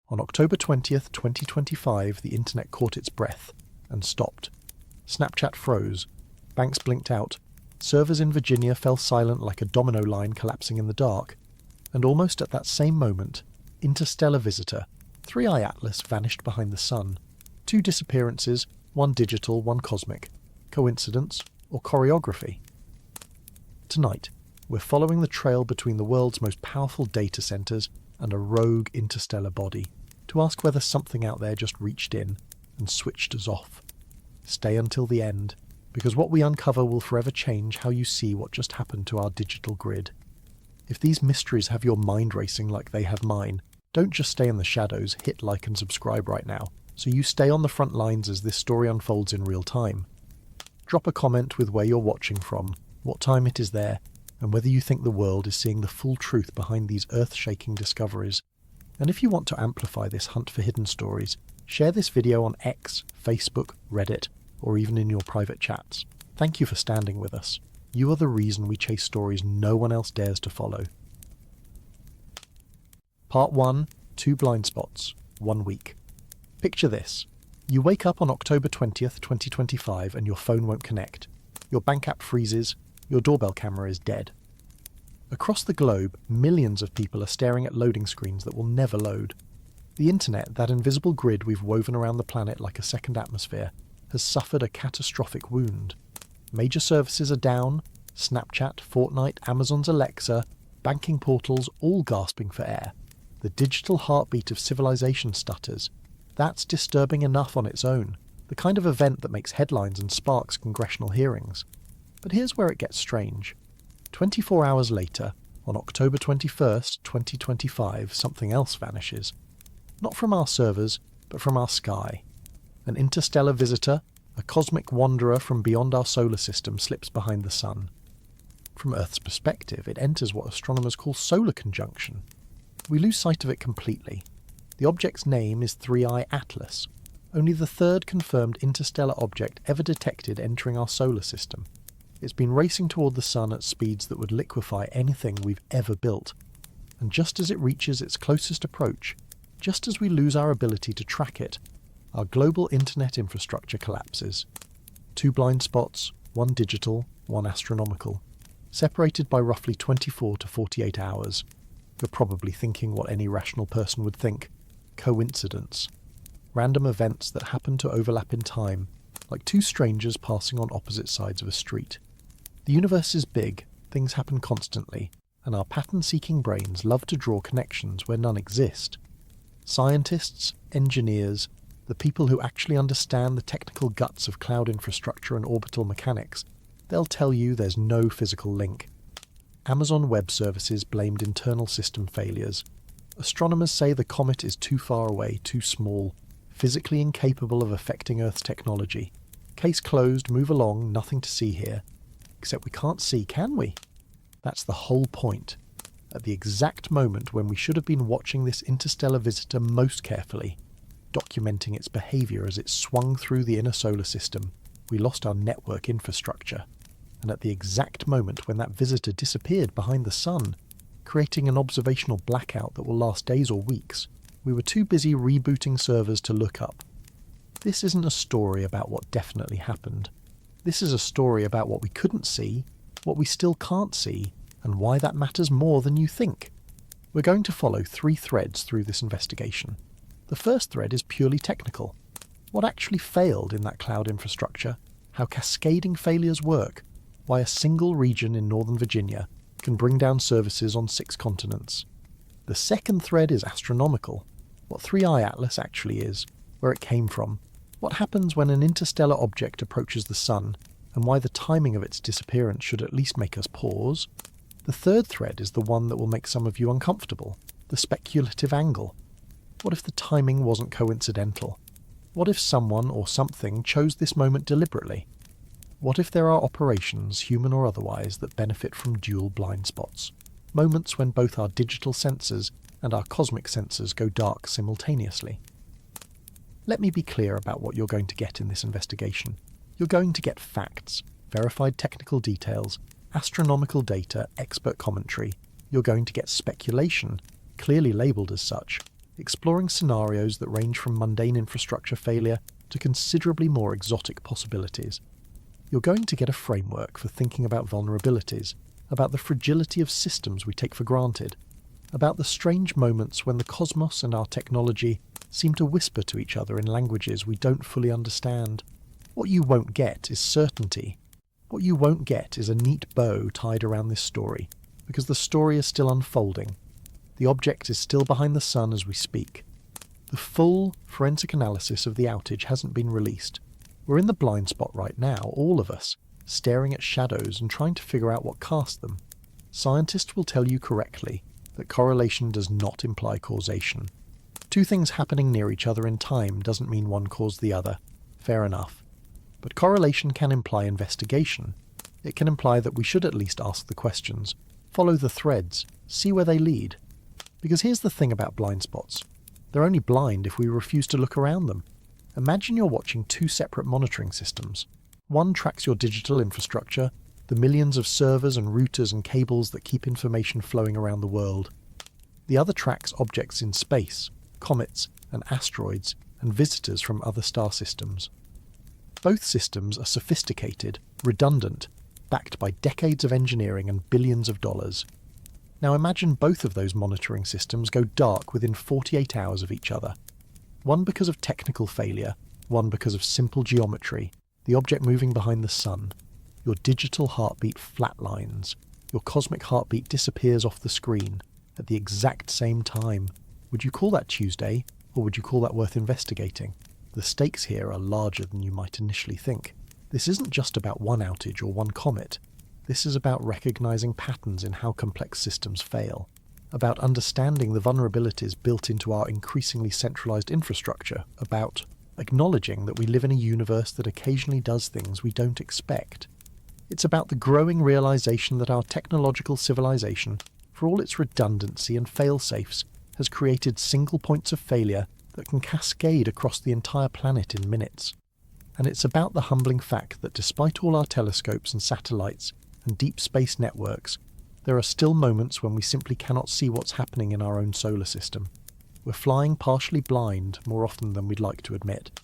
On October 20th, 2025, the internet caught its breath and stopped. Snapchat froze. Banks blinked out. Servers in Virginia fell silent like a domino line collapsing in the dark. And almost at that same moment, Interstellar visitor, 3I-ATLAS, vanished behind the sun. 2 disappearances, one digital, one cosmic. Coincidence or choreography? Tonight, we're following the trail between the world's most powerful data centers and a rogue interstellar body to ask whether something out there just reached in and switched us off. Stay until the end, because what we uncover will forever change how you see what just happened to our digital grid. If these mysteries have your mind racing like they have mine, don't just stay in the shadows, hit like and subscribe right now, so you stay on the front lines as this story unfolds in real time. Drop a comment with where you're watching from, what time it is there, and whether you think the world is seeing the full truth behind these earth-shaking discoveries. And if you want to amplify this hunt for hidden stories, share this video on X, Facebook, Reddit, or even in your private chats. Thank you for standing with us. You are the reason we chase stories no one else dares to follow. Part 1, 2 blind spots, 1 week. Picture this. You wake up on October 20th, 2025 and your phone won't connect. Your bank app freezes. Your doorbell camera is dead. Across the globe, millions of people are staring at loading screens that will never load. The internet, that invisible grid we've woven around the planet like a second atmosphere, has suffered a catastrophic wound. Major services are down, Snapchat, Fortnite, Amazon's Alexa, banking portals all gasping for air. The digital heartbeat of civilization stutters. That's disturbing enough on its own, the kind of event that makes headlines and sparks congressional hearings. But here's where it gets strange. 24 hours later, on October 21st, 2025, something else vanishes. Not from our servers, but from our sky. An interstellar visitor, a cosmic wanderer from beyond our solar system, slips behind the sun. From Earth's perspective, it enters what astronomers call solar conjunction. We lose sight of it completely. The object's name is 3I-ATLAS, only the 3rd confirmed interstellar object ever detected entering our solar system. It's been racing toward the sun at speeds that would liquefy anything we've ever built. And just as it reaches its closest approach, just as we lose our ability to track it, our global internet infrastructure collapses. 2 blind spots, 1 digital, 1 astronomical, separated by roughly 24 to 48 hours. You're probably thinking what any rational person would think. Coincidence. Random events that happen to overlap in time, like 2 strangers passing on opposite sides of a street. The universe is big, things happen constantly, and our pattern-seeking brains love to draw connections where none exist. Scientists, engineers, the people who actually understand the technical guts of cloud infrastructure and orbital mechanics, they'll tell you there's no physical link. Amazon Web Services blamed internal system failures. Astronomers say the comet is too far away, too small, physically incapable of affecting Earth's technology. Case closed, move along, nothing to see here. Except we can't see, can we? That's the whole point. At the exact moment when we should have been watching this interstellar visitor most carefully, documenting its behaviour as it swung through the inner solar system, we lost our network infrastructure. And at the exact moment when that visitor disappeared behind the sun, creating an observational blackout that will last days or weeks, we were too busy rebooting servers to look up. This isn't a story about what definitely happened. This is a story about what we couldn't see, what we still can't see, and why that matters more than you think. We're going to follow 3 threads through this investigation. The first thread is purely technical. What actually failed in that cloud infrastructure, how cascading failures work, why a single region in Northern Virginia can bring down services on 6 continents. The second thread is astronomical. What 3I-ATLAS actually is, where it came from, what happens when an interstellar object approaches the sun, and why the timing of its disappearance should at least make us pause. The third thread is the one that will make some of you uncomfortable, the speculative angle. What if the timing wasn't coincidental? What if someone or something chose this moment deliberately? What if there are operations, human or otherwise, that benefit from dual blind spots? Moments when both our digital sensors and our cosmic sensors go dark simultaneously. Let me be clear about what you're going to get in this investigation. You're going to get facts, verified technical details, astronomical data, expert commentary. You're going to get speculation, clearly labelled as such, exploring scenarios that range from mundane infrastructure failure to considerably more exotic possibilities. You're going to get a framework for thinking about vulnerabilities, about the fragility of systems we take for granted, about the strange moments when the cosmos and our technology seem to whisper to each other in languages we don't fully understand. What you won't get is certainty. What you won't get is a neat bow tied around this story, because the story is still unfolding. The object is still behind the sun as we speak. The full forensic analysis of the outage hasn't been released. We're in the blind spot right now, all of us, staring at shadows and trying to figure out what cast them. Scientists will tell you correctly that correlation does not imply causation. Two things happening near each other in time doesn't mean one caused the other. Fair enough. But correlation can imply investigation. It can imply that we should at least ask the questions, follow the threads, see where they lead. Because here's the thing about blind spots. They're only blind if we refuse to look around them. Imagine you're watching two separate monitoring systems. One tracks your digital infrastructure, the millions of servers and routers and cables that keep information flowing around the world. The other tracks objects in space, comets and asteroids, and visitors from other star systems. Both systems are sophisticated, redundant, backed by decades of engineering and billions of dollars. Now imagine both of those monitoring systems go dark within 48 hours of each other. One because of technical failure, one because of simple geometry, the object moving behind the sun. Your digital heartbeat flatlines. Your cosmic heartbeat disappears off the screen at the exact same time. Would you call that Tuesday, or would you call that worth investigating? The stakes here are larger than you might initially think. This isn't just about one outage or one comet. This is about recognizing patterns in how complex systems fail, about understanding the vulnerabilities built into our increasingly centralized infrastructure, about acknowledging that we live in a universe that occasionally does things we don't expect. It's about the growing realization that our technological civilization, for all its redundancy and fail-safes, has created single points of failure that can cascade across the entire planet in minutes. And it's about the humbling fact that despite all our telescopes and satellites and deep space networks, there are still moments when we simply cannot see what's happening in our own solar system. We're flying partially blind more often than we'd like to admit.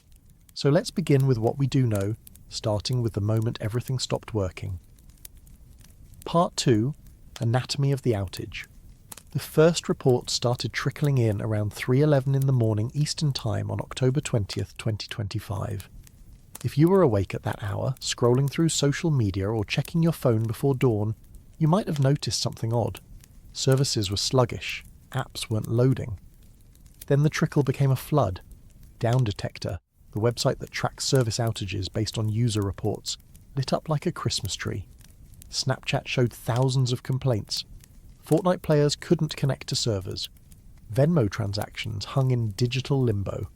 So let's begin with what we do know, starting with the moment everything stopped working. Part 2, Anatomy of the Outage. The first report started trickling in around 3:11 in the morning Eastern Time on October 20th, 2025. If you were awake at that hour, scrolling through social media or checking your phone before dawn, you might have noticed something odd. Services were sluggish, apps weren't loading. Then the trickle became a flood. Down Detector, the website that tracks service outages based on user reports, lit up like a Christmas tree. Snapchat showed thousands of complaints. Fortnite players couldn't connect to servers. Venmo transactions hung in digital limbo.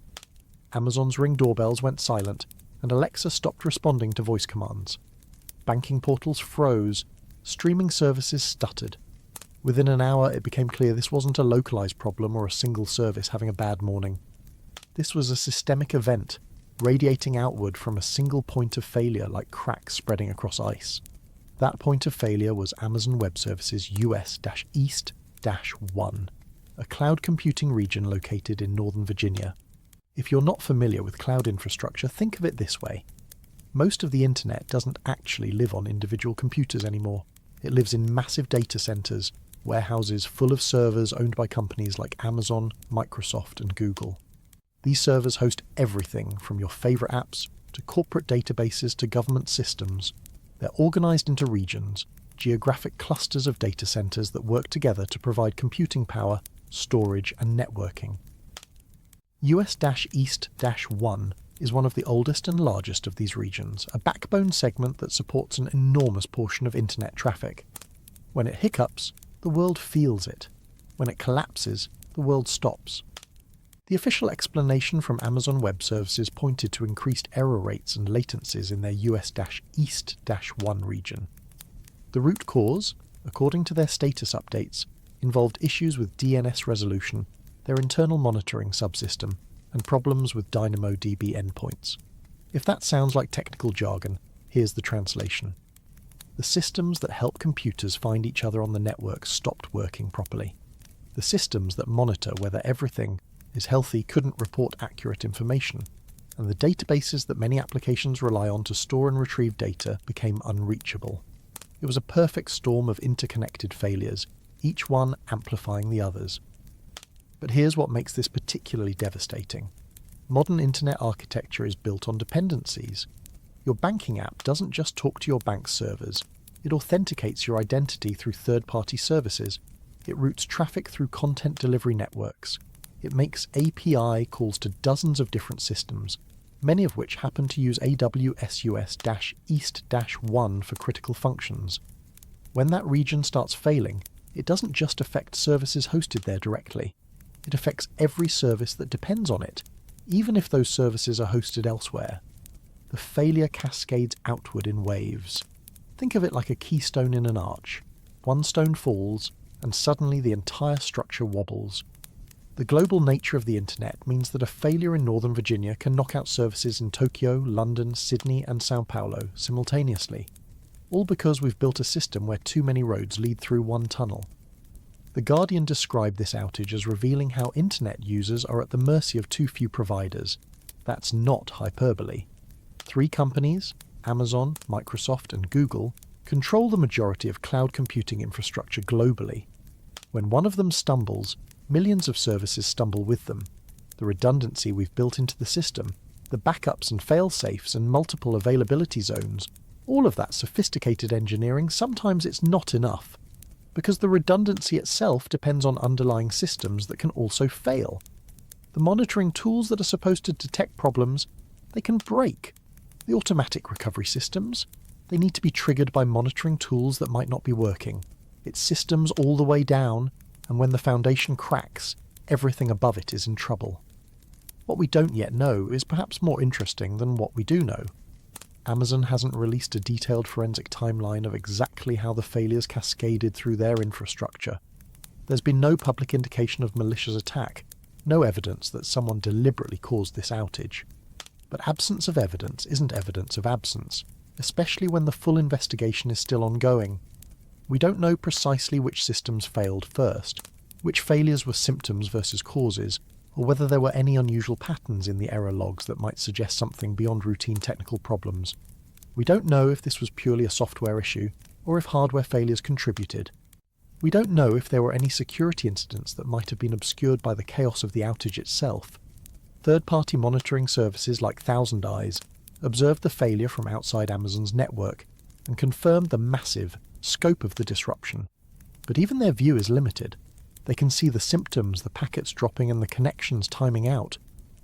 Amazon's Ring doorbells went silent, and Alexa stopped responding to voice commands. Banking portals froze. Streaming services stuttered. Within an hour, it became clear this wasn't a localized problem or a single service having a bad morning. This was a systemic event, radiating outward from a single point of failure like cracks spreading across ice. That point of failure was Amazon Web Services US-East-1, a cloud computing region located in Northern Virginia. If you're not familiar with cloud infrastructure, think of it this way. Most of the internet doesn't actually live on individual computers anymore. It lives in massive data centers, warehouses full of servers owned by companies like Amazon, Microsoft, and Google. These servers host everything from your favorite apps to corporate databases to government systems. They're organized into regions, geographic clusters of data centers that work together to provide computing power, storage, and networking. US-East-1 is one of the oldest and largest of these regions, a backbone segment that supports an enormous portion of internet traffic. When it hiccups, the world feels it. When it collapses, the world stops. The official explanation from Amazon Web Services pointed to increased error rates and latencies in their US-East-1 region. The root cause, according to their status updates, involved issues with DNS resolution, their internal monitoring subsystem, and problems with DynamoDB endpoints. If that sounds like technical jargon, here's the translation. The systems that help computers find each other on the network stopped working properly. The systems that monitor whether everything, is healthy couldn't report accurate information, and the databases that many applications rely on to store and retrieve data became unreachable. It was a perfect storm of interconnected failures, each one amplifying the others. But here's what makes this particularly devastating. Modern internet architecture is built on dependencies. Your banking app doesn't just talk to your bank's servers, it authenticates your identity through third-party services. It routes traffic through content delivery networks. It makes API calls to dozens of different systems, many of which happen to use AWS-East-1 for critical functions. When that region starts failing, it doesn't just affect services hosted there directly. It affects every service that depends on it, even if those services are hosted elsewhere. The failure cascades outward in waves. Think of it like a keystone in an arch. One stone falls, and suddenly the entire structure wobbles. The global nature of the internet means that a failure in Northern Virginia can knock out services in Tokyo, London, Sydney, and Sao Paulo simultaneously, all because we've built a system where too many roads lead through one tunnel. The Guardian described this outage as revealing how internet users are at the mercy of too few providers. That's not hyperbole. 3 companies, Amazon, Microsoft, and Google, control the majority of cloud computing infrastructure globally. When one of them stumbles, millions of services stumble with them. The redundancy we've built into the system, the backups and fail-safes and multiple availability zones, all of that sophisticated engineering, sometimes it's not enough, because the redundancy itself depends on underlying systems that can also fail. The monitoring tools that are supposed to detect problems, they can break. The automatic recovery systems, they need to be triggered by monitoring tools that might not be working. It's systems all the way down, and when the foundation cracks, everything above it is in trouble. What we don't yet know is perhaps more interesting than what we do know. Amazon hasn't released a detailed forensic timeline of exactly how the failures cascaded through their infrastructure. There's been no public indication of malicious attack, no evidence that someone deliberately caused this outage. But absence of evidence isn't evidence of absence, especially when the full investigation is still ongoing. We don't know precisely which systems failed first, which failures were symptoms versus causes, or whether there were any unusual patterns in the error logs that might suggest something beyond routine technical problems. We don't know if this was purely a software issue, or if hardware failures contributed. We don't know if there were any security incidents that might have been obscured by the chaos of the outage itself. Third-party monitoring services like Thousand Eyes observed the failure from outside Amazon's network and confirmed the massive scope of the disruption. But even their view is limited. They can see the symptoms, the packets dropping and the connections timing out,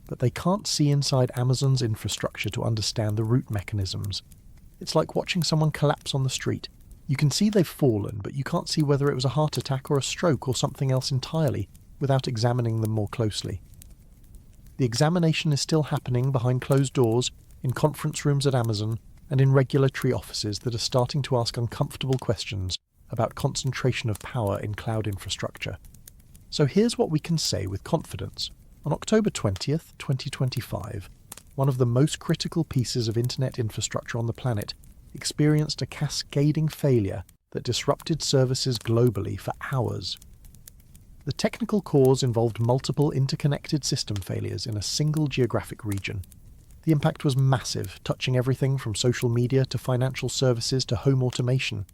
but they can't see inside Amazon's infrastructure to understand the root mechanisms. It's like watching someone collapse on the street. You can see they've fallen, but you can't see whether it was a heart attack or a stroke or something else entirely without examining them more closely. The examination is still happening behind closed doors, in conference rooms at Amazon, and in regulatory offices that are starting to ask uncomfortable questions about concentration of power in cloud infrastructure. So here's what we can say with confidence. On October 20th, 2025, one of the most critical pieces of internet infrastructure on the planet experienced a cascading failure that disrupted services globally for hours. The technical cause involved multiple interconnected system failures in a single geographic region. The impact was massive, touching everything from social media to financial services to home automation.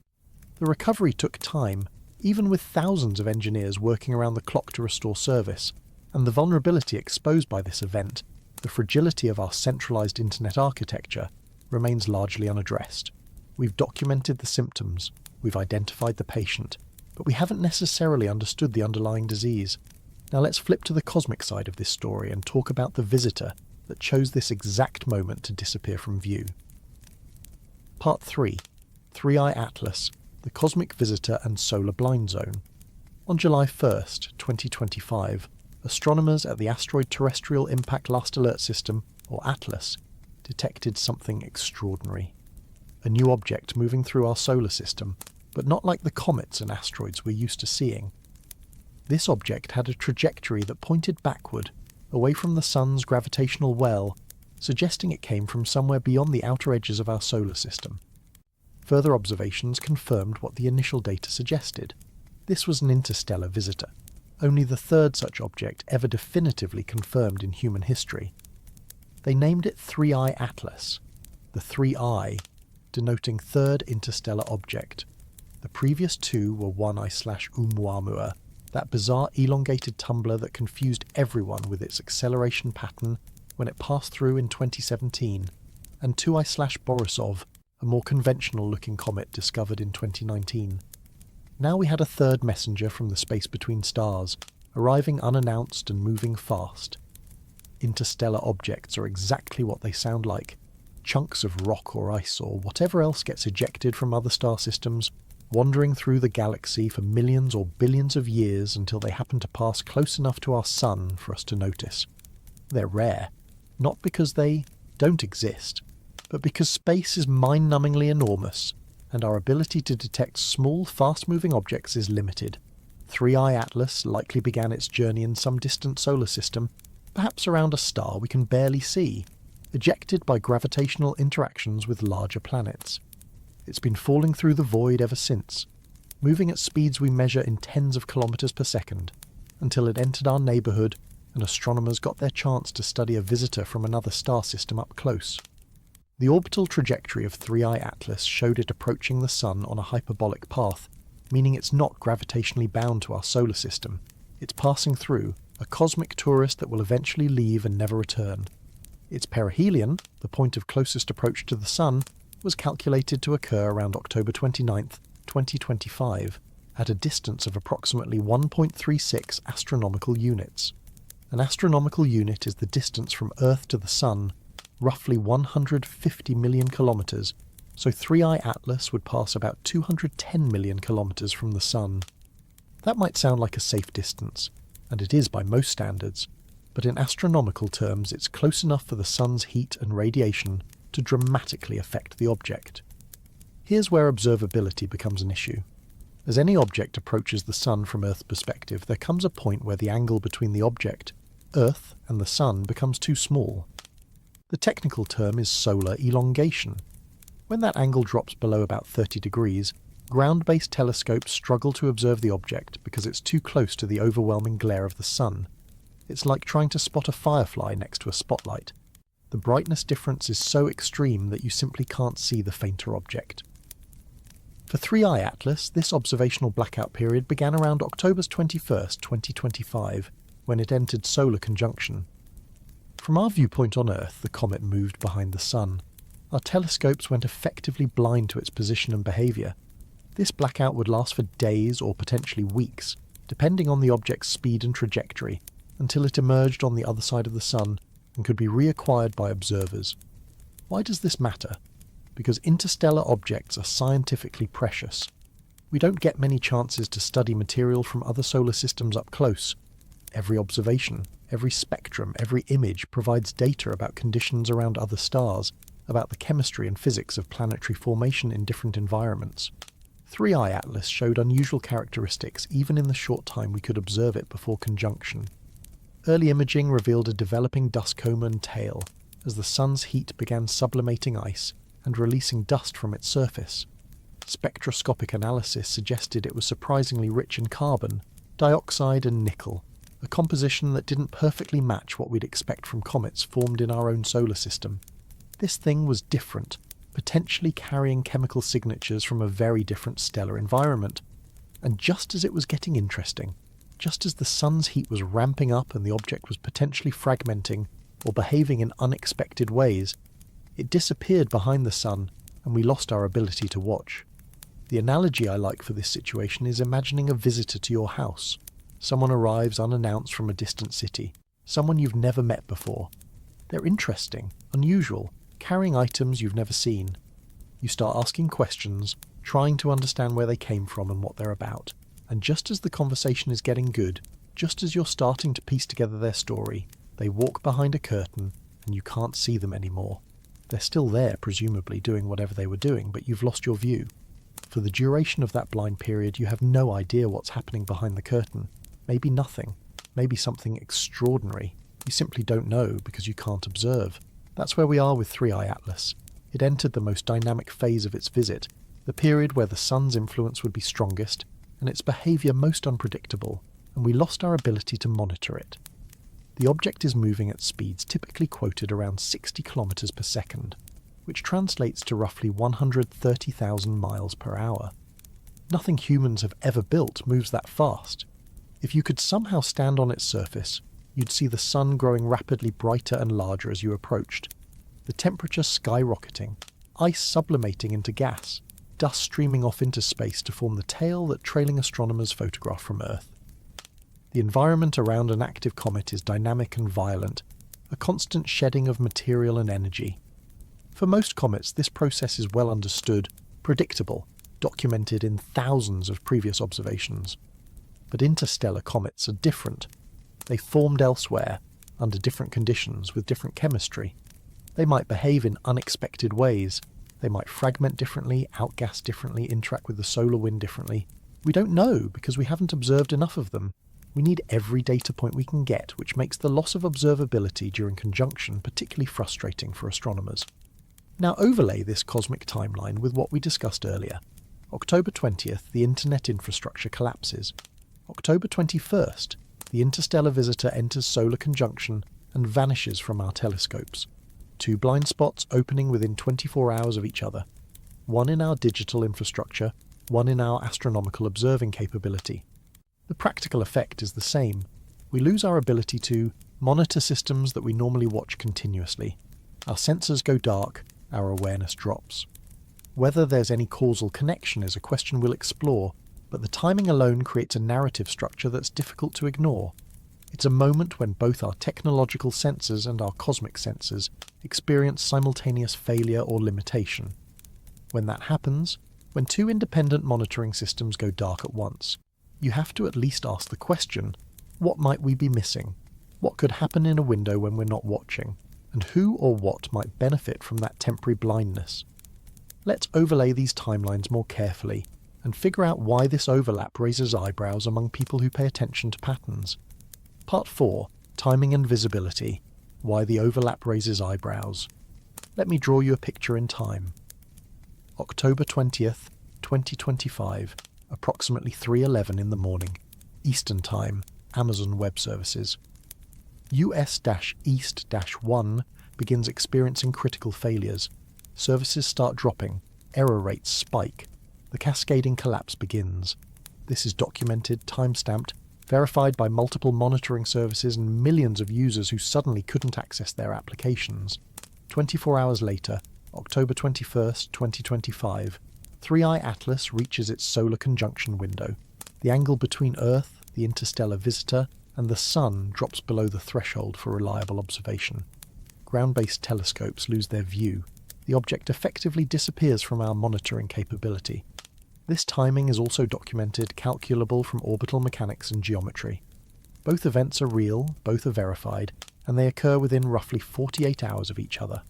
The recovery took time, even with thousands of engineers working around the clock to restore service, and the vulnerability exposed by this event, the fragility of our centralized internet architecture, remains largely unaddressed. We've documented the symptoms, we've identified the patient, but we haven't necessarily understood the underlying disease. Now let's flip to the cosmic side of this story and talk about the visitor that chose this exact moment to disappear from view. Part 3. 3I-ATLAS, the Cosmic Visitor and Solar Blind Zone. On July 1st, 2025, astronomers at the Asteroid Terrestrial Impact Last Alert System, or ATLAS, detected something extraordinary. A new object moving through our solar system, but not like the comets and asteroids we're used to seeing. This object had a trajectory that pointed backward, away from the Sun's gravitational well, suggesting it came from somewhere beyond the outer edges of our solar system. Further observations confirmed what the initial data suggested. This was an interstellar visitor. only the third such object ever definitively confirmed in human history. They named it 3I-ATLAS, the 3I denoting third interstellar object. The previous two were 1I/Oumuamua, that bizarre elongated tumbler that confused everyone with its acceleration pattern when it passed through in 2017, and 2I/Borisov, a more conventional-looking comet discovered in 2019. Now we had a third messenger from the space between stars, arriving unannounced and moving fast. Interstellar objects are exactly what they sound like. Chunks of rock or ice or whatever else gets ejected from other star systems, wandering through the galaxy for millions or billions of years until they happen to pass close enough to our sun for us to notice. They're rare, not because they don't exist, but because space is mind-numbingly enormous, and our ability to detect small, fast-moving objects is limited. 3I-ATLAS likely began its journey in some distant solar system, perhaps around a star we can barely see, ejected by gravitational interactions with larger planets. It's been falling through the void ever since, moving at speeds we measure in tens of kilometers per second, until it entered our neighborhood and astronomers got their chance to study a visitor from another star system up close. The orbital trajectory of 3I-ATLAS showed it approaching the Sun on a hyperbolic path, meaning it's not gravitationally bound to our solar system. It's passing through, a cosmic tourist that will eventually leave and never return. Its perihelion, the point of closest approach to the Sun, was calculated to occur around October 29, 2025, at a distance of approximately 1.36 astronomical units. An astronomical unit is the distance from Earth to the Sun, roughly 150 million kilometers, so 3I-ATLAS would pass about 210 million kilometers from the Sun. That might sound like a safe distance, and it is by most standards, but in astronomical terms it's close enough for the Sun's heat and radiation to dramatically affect the object. Here's where observability becomes an issue. As any object approaches the Sun from Earth's perspective, there comes a point where the angle between the object, Earth, and the Sun becomes too small. The technical term is solar elongation. When that angle drops below about 30 degrees, ground-based telescopes struggle to observe the object because it's too close to the overwhelming glare of the Sun. It's like trying to spot a firefly next to a spotlight. The brightness difference is so extreme that you simply can't see the fainter object. For 3I-ATLAS, this observational blackout period began around October 21, 2025, when it entered solar conjunction. From our viewpoint on Earth, the comet moved behind the Sun. Our telescopes went effectively blind to its position and behaviour. This blackout would last for days or potentially weeks, depending on the object's speed and trajectory, until it emerged on the other side of the Sun and could be reacquired by observers. Why does this matter? Because interstellar objects are scientifically precious. We don't get many chances to study material from other solar systems up close. Every observation, every spectrum, every image provides data about conditions around other stars, about the chemistry and physics of planetary formation in different environments. 3I-ATLAS showed unusual characteristics even in the short time we could observe it before conjunction. Early imaging revealed a developing dust coma and tail, as the Sun's heat began sublimating ice and releasing dust from its surface. Spectroscopic analysis suggested it was surprisingly rich in carbon, dioxide and nickel, a composition that didn't perfectly match what we'd expect from comets formed in our own solar system. This thing was different, potentially carrying chemical signatures from a very different stellar environment. And just as it was getting interesting, just as the Sun's heat was ramping up and the object was potentially fragmenting or behaving in unexpected ways, it disappeared behind the Sun and we lost our ability to watch. The analogy I like for this situation is imagining a visitor to your house. Someone arrives unannounced from a distant city, someone you've never met before. They're interesting, unusual, carrying items you've never seen. You start asking questions, trying to understand where they came from and what they're about. And just as the conversation is getting good, just as you're starting to piece together their story, they walk behind a curtain and you can't see them anymore. They're still there, presumably doing whatever they were doing, but you've lost your view. For the duration of that blind period, you have no idea what's happening behind the curtain. Maybe nothing. Maybe something extraordinary. You simply don't know because you can't observe. That's where we are with 3I-ATLAS. It entered the most dynamic phase of its visit, the period where the Sun's influence would be strongest, and its behaviour most unpredictable, and we lost our ability to monitor it. The object is moving at speeds typically quoted around 60 kilometers per second, which translates to roughly 130,000 miles per hour. Nothing humans have ever built moves that fast. If you could somehow stand on its surface, you'd see the sun growing rapidly brighter and larger as you approached, the temperature skyrocketing, ice sublimating into gas, dust streaming off into space to form the tail that trailing astronomers photograph from Earth. The environment around an active comet is dynamic and violent, a constant shedding of material and energy. For most comets, this process is well understood, predictable, documented in thousands of previous observations. But interstellar comets are different. They formed elsewhere, under different conditions, with different chemistry. They might behave in unexpected ways. They might fragment differently, outgas differently, interact with the solar wind differently. We don't know because we haven't observed enough of them. We need every data point we can get, which makes the loss of observability during conjunction particularly frustrating for astronomers. Now overlay this cosmic timeline with what we discussed earlier. October 20th, the internet infrastructure collapses. October 21st, the interstellar visitor enters solar conjunction and vanishes from our telescopes. 2 blind spots opening within 24 hours of each other. One in our digital infrastructure, one in our astronomical observing capability. The practical effect is the same. We lose our ability to monitor systems that we normally watch continuously. Our sensors go dark, our awareness drops. Whether there's any causal connection is a question we'll explore, but the timing alone creates a narrative structure that's difficult to ignore. It's a moment when both our technological senses and our cosmic senses experience simultaneous failure or limitation. When that happens, when 2 independent monitoring systems go dark at once, you have to at least ask the question, what might we be missing? What could happen in a window when we're not watching? And who or what might benefit from that temporary blindness? Let's overlay these timelines more carefully and figure out why this overlap raises eyebrows among people who pay attention to patterns. Part 4, Timing and Visibility, Why the Overlap Raises Eyebrows. Let me draw you a picture in time. October 20th, 2025, approximately 3:11 in the morning, Eastern Time, Amazon Web Services. US-East-1 begins experiencing critical failures. Services start dropping, error rates spike. The cascading collapse begins. This is documented, time-stamped, verified by multiple monitoring services and millions of users who suddenly couldn't access their applications. 24 hours later, October 21st, 2025, 3I-ATLAS reaches its solar conjunction window. The angle between Earth, the interstellar visitor, and the Sun drops below the threshold for reliable observation. Ground-based telescopes lose their view. The object effectively disappears from our monitoring capability. This timing is also documented, calculable from orbital mechanics and geometry. Both events are real, both are verified, and they occur within roughly 48 hours of each other.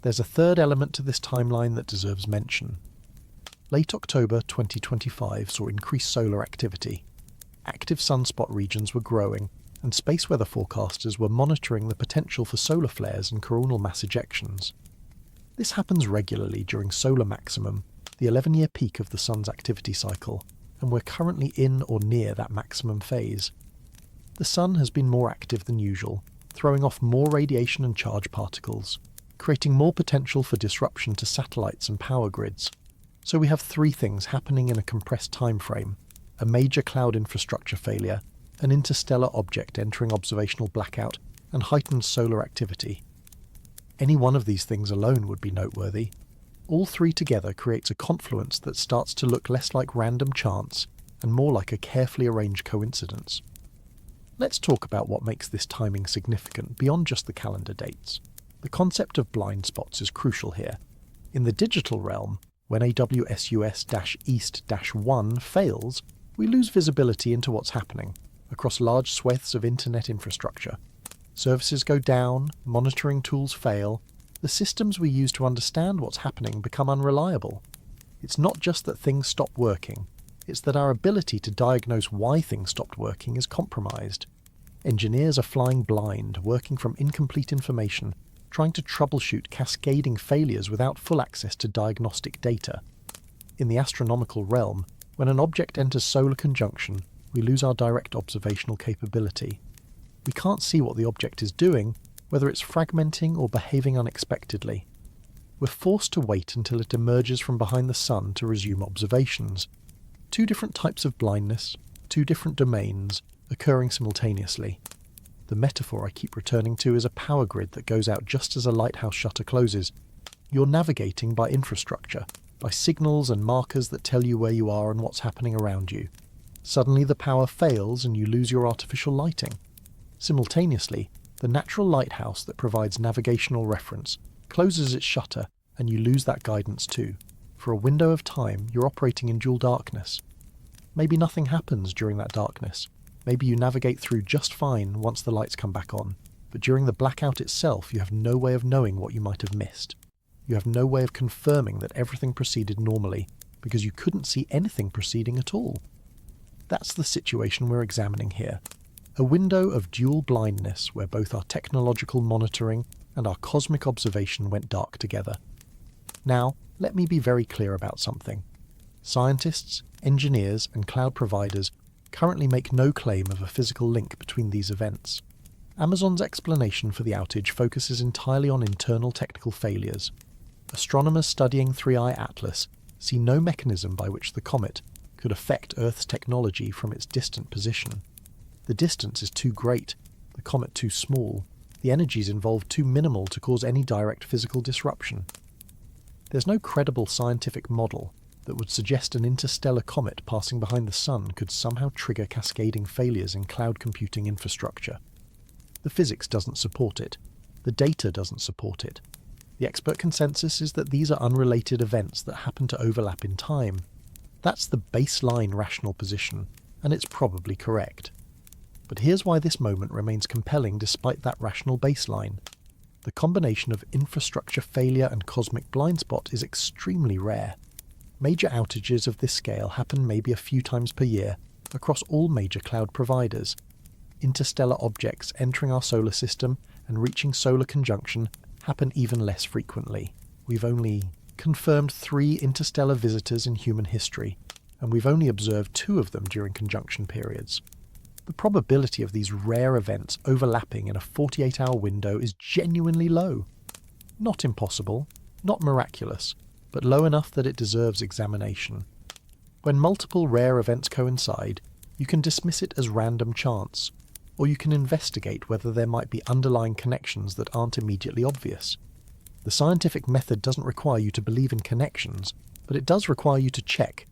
There's a third element to this timeline that deserves mention. Late October 2025 saw increased solar activity. Active sunspot regions were growing, and space weather forecasters were monitoring the potential for solar flares and coronal mass ejections. This happens regularly during solar maximum, the 11-year peak of the Sun's activity cycle, and we're currently in or near that maximum phase. The Sun has been more active than usual, throwing off more radiation and charge particles, creating more potential for disruption to satellites and power grids. So we have 3 things happening in a compressed time frame: a major cloud infrastructure failure, an interstellar object entering observational blackout, and heightened solar activity. Any one of these things alone would be noteworthy. All 3 together creates a confluence that starts to look less like random chance and more like a carefully arranged coincidence. Let's talk about what makes this timing significant beyond just the calendar dates. The concept of blind spots is crucial here. In the digital realm, when AWS-East-1 fails, we lose visibility into what's happening across large swathes of internet infrastructure. Services go down, monitoring tools fail, the systems we use to understand what's happening become unreliable. It's not just that things stop working, it's that our ability to diagnose why things stopped working is compromised. Engineers are flying blind, working from incomplete information, trying to troubleshoot cascading failures without full access to diagnostic data. In the astronomical realm, when an object enters solar conjunction, we lose our direct observational capability. We can't see what the object is doing, whether it's fragmenting or behaving unexpectedly. We're forced to wait until it emerges from behind the sun to resume observations. Two different types of blindness, two different domains, occurring simultaneously. The metaphor I keep returning to is a power grid that goes out just as a lighthouse shutter closes. You're navigating by infrastructure, by signals and markers that tell you where you are and what's happening around you. Suddenly the power fails and you lose your artificial lighting. Simultaneously, the natural lighthouse that provides navigational reference closes its shutter and you lose that guidance too. For a window of time, you're operating in dual darkness. Maybe nothing happens during that darkness. Maybe you navigate through just fine once the lights come back on, but during the blackout itself you have no way of knowing what you might have missed. You have no way of confirming that everything proceeded normally, because you couldn't see anything proceeding at all. That's the situation we're examining here. A window of dual blindness where both our technological monitoring and our cosmic observation went dark together. Now, let me be very clear about something. Scientists, engineers, and cloud providers currently make no claim of a physical link between these events. Amazon's explanation for the outage focuses entirely on internal technical failures. Astronomers studying 3I-ATLAS see no mechanism by which the comet could affect Earth's technology from its distant position. The distance is too great, the comet too small, the energies involved too minimal to cause any direct physical disruption. There's no credible scientific model that would suggest an interstellar comet passing behind the sun could somehow trigger cascading failures in cloud computing infrastructure. The physics doesn't support it. The data doesn't support it. The expert consensus is that these are unrelated events that happen to overlap in time. That's the baseline rational position, and it's probably correct. But here's why this moment remains compelling despite that rational baseline. The combination of infrastructure failure and cosmic blind spot is extremely rare. Major outages of this scale happen maybe a few times per year across all major cloud providers. Interstellar objects entering our solar system and reaching solar conjunction happen even less frequently. We've only confirmed 3 interstellar visitors in human history, and we've only observed 2 of them during conjunction periods. The probability of these rare events overlapping in a 48-hour window is genuinely low. Not impossible, not miraculous, but low enough that it deserves examination. When multiple rare events coincide, you can dismiss it as random chance, or you can investigate whether there might be underlying connections that aren't immediately obvious. The scientific method doesn't require you to believe in connections, but it does require you to check.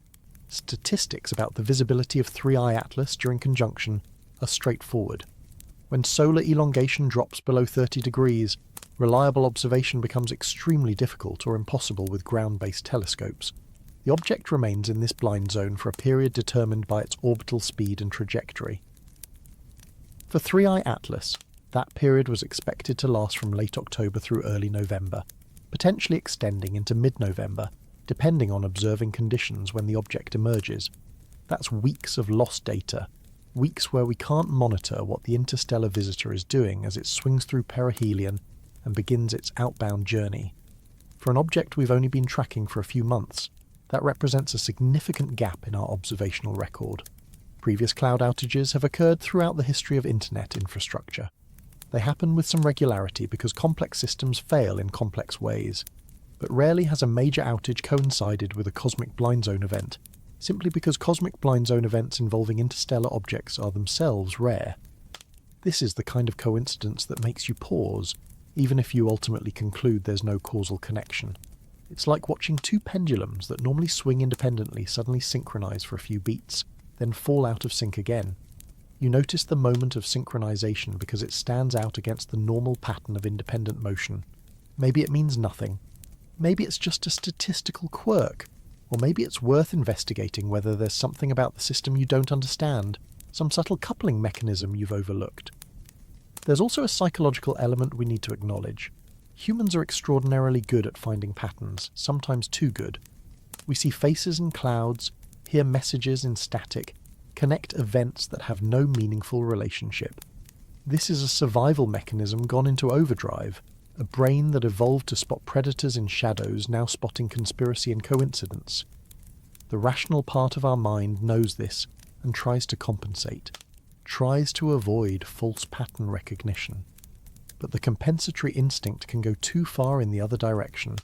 Statistics about the visibility of 3I-ATLAS during conjunction are straightforward. When solar elongation drops below 30 degrees, reliable observation becomes extremely difficult or impossible with ground-based telescopes. The object remains in this blind zone for a period determined by its orbital speed and trajectory. For 3I-ATLAS, that period was expected to last from late October through early November, potentially extending into mid-November, depending on observing conditions when the object emerges. That's weeks of lost data, weeks where we can't monitor what the interstellar visitor is doing as it swings through perihelion and begins its outbound journey. For an object we've only been tracking for a few months, that represents a significant gap in our observational record. Previous cloud outages have occurred throughout the history of internet infrastructure. They happen with some regularity because complex systems fail in complex ways. But rarely has a major outage coincided with a cosmic blind zone event, simply because cosmic blind zone events involving interstellar objects are themselves rare. This is the kind of coincidence that makes you pause, even if you ultimately conclude there's no causal connection. It's like watching 2 pendulums that normally swing independently suddenly synchronize for a few beats, then fall out of sync again. You notice the moment of synchronization because it stands out against the normal pattern of independent motion. Maybe it means nothing. Maybe it's just a statistical quirk. Or maybe it's worth investigating whether there's something about the system you don't understand, some subtle coupling mechanism you've overlooked. There's also a psychological element we need to acknowledge. Humans are extraordinarily good at finding patterns, sometimes too good. We see faces in clouds, hear messages in static, connect events that have no meaningful relationship. This is a survival mechanism gone into overdrive, a brain that evolved to spot predators in shadows now spotting conspiracy and coincidence. The rational part of our mind knows this and tries to compensate, tries to avoid false pattern recognition. But the compensatory instinct can go too far in the other direction,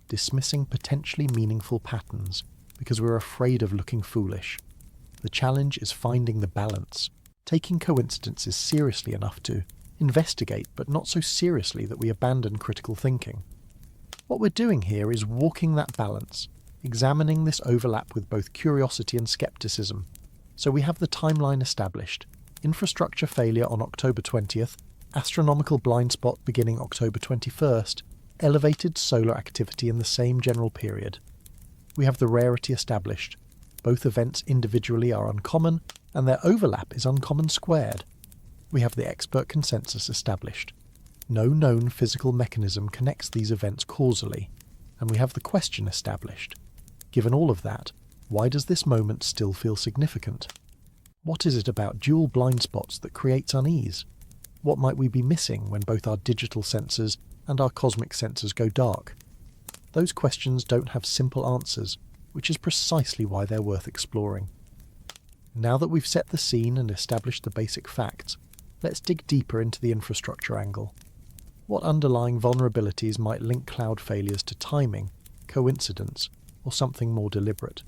dismissing potentially meaningful patterns because we're afraid of looking foolish. The challenge is finding the balance, taking coincidences seriously enough to investigate, but not so seriously that we abandon critical thinking. What we're doing here is walking that balance, examining this overlap with both curiosity and skepticism. So we have the timeline established: infrastructure failure on October 20th, astronomical blind spot beginning October 21st, elevated solar activity in the same general period. We have the rarity established. Both events individually are uncommon, and their overlap is uncommon squared. We have the expert consensus established. No known physical mechanism connects these events causally, and we have the question established. Given all of that, why does this moment still feel significant? What is it about dual blind spots that creates unease? What might we be missing when both our digital sensors and our cosmic sensors go dark? Those questions don't have simple answers, which is precisely why they're worth exploring. Now that we've set the scene and established the basic facts, let's dig deeper into the infrastructure angle. What underlying vulnerabilities might link cloud failures to timing, coincidence, or something more deliberate?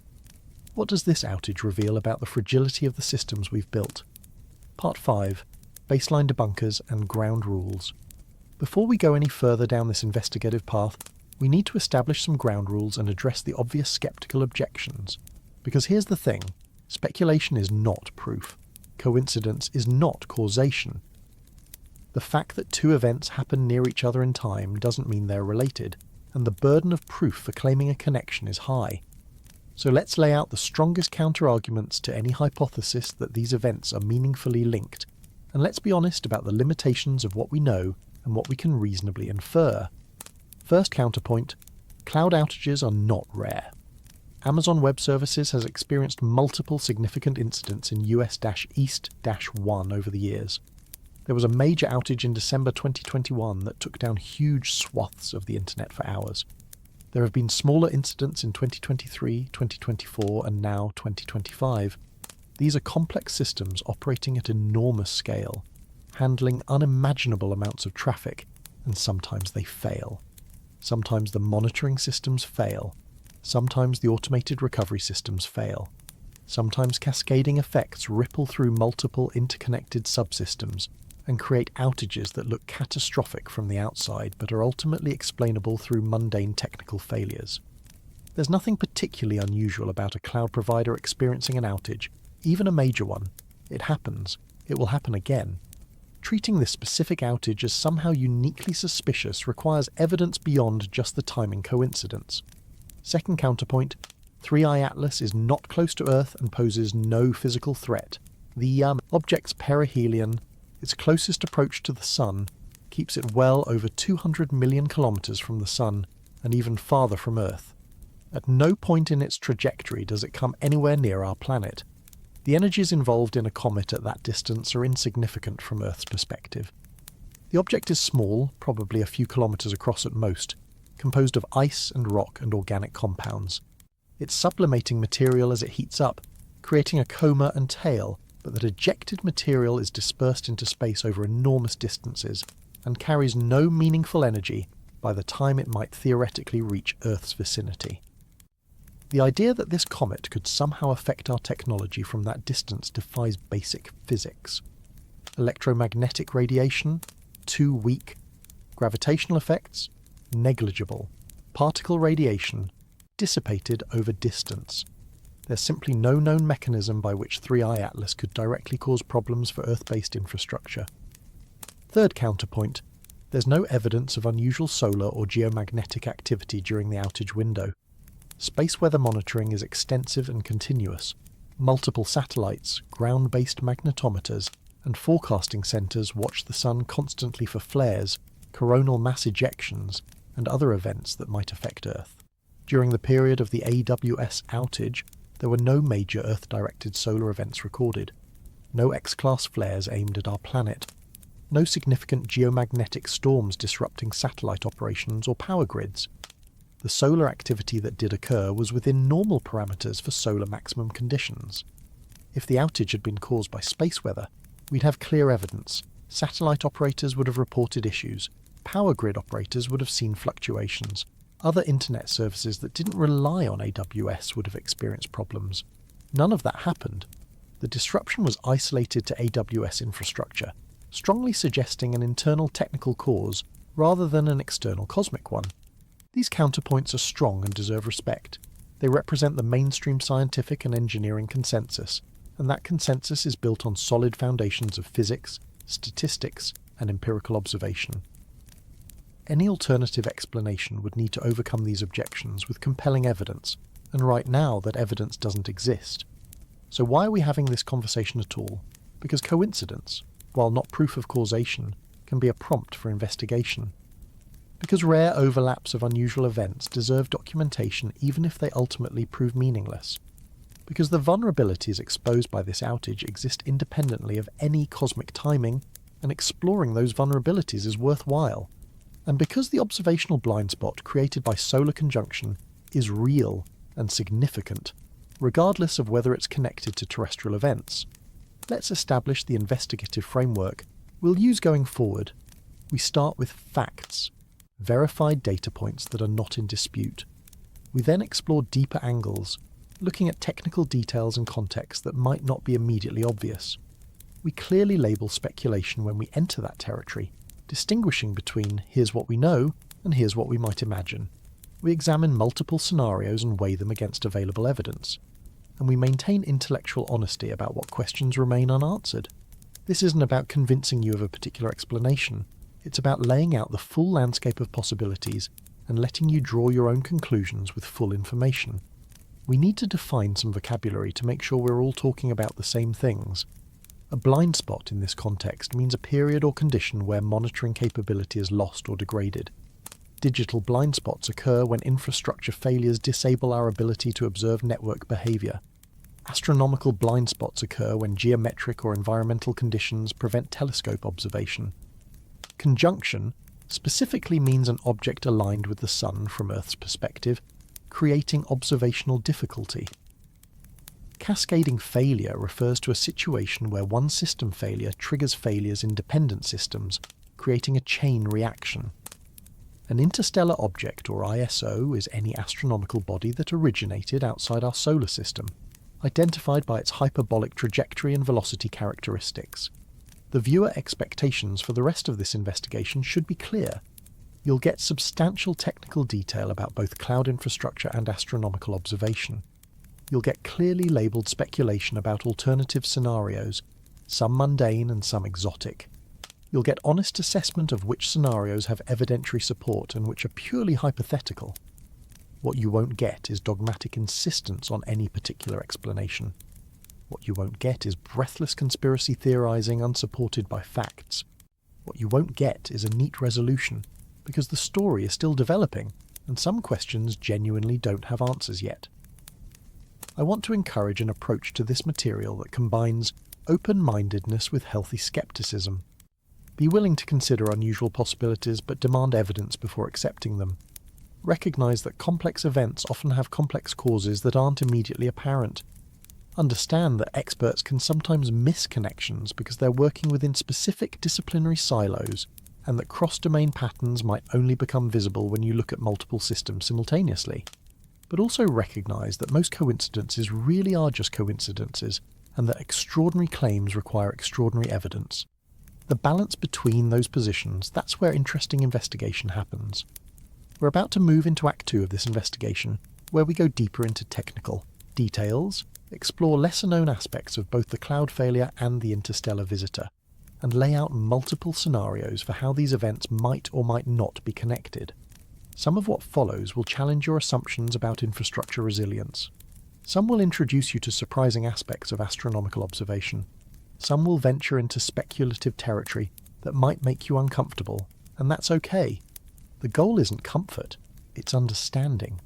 What does this outage reveal about the fragility of the systems we've built? Part 5. Baseline debunkers and ground rules. Before we go any further down this investigative path, we need to establish some ground rules and address the obvious skeptical objections. Because here's the thing: speculation is not proof. Coincidence is not causation. The fact that two events happen near each other in time doesn't mean they're related, and the burden of proof for claiming a connection is high. So let's lay out the strongest counter-arguments to any hypothesis that these events are meaningfully linked, and let's be honest about the limitations of what we know and what we can reasonably infer. First counterpoint: cloud outages are not rare. Amazon Web Services has experienced multiple significant incidents in US-East-1 over the years. There was a major outage in December 2021 that took down huge swaths of the internet for hours. There have been smaller incidents in 2023, 2024, and now 2025. These are complex systems operating at enormous scale, handling unimaginable amounts of traffic, and sometimes they fail. Sometimes the monitoring systems fail. Sometimes the automated recovery systems fail. Sometimes cascading effects ripple through multiple interconnected subsystems and create outages that look catastrophic from the outside but are ultimately explainable through mundane technical failures. There's nothing particularly unusual about a cloud provider experiencing an outage, even a major one. It happens. It will happen again. Treating this specific outage as somehow uniquely suspicious requires evidence beyond just the timing coincidence. Second counterpoint: 3I-ATLAS is not close to Earth and poses no physical threat. The object's perihelion, its closest approach to the Sun, keeps it well over 200 million kilometers from the Sun and even farther from Earth. At no point in its trajectory does it come anywhere near our planet. The energies involved in a comet at that distance are insignificant from Earth's perspective. The object is small, probably a few kilometers across at most, composed of ice and rock and organic compounds. It's sublimating material as it heats up, creating a coma and tail, but that ejected material is dispersed into space over enormous distances and carries no meaningful energy by the time it might theoretically reach Earth's vicinity. The idea that this comet could somehow affect our technology from that distance defies basic physics. Electromagnetic radiation? Too weak. Gravitational effects? Negligible. Particle radiation? Dissipated over distance. There's simply no known mechanism by which 3I-ATLAS could directly cause problems for Earth-based infrastructure. Third counterpoint: there's no evidence of unusual solar or geomagnetic activity during the outage window. Space weather monitoring is extensive and continuous. Multiple satellites, ground-based magnetometers, and forecasting centres watch the Sun constantly for flares, coronal mass ejections, and other events that might affect Earth. During the period of the AWS outage, there were no major Earth-directed solar events recorded. No X-class flares aimed at our planet. No significant geomagnetic storms disrupting satellite operations or power grids. The solar activity that did occur was within normal parameters for solar maximum conditions. If the outage had been caused by space weather, we'd have clear evidence. Satellite operators would have reported issues. Power grid operators would have seen fluctuations. Other internet services that didn't rely on AWS would have experienced problems. None of that happened. The disruption was isolated to AWS infrastructure, strongly suggesting an internal technical cause rather than an external cosmic one. These counterpoints are strong and deserve respect. They represent the mainstream scientific and engineering consensus, and that consensus is built on solid foundations of physics, statistics, and empirical observation. Any alternative explanation would need to overcome these objections with compelling evidence, and right now that evidence doesn't exist. So why are we having this conversation at all? Because coincidence, while not proof of causation, can be a prompt for investigation. Because rare overlaps of unusual events deserve documentation even if they ultimately prove meaningless. Because the vulnerabilities exposed by this outage exist independently of any cosmic timing, and exploring those vulnerabilities is worthwhile. And because the observational blind spot created by solar conjunction is real and significant, regardless of whether it's connected to terrestrial events. Let's establish the investigative framework we'll use going forward. We start with facts, verified data points that are not in dispute. We then explore deeper angles, looking at technical details and context that might not be immediately obvious. We clearly label speculation when we enter that territory, distinguishing between here's what we know and here's what we might imagine. We examine multiple scenarios and weigh them against available evidence. And we maintain intellectual honesty about what questions remain unanswered. This isn't about convincing you of a particular explanation. It's about laying out the full landscape of possibilities and letting you draw your own conclusions with full information. We need to define some vocabulary to make sure we're all talking about the same things. A blind spot in this context means a period or condition where monitoring capability is lost or degraded. Digital blind spots occur when infrastructure failures disable our ability to observe network behavior. Astronomical blind spots occur when geometric or environmental conditions prevent telescope observation. Conjunction specifically means an object aligned with the Sun from Earth's perspective, creating observational difficulty. Cascading failure refers to a situation where one system failure triggers failures in dependent systems, creating a chain reaction. An interstellar object, or ISO, is any astronomical body that originated outside our solar system, identified by its hyperbolic trajectory and velocity characteristics. The viewer expectations for the rest of this investigation should be clear. You'll get substantial technical detail about both cloud infrastructure and astronomical observation. You'll get clearly labelled speculation about alternative scenarios, some mundane and some exotic. You'll get honest assessment of which scenarios have evidentiary support and which are purely hypothetical. What you won't get is dogmatic insistence on any particular explanation. What you won't get is breathless conspiracy theorizing unsupported by facts. What you won't get is a neat resolution, because the story is still developing, and some questions genuinely don't have answers yet. I want to encourage an approach to this material that combines open-mindedness with healthy skepticism. Be willing to consider unusual possibilities, but demand evidence before accepting them. Recognize that complex events often have complex causes that aren't immediately apparent. Understand that experts can sometimes miss connections because they're working within specific disciplinary silos, and that cross-domain patterns might only become visible when you look at multiple systems simultaneously. But also recognize that most coincidences really are just coincidences, and that extraordinary claims require extraordinary evidence. The balance between those positions, that's where interesting investigation happens. We're about to move into Act 2 of this investigation, where we go deeper into technical details, explore lesser-known aspects of both the cloud failure and the interstellar visitor, and lay out multiple scenarios for how these events might or might not be connected. Some of what follows will challenge your assumptions about infrastructure resilience. Some will introduce you to surprising aspects of astronomical observation. Some will venture into speculative territory that might make you uncomfortable, and that's okay. The goal isn't comfort, it's understanding.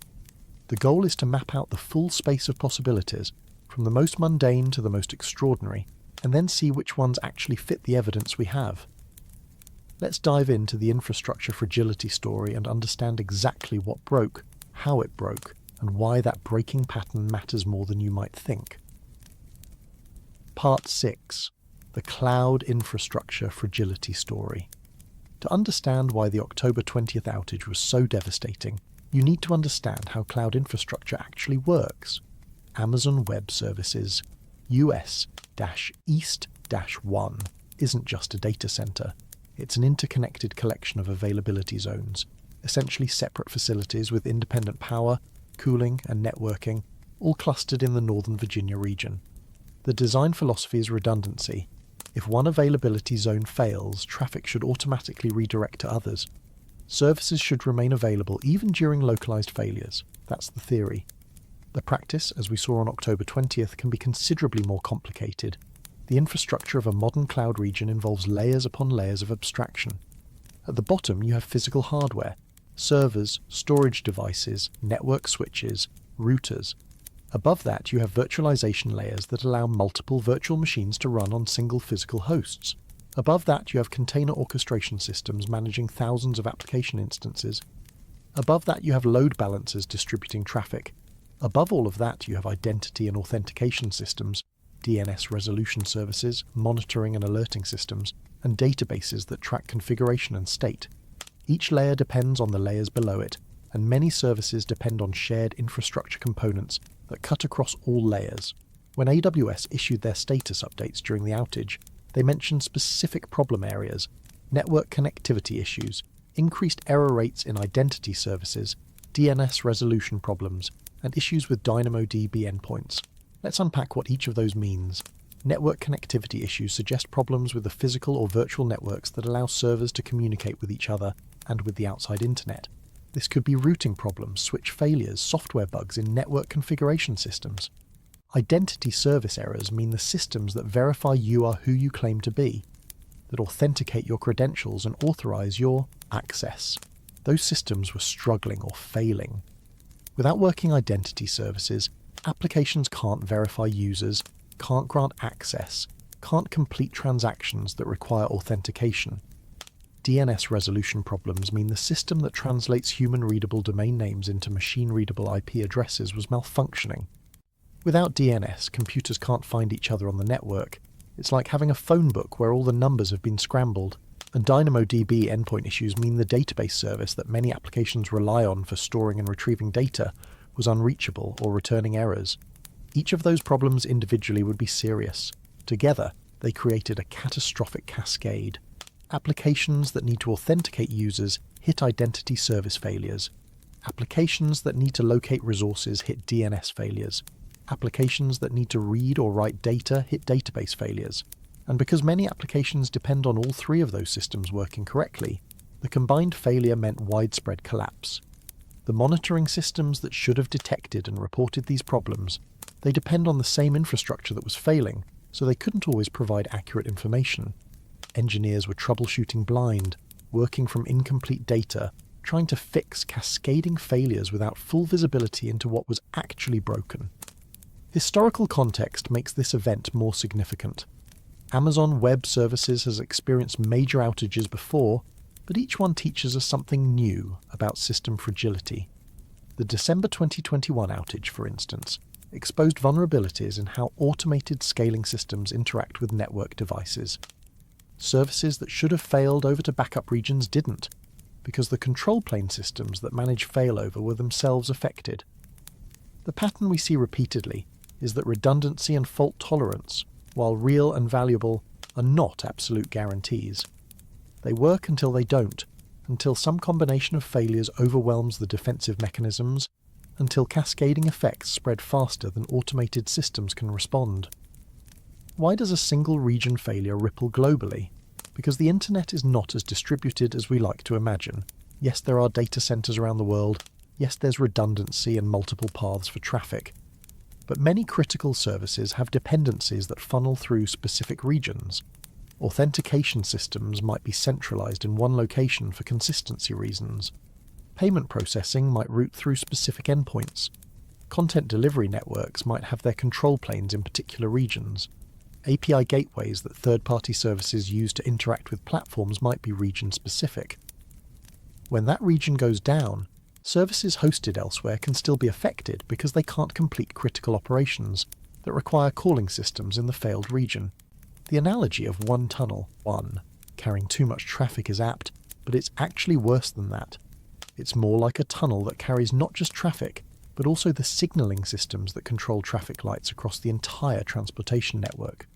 The goal is to map out the full space of possibilities, from the most mundane to the most extraordinary, and then see which ones actually fit the evidence we have. Let's dive into the infrastructure fragility story and understand exactly what broke, how it broke, and why that breaking pattern matters more than you might think. Part 6. The Cloud Infrastructure Fragility Story. To understand why the October 20th outage was so devastating, you need to understand how cloud infrastructure actually works. Amazon Web Services US-East-1 isn't just a data center. It's an interconnected collection of availability zones, essentially separate facilities with independent power, cooling, and networking, all clustered in the Northern Virginia region. The design philosophy is redundancy. If one availability zone fails, traffic should automatically redirect to others. Services should remain available even during localized failures. That's the theory. The practice, as we saw on October 20th, can be considerably more complicated. The infrastructure of a modern cloud region involves layers upon layers of abstraction. At the bottom, you have physical hardware, servers, storage devices, network switches, routers. Above that, you have virtualization layers that allow multiple virtual machines to run on single physical hosts. Above that, you have container orchestration systems managing thousands of application instances. Above that, you have load balancers distributing traffic. Above all of that, you have identity and authentication systems, DNS resolution services, monitoring and alerting systems, and databases that track configuration and state. Each layer depends on the layers below it, and many services depend on shared infrastructure components that cut across all layers. When AWS issued their status updates during the outage, they mentioned specific problem areas: network connectivity issues, increased error rates in identity services, DNS resolution problems, and issues with DynamoDB endpoints. Let's unpack what each of those means. Network connectivity issues suggest problems with the physical or virtual networks that allow servers to communicate with each other and with the outside internet. This could be routing problems, switch failures, software bugs in network configuration systems. Identity service errors mean the systems that verify you are who you claim to be, that authenticate your credentials and authorize your access. Those systems were struggling or failing. Without working identity services, applications can't verify users, can't grant access, can't complete transactions that require authentication. DNS resolution problems mean the system that translates human-readable domain names into machine-readable IP addresses was malfunctioning. Without DNS, computers can't find each other on the network. It's like having a phone book where all the numbers have been scrambled. And DynamoDB endpoint issues mean the database service that many applications rely on for storing and retrieving data was unreachable or returning errors. Each of those problems individually would be serious. Together, they created a catastrophic cascade. Applications that need to authenticate users hit identity service failures. Applications that need to locate resources hit DNS failures. Applications that need to read or write data hit database failures. And because many applications depend on all three of those systems working correctly, the combined failure meant widespread collapse. The monitoring systems that should have detected and reported these problems, they depend on the same infrastructure that was failing, so they couldn't always provide accurate information. Engineers were troubleshooting blind, working from incomplete data, trying to fix cascading failures without full visibility into what was actually broken. Historical context makes this event more significant. Amazon Web Services has experienced major outages before, but each one teaches us something new about system fragility. The December 2021 outage, for instance, exposed vulnerabilities in how automated scaling systems interact with network devices. Services that should have failed over to backup regions didn't, because the control plane systems that manage failover were themselves affected. The pattern we see repeatedly is that redundancy and fault tolerance, while real and valuable, are not absolute guarantees. They work until they don't, until some combination of failures overwhelms the defensive mechanisms, until cascading effects spread faster than automated systems can respond. Why does a single region failure ripple globally? Because the internet is not as distributed as we like to imagine. Yes, there are data centers around the world. Yes, there's redundancy and multiple paths for traffic. But many critical services have dependencies that funnel through specific regions. Authentication systems might be centralized in one location for consistency reasons. Payment processing might route through specific endpoints. Content delivery networks might have their control planes in particular regions. API gateways that third-party services use to interact with platforms might be region-specific. When that region goes down, services hosted elsewhere can still be affected because they can't complete critical operations. that require calling systems in the failed region. The analogy of one tunnel, carrying too much traffic is apt, but it's actually worse than that. It's more like a tunnel that carries not just traffic, but also the signalling systems that control traffic lights across the entire transportation network.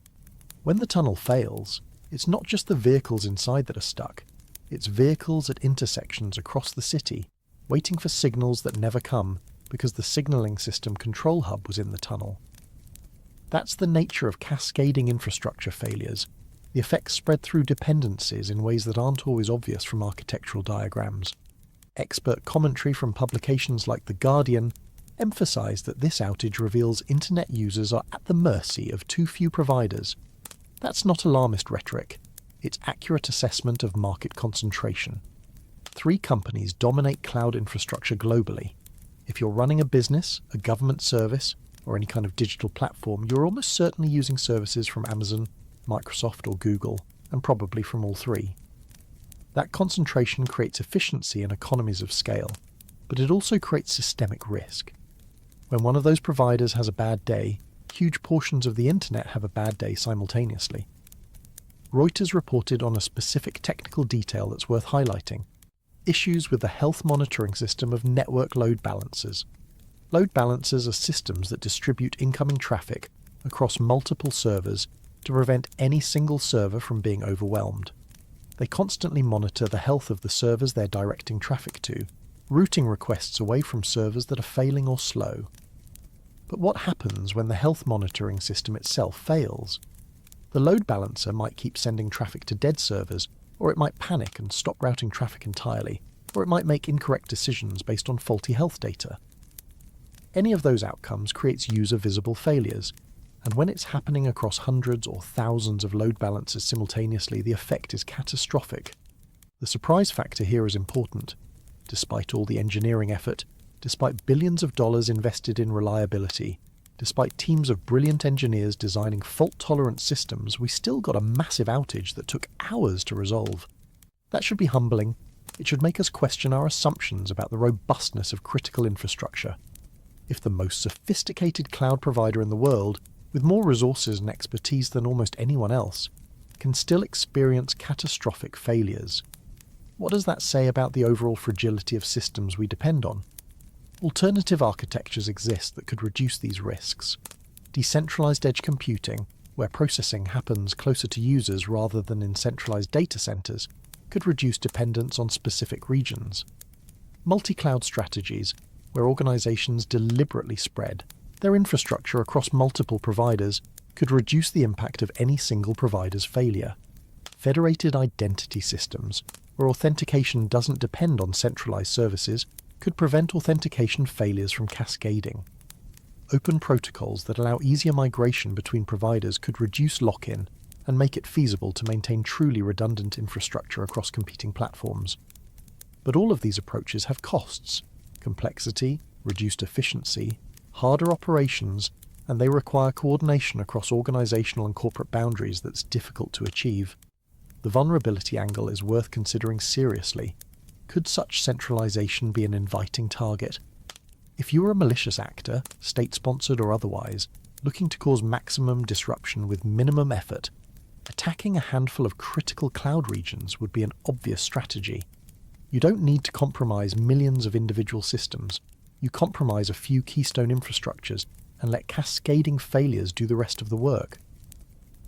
When the tunnel fails, it's not just the vehicles inside that are stuck, it's vehicles at intersections across the city, waiting for signals that never come because the signalling system control hub was in the tunnel. That's the nature of cascading infrastructure failures. The effects spread through dependencies in ways that aren't always obvious from architectural diagrams. Expert commentary from publications like The Guardian emphasise that this outage reveals internet users are at the mercy of too few providers. That's not alarmist rhetoric, it's accurate assessment of market concentration. 3 companies dominate cloud infrastructure globally. If you're running a business, a government service, or any kind of digital platform, you're almost certainly using services from Amazon, Microsoft or Google, and probably from all 3. That concentration creates efficiency and economies of scale, but it also creates systemic risk. When one of those providers has a bad day, huge portions of the internet have a bad day simultaneously. Reuters reported on a specific technical detail that's worth highlighting: issues with the health monitoring system of network load balancers. Load balancers are systems that distribute incoming traffic across multiple servers to prevent any single server from being overwhelmed. They constantly monitor the health of the servers they're directing traffic to, routing requests away from servers that are failing or slow. But what happens when the health monitoring system itself fails? The load balancer might keep sending traffic to dead servers, or it might panic and stop routing traffic entirely, or it might make incorrect decisions based on faulty health data. Any of those outcomes creates user-visible failures, and when it's happening across hundreds or thousands of load balancers simultaneously, the effect is catastrophic. The surprise factor here is important. Despite all the engineering effort, despite billions of dollars invested in reliability, despite teams of brilliant engineers designing fault-tolerant systems, we still got a massive outage that took hours to resolve. That should be humbling. It should make us question our assumptions about the robustness of critical infrastructure. If the most sophisticated cloud provider in the world, with more resources and expertise than almost anyone else, can still experience catastrophic failures, what does that say about the overall fragility of systems we depend on? Alternative architectures exist that could reduce these risks. Decentralized edge computing, where processing happens closer to users rather than in centralized data centers, could reduce dependence on specific regions. Multi-cloud strategies, where organizations deliberately spread their infrastructure across multiple providers, could reduce the impact of any single provider's failure. Federated identity systems, where authentication doesn't depend on centralized services, could prevent authentication failures from cascading. Open protocols that allow easier migration between providers could reduce lock-in and make it feasible to maintain truly redundant infrastructure across competing platforms. But all of these approaches have costs: complexity, reduced efficiency, harder operations, and they require coordination across organizational and corporate boundaries that's difficult to achieve. The vulnerability angle is worth considering seriously. Could such centralization be an inviting target? If you were a malicious actor, state-sponsored or otherwise, looking to cause maximum disruption with minimum effort, attacking a handful of critical cloud regions would be an obvious strategy. You don't need to compromise millions of individual systems. You compromise a few keystone infrastructures and let cascading failures do the rest of the work.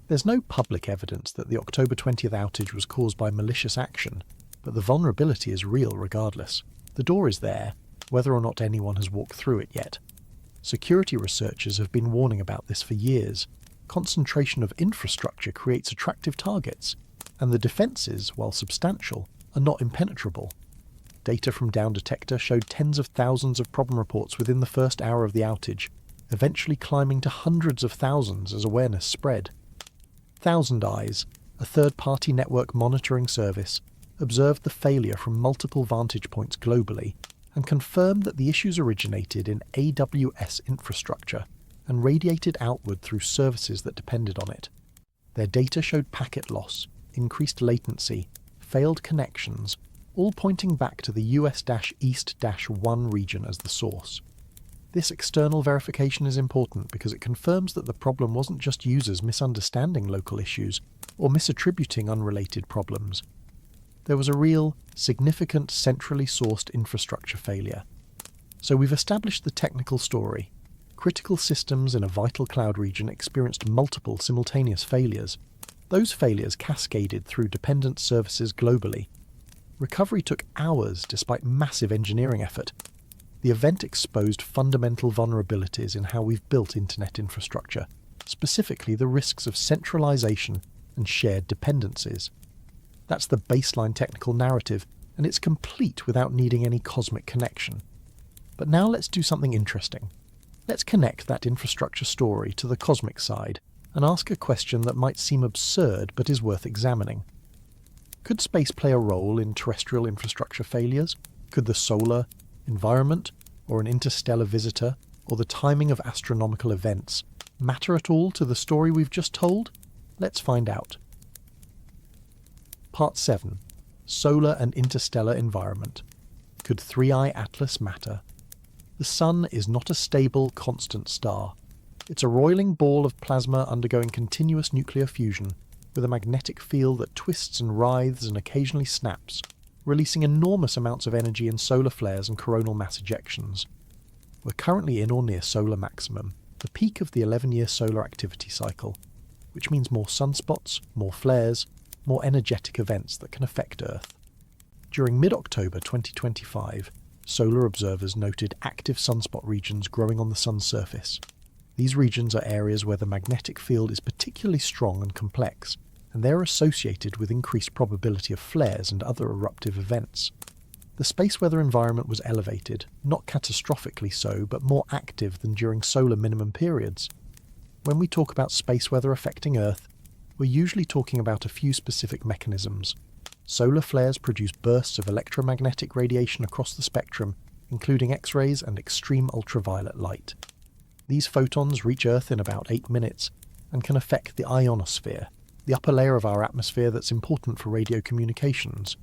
There's no public evidence that the October 20th outage was caused by malicious action, but the vulnerability is real regardless. The door is there, whether or not anyone has walked through it yet. Security researchers have been warning about this for years. Concentration of infrastructure creates attractive targets, and the defences, while substantial, are not impenetrable. Data from Down Detector showed tens of thousands of problem reports within the first hour of the outage, eventually climbing to hundreds of thousands as awareness spread. Thousand Eyes, a third-party network monitoring service, observed the failure from multiple vantage points globally and confirmed that the issues originated in AWS infrastructure and radiated outward through services that depended on it. Their data showed packet loss, increased latency, failed connections, all pointing back to the US-East-1 region as the source. This external verification is important because it confirms that the problem wasn't just users misunderstanding local issues or misattributing unrelated problems. There was a real, significant centrally sourced infrastructure failure. So we've established the technical story. Critical systems in a vital cloud region experienced multiple simultaneous failures. Those failures cascaded through dependent services globally. Recovery took hours despite massive engineering effort. The event exposed fundamental vulnerabilities in how we've built internet infrastructure, specifically the risks of centralization and shared dependencies. That's the baseline technical narrative, and it's complete without needing any cosmic connection. But now let's do something interesting. Let's connect that infrastructure story to the cosmic side and ask a question that might seem absurd but is worth examining. Could space play a role in terrestrial infrastructure failures? Could the solar, environment, or an interstellar visitor, or the timing of astronomical events matter at all to the story we've just told? Let's find out. Part 7. Solar and interstellar environment. Could 3I-ATLAS matter? The Sun is not a stable, constant star. It's a roiling ball of plasma undergoing continuous nuclear fusion, with a magnetic field that twists and writhes and occasionally snaps, releasing enormous amounts of energy in solar flares and coronal mass ejections. We're currently in or near solar maximum, the peak of the 11-year solar activity cycle, which means more sunspots, more flares, more energetic events that can affect Earth. During mid-October 2025, solar observers noted active sunspot regions growing on the Sun's surface. These regions are areas where the magnetic field is particularly strong and complex, and they're associated with increased probability of flares and other eruptive events. The space weather environment was elevated, not catastrophically so, but more active than during solar minimum periods. When we talk about space weather affecting Earth, we're usually talking about a few specific mechanisms. Solar flares produce bursts of electromagnetic radiation across the spectrum, including X-rays and extreme ultraviolet light. These photons reach Earth in about 8 minutes and can affect the ionosphere, the upper layer of our atmosphere that's important for radio communications.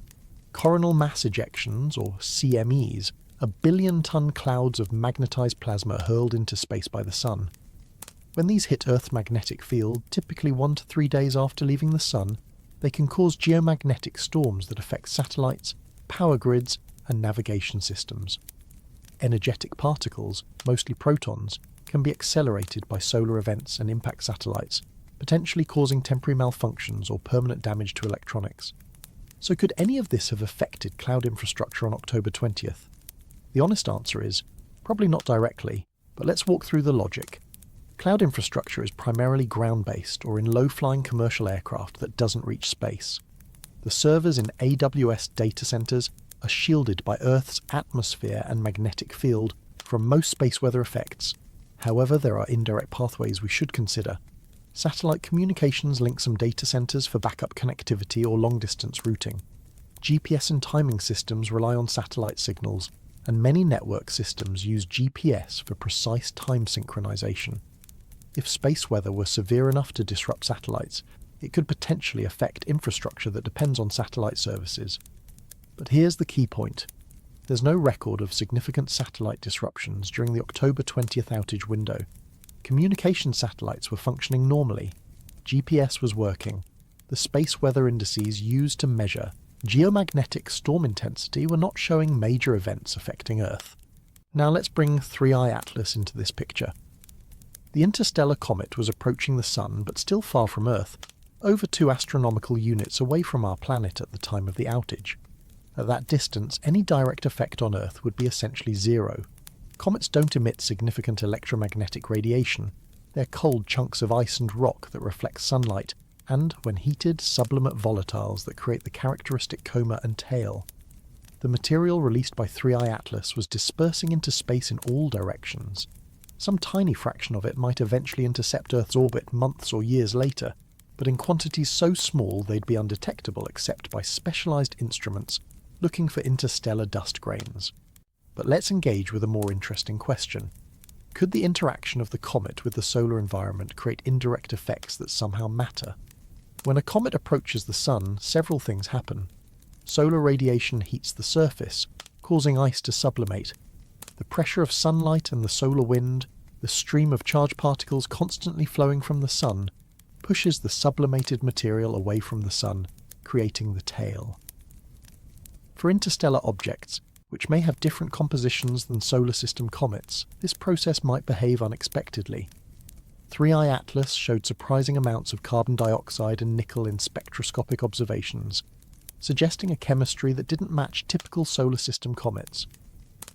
Coronal mass ejections, or CMEs, are billion-ton clouds of magnetized plasma hurled into space by the Sun. When these hit Earth's magnetic field, typically 1 to 3 days after leaving the Sun, they can cause geomagnetic storms that affect satellites, power grids, and navigation systems. Energetic particles, mostly protons, can be accelerated by solar events and impact satellites, potentially causing temporary malfunctions or permanent damage to electronics. So could any of this have affected cloud infrastructure on October 20th? The honest answer is, probably not directly, but let's walk through the logic. Cloud infrastructure is primarily ground-based or in low-flying commercial aircraft that doesn't reach space. The servers in AWS data centers are shielded by Earth's atmosphere and magnetic field from most space weather effects. However, there are indirect pathways we should consider. Satellite communications link some data centers for backup connectivity or long-distance routing. GPS and timing systems rely on satellite signals, and many network systems use GPS for precise time synchronization. If space weather were severe enough to disrupt satellites, it could potentially affect infrastructure that depends on satellite services. But here's the key point. There's no record of significant satellite disruptions during the October 20th outage window. Communication satellites were functioning normally. GPS was working. The space weather indices used to measure geomagnetic storm intensity were not showing major events affecting Earth. Now let's bring 3I-ATLAS into this picture. The interstellar comet was approaching the Sun, but still far from Earth, over 2 astronomical units away from our planet at the time of the outage. At that distance, any direct effect on Earth would be essentially zero. Comets don't emit significant electromagnetic radiation. They're cold chunks of ice and rock that reflect sunlight, and, when heated, sublimate volatiles that create the characteristic coma and tail. The material released by 3I-ATLAS was dispersing into space in all directions. Some tiny fraction of it might eventually intercept Earth's orbit months or years later, but in quantities so small they'd be undetectable except by specialized instruments looking for interstellar dust grains. But let's engage with a more interesting question. Could the interaction of the comet with the solar environment create indirect effects that somehow matter? When a comet approaches the Sun, several things happen. Solar radiation heats the surface, causing ice to sublimate. The pressure of sunlight and the solar wind, the stream of charged particles constantly flowing from the sun, pushes the sublimated material away from the sun, creating the tail. For interstellar objects, which may have different compositions than solar system comets, this process might behave unexpectedly. 3I-ATLAS showed surprising amounts of carbon dioxide and nickel in spectroscopic observations, suggesting a chemistry that didn't match typical solar system comets.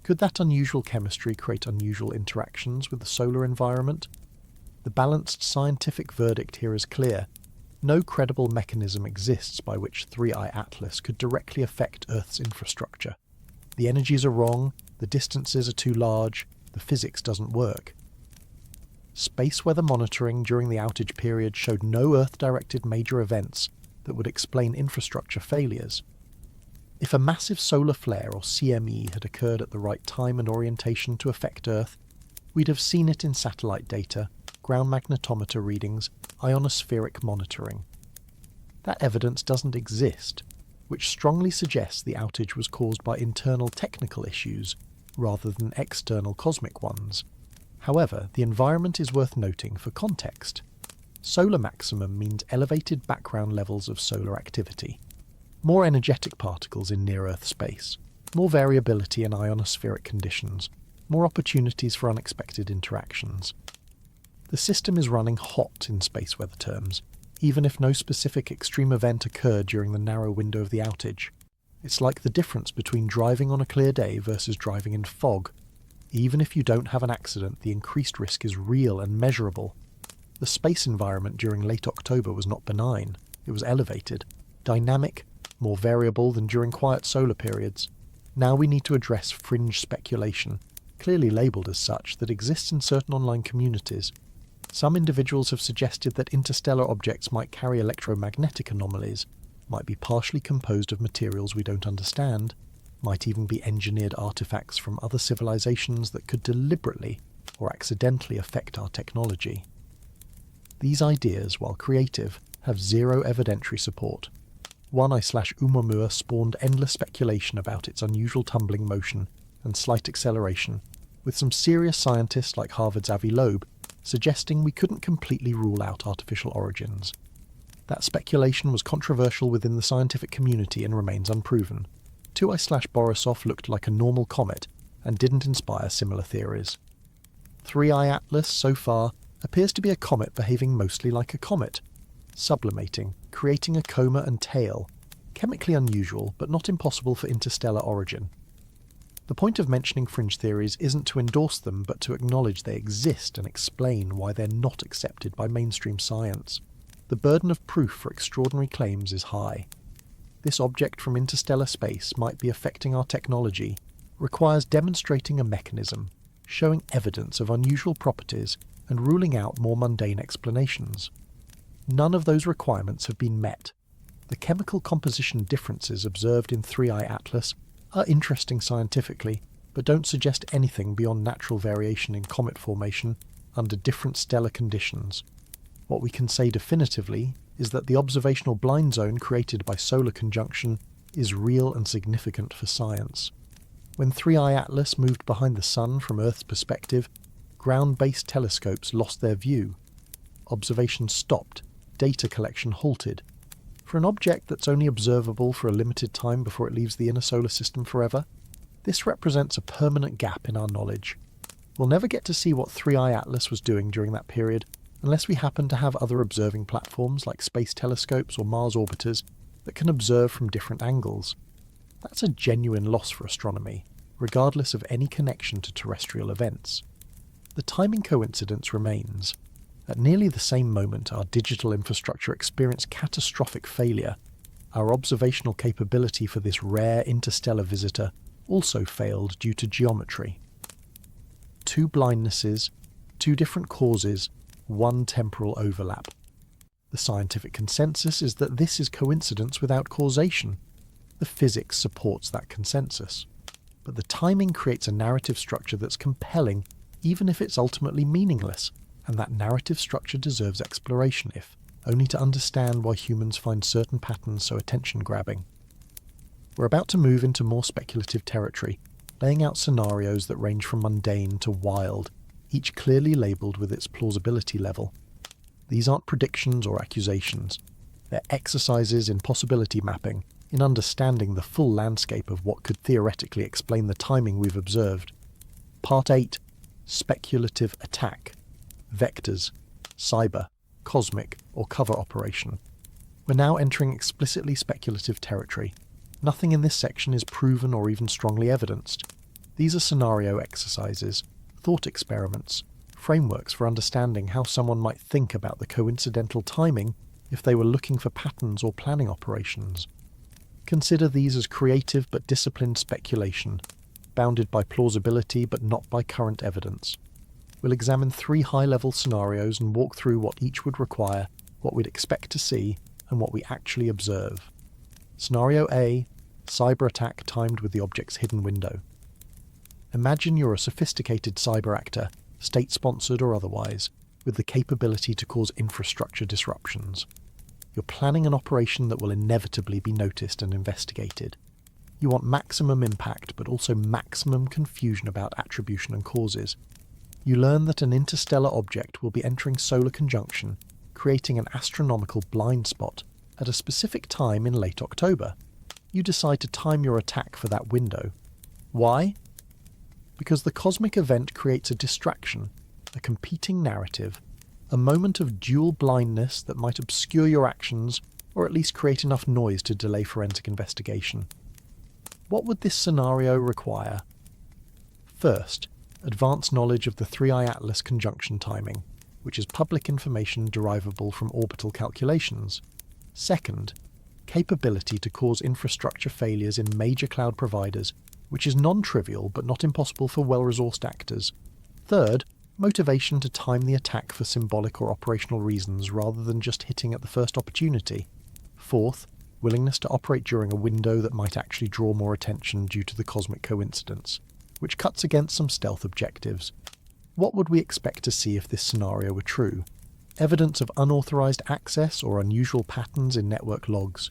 Could that unusual chemistry create unusual interactions with the solar environment? The balanced scientific verdict here is clear. No credible mechanism exists by which 3I-ATLAS could directly affect Earth's infrastructure. The energies are wrong, the distances are too large, the physics doesn't work. Space weather monitoring during the outage period showed no Earth-directed major events that would explain infrastructure failures. If a massive solar flare or CME had occurred at the right time and orientation to affect Earth, we'd have seen it in satellite data, ground magnetometer readings, ionospheric monitoring. That evidence doesn't exist, which strongly suggests the outage was caused by internal technical issues rather than external cosmic ones. However, the environment is worth noting for context. Solar maximum means elevated background levels of solar activity, more energetic particles in near-Earth space, more variability in ionospheric conditions, more opportunities for unexpected interactions. The system is running hot in space weather terms, even if no specific extreme event occurred during the narrow window of the outage. It's like the difference between driving on a clear day versus driving in fog. Even if you don't have an accident, the increased risk is real and measurable. The space environment during late October was not benign. It was elevated, dynamic, more variable than during quiet solar periods. Now we need to address fringe speculation, clearly labelled as such, that exists in certain online communities. Some individuals have suggested that interstellar objects might carry electromagnetic anomalies, might be partially composed of materials we don't understand, might even be engineered artifacts from other civilizations that could deliberately or accidentally affect our technology. These ideas, while creative, have zero evidentiary support. 1I/Oumuamua spawned endless speculation about its unusual tumbling motion and slight acceleration, with some serious scientists like Harvard's Avi Loeb suggesting we couldn't completely rule out artificial origins. That speculation was controversial within the scientific community and remains unproven. 2I/Borisov looked like a normal comet and didn't inspire similar theories. 3I-ATLAS, so far, appears to be a comet behaving mostly like a comet, sublimating, creating a coma and tail, chemically unusual but not impossible for interstellar origin. The point of mentioning fringe theories isn't to endorse them but to acknowledge they exist and explain why they're not accepted by mainstream science. The burden of proof for extraordinary claims is high. This object from interstellar space might be affecting our technology, requires demonstrating a mechanism, showing evidence of unusual properties, and ruling out more mundane explanations. None of those requirements have been met. The chemical composition differences observed in 3I-ATLAS are interesting scientifically, but don't suggest anything beyond natural variation in comet formation under different stellar conditions. What we can say definitively is that the observational blind zone created by solar conjunction is real and significant for science. When 3I-ATLAS moved behind the Sun from Earth's perspective, ground-based telescopes lost their view. Observations stopped, data collection halted. For an object that's only observable for a limited time before it leaves the inner solar system forever, this represents a permanent gap in our knowledge. We'll never get to see what 3I-ATLAS was doing during that period, unless we happen to have other observing platforms like space telescopes or Mars orbiters that can observe from different angles. That's a genuine loss for astronomy, regardless of any connection to terrestrial events. The timing coincidence remains. At nearly the same moment our digital infrastructure experienced catastrophic failure, our observational capability for this rare interstellar visitor also failed due to geometry. Two blindnesses, two different causes, one temporal overlap. The scientific consensus is that this is coincidence without causation. The physics supports that consensus. But the timing creates a narrative structure that's compelling, even if it's ultimately meaningless, and that narrative structure deserves exploration if only to understand why humans find certain patterns so attention-grabbing. We're about to move into more speculative territory, laying out scenarios that range from mundane to wild, each clearly labelled with its plausibility level. These aren't predictions or accusations. They're exercises in possibility mapping, in understanding the full landscape of what could theoretically explain the timing we've observed. Part 8. Speculative attack. Vectors. Cyber. Cosmic or cover operation. We're now entering explicitly speculative territory. Nothing in this section is proven or even strongly evidenced. These are scenario exercises, thought experiments, frameworks for understanding how someone might think about the coincidental timing if they were looking for patterns or planning operations. Consider these as creative but disciplined speculation, bounded by plausibility but not by current evidence. We'll examine 3 high-level scenarios and walk through what each would require, what we'd expect to see, and what we actually observe. Scenario A. Cyber attack timed with the object's hidden window. Imagine you're a sophisticated cyber actor, state-sponsored or otherwise, with the capability to cause infrastructure disruptions. You're planning an operation that will inevitably be noticed and investigated. You want maximum impact, but also maximum confusion about attribution and causes. You learn that an interstellar object will be entering solar conjunction, creating an astronomical blind spot at a specific time in late October. You decide to time your attack for that window. Why? Because the cosmic event creates a distraction, a competing narrative, a moment of dual blindness that might obscure your actions or at least create enough noise to delay forensic investigation. What would this scenario require? First, advanced knowledge of the 3I-ATLAS conjunction timing, which is public information derivable from orbital calculations. Second, capability to cause infrastructure failures in major cloud providers, which is non-trivial but not impossible for well-resourced actors. Third, motivation to time the attack for symbolic or operational reasons rather than just hitting at the first opportunity. Fourth, willingness to operate during a window that might actually draw more attention due to the cosmic coincidence, which cuts against some stealth objectives. What would we expect to see if this scenario were true? Evidence of unauthorized access or unusual patterns in network logs.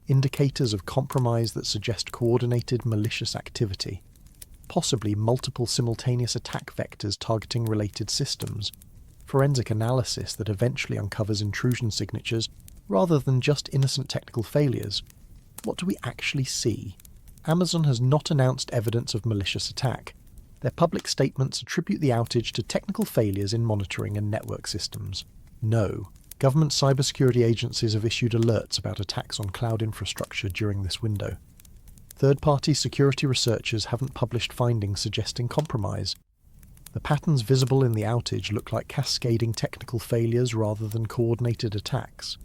Indicators of compromise that suggest coordinated malicious activity. Possibly multiple simultaneous attack vectors targeting related systems. Forensic analysis that eventually uncovers intrusion signatures rather than just innocent technical failures. What do we actually see? Amazon has not announced evidence of malicious attack. Their public statements attribute the outage to technical failures in monitoring and network systems. No. Government cybersecurity agencies have issued alerts about attacks on cloud infrastructure during this window. Third-party security researchers haven't published findings suggesting compromise. The patterns visible in the outage look like cascading technical failures rather than coordinated attacks.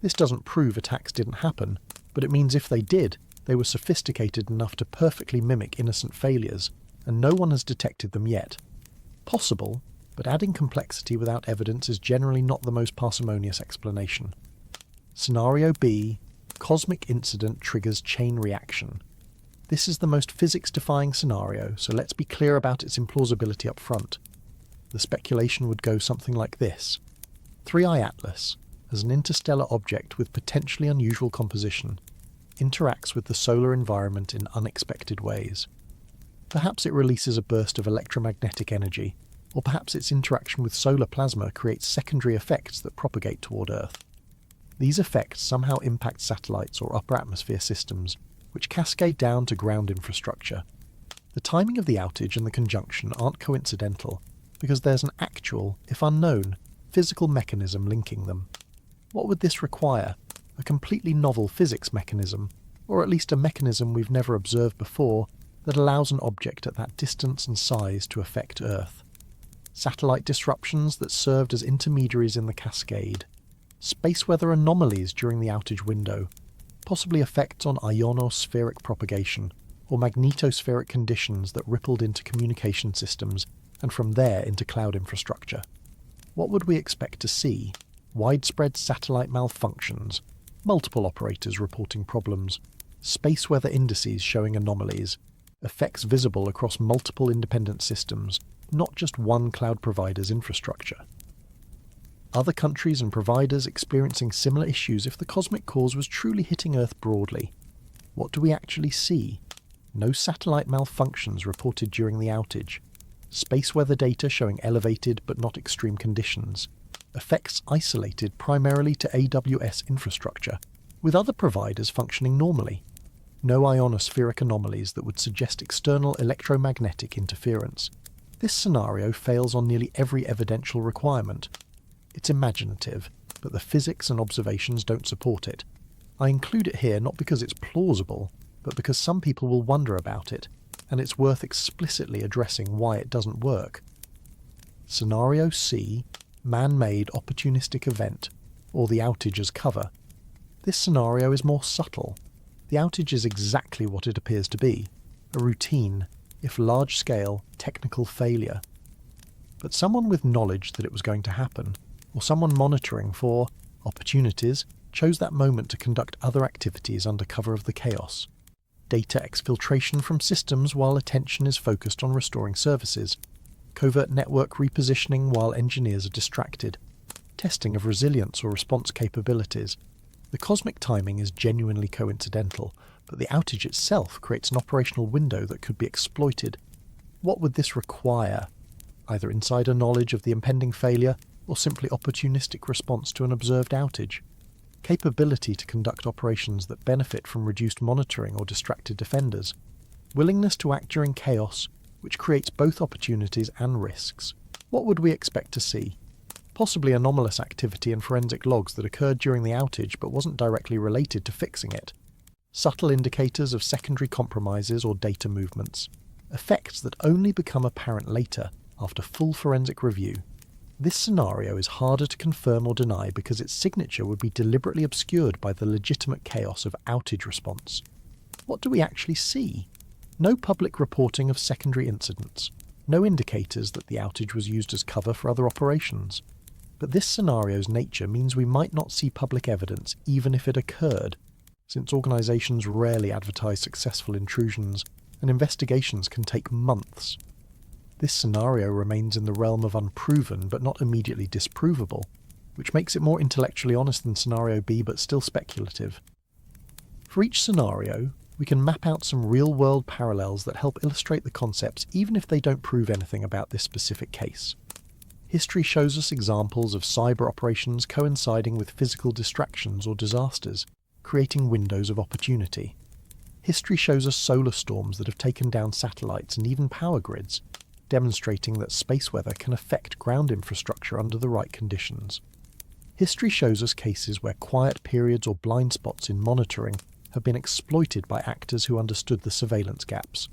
This doesn't prove attacks didn't happen, but it means if they did, they were sophisticated enough to perfectly mimic innocent failures, and no one has detected them yet. Possible, but adding complexity without evidence is generally not the most parsimonious explanation. Scenario B. Cosmic incident triggers chain reaction. This is the most physics-defying scenario, so let's be clear about its implausibility up front. The speculation would go something like this. 3I-ATLAS, as an interstellar object with potentially unusual composition, interacts with the solar environment in unexpected ways. Perhaps it releases a burst of electromagnetic energy, or perhaps its interaction with solar plasma creates secondary effects that propagate toward Earth. These effects somehow impact satellites or upper atmosphere systems, which cascade down to ground infrastructure. The timing of the outage and the conjunction aren't coincidental, because there's an actual, if unknown, physical mechanism linking them. What would this require? A completely novel physics mechanism, or at least a mechanism we've never observed before, that allows an object at that distance and size to affect Earth. Satellite disruptions that served as intermediaries in the cascade. Space weather anomalies during the outage window. Possibly effects on ionospheric propagation, or magnetospheric conditions that rippled into communication systems, and from there into cloud infrastructure. What would we expect to see? Widespread satellite malfunctions, multiple operators reporting problems, space weather indices showing anomalies, effects visible across multiple independent systems, not just one cloud provider's infrastructure. Other countries and providers experiencing similar issues if the cosmic cause was truly hitting Earth broadly. What do we actually see? No satellite malfunctions reported during the outage. Space weather data showing elevated but not extreme conditions. Effects isolated primarily to AWS infrastructure, with other providers functioning normally. No ionospheric anomalies that would suggest external electromagnetic interference. This scenario fails on nearly every evidential requirement. It's imaginative, but the physics and observations don't support it. I include it here not because it's plausible, but because some people will wonder about it, and it's worth explicitly addressing why it doesn't work. Scenario C, man-made opportunistic event, or the outage as cover. This scenario is more subtle. The outage is exactly what it appears to be, a routine, if large-scale, technical failure. But someone with knowledge that it was going to happen, or someone monitoring for opportunities, chose that moment to conduct other activities under cover of the chaos. Data exfiltration from systems while attention is focused on restoring services. Covert network repositioning while engineers are distracted. Testing of resilience or response capabilities. The cosmic timing is genuinely coincidental, but the outage itself creates an operational window that could be exploited. What would this require? Either insider knowledge of the impending failure, or simply opportunistic response to an observed outage. Capability to conduct operations that benefit from reduced monitoring or distracted defenders. Willingness to act during chaos, which creates both opportunities and risks. What would we expect to see? Possibly anomalous activity in forensic logs that occurred during the outage but wasn't directly related to fixing it. Subtle indicators of secondary compromises or data movements. Effects that only become apparent later, after full forensic review. This scenario is harder to confirm or deny because its signature would be deliberately obscured by the legitimate chaos of outage response. What do we actually see? No public reporting of secondary incidents. No indicators that the outage was used as cover for other operations. But this scenario's nature means we might not see public evidence even if it occurred, since organisations rarely advertise successful intrusions, and investigations can take months. This scenario remains in the realm of unproven but not immediately disprovable, which makes it more intellectually honest than Scenario B but still speculative. For each scenario, we can map out some real-world parallels that help illustrate the concepts even if they don't prove anything about this specific case. History shows us examples of cyber operations coinciding with physical distractions or disasters, creating windows of opportunity. History shows us solar storms that have taken down satellites and even power grids, demonstrating that space weather can affect ground infrastructure under the right conditions. History shows us cases where quiet periods or blind spots in monitoring have been exploited by actors who understood the surveillance gaps.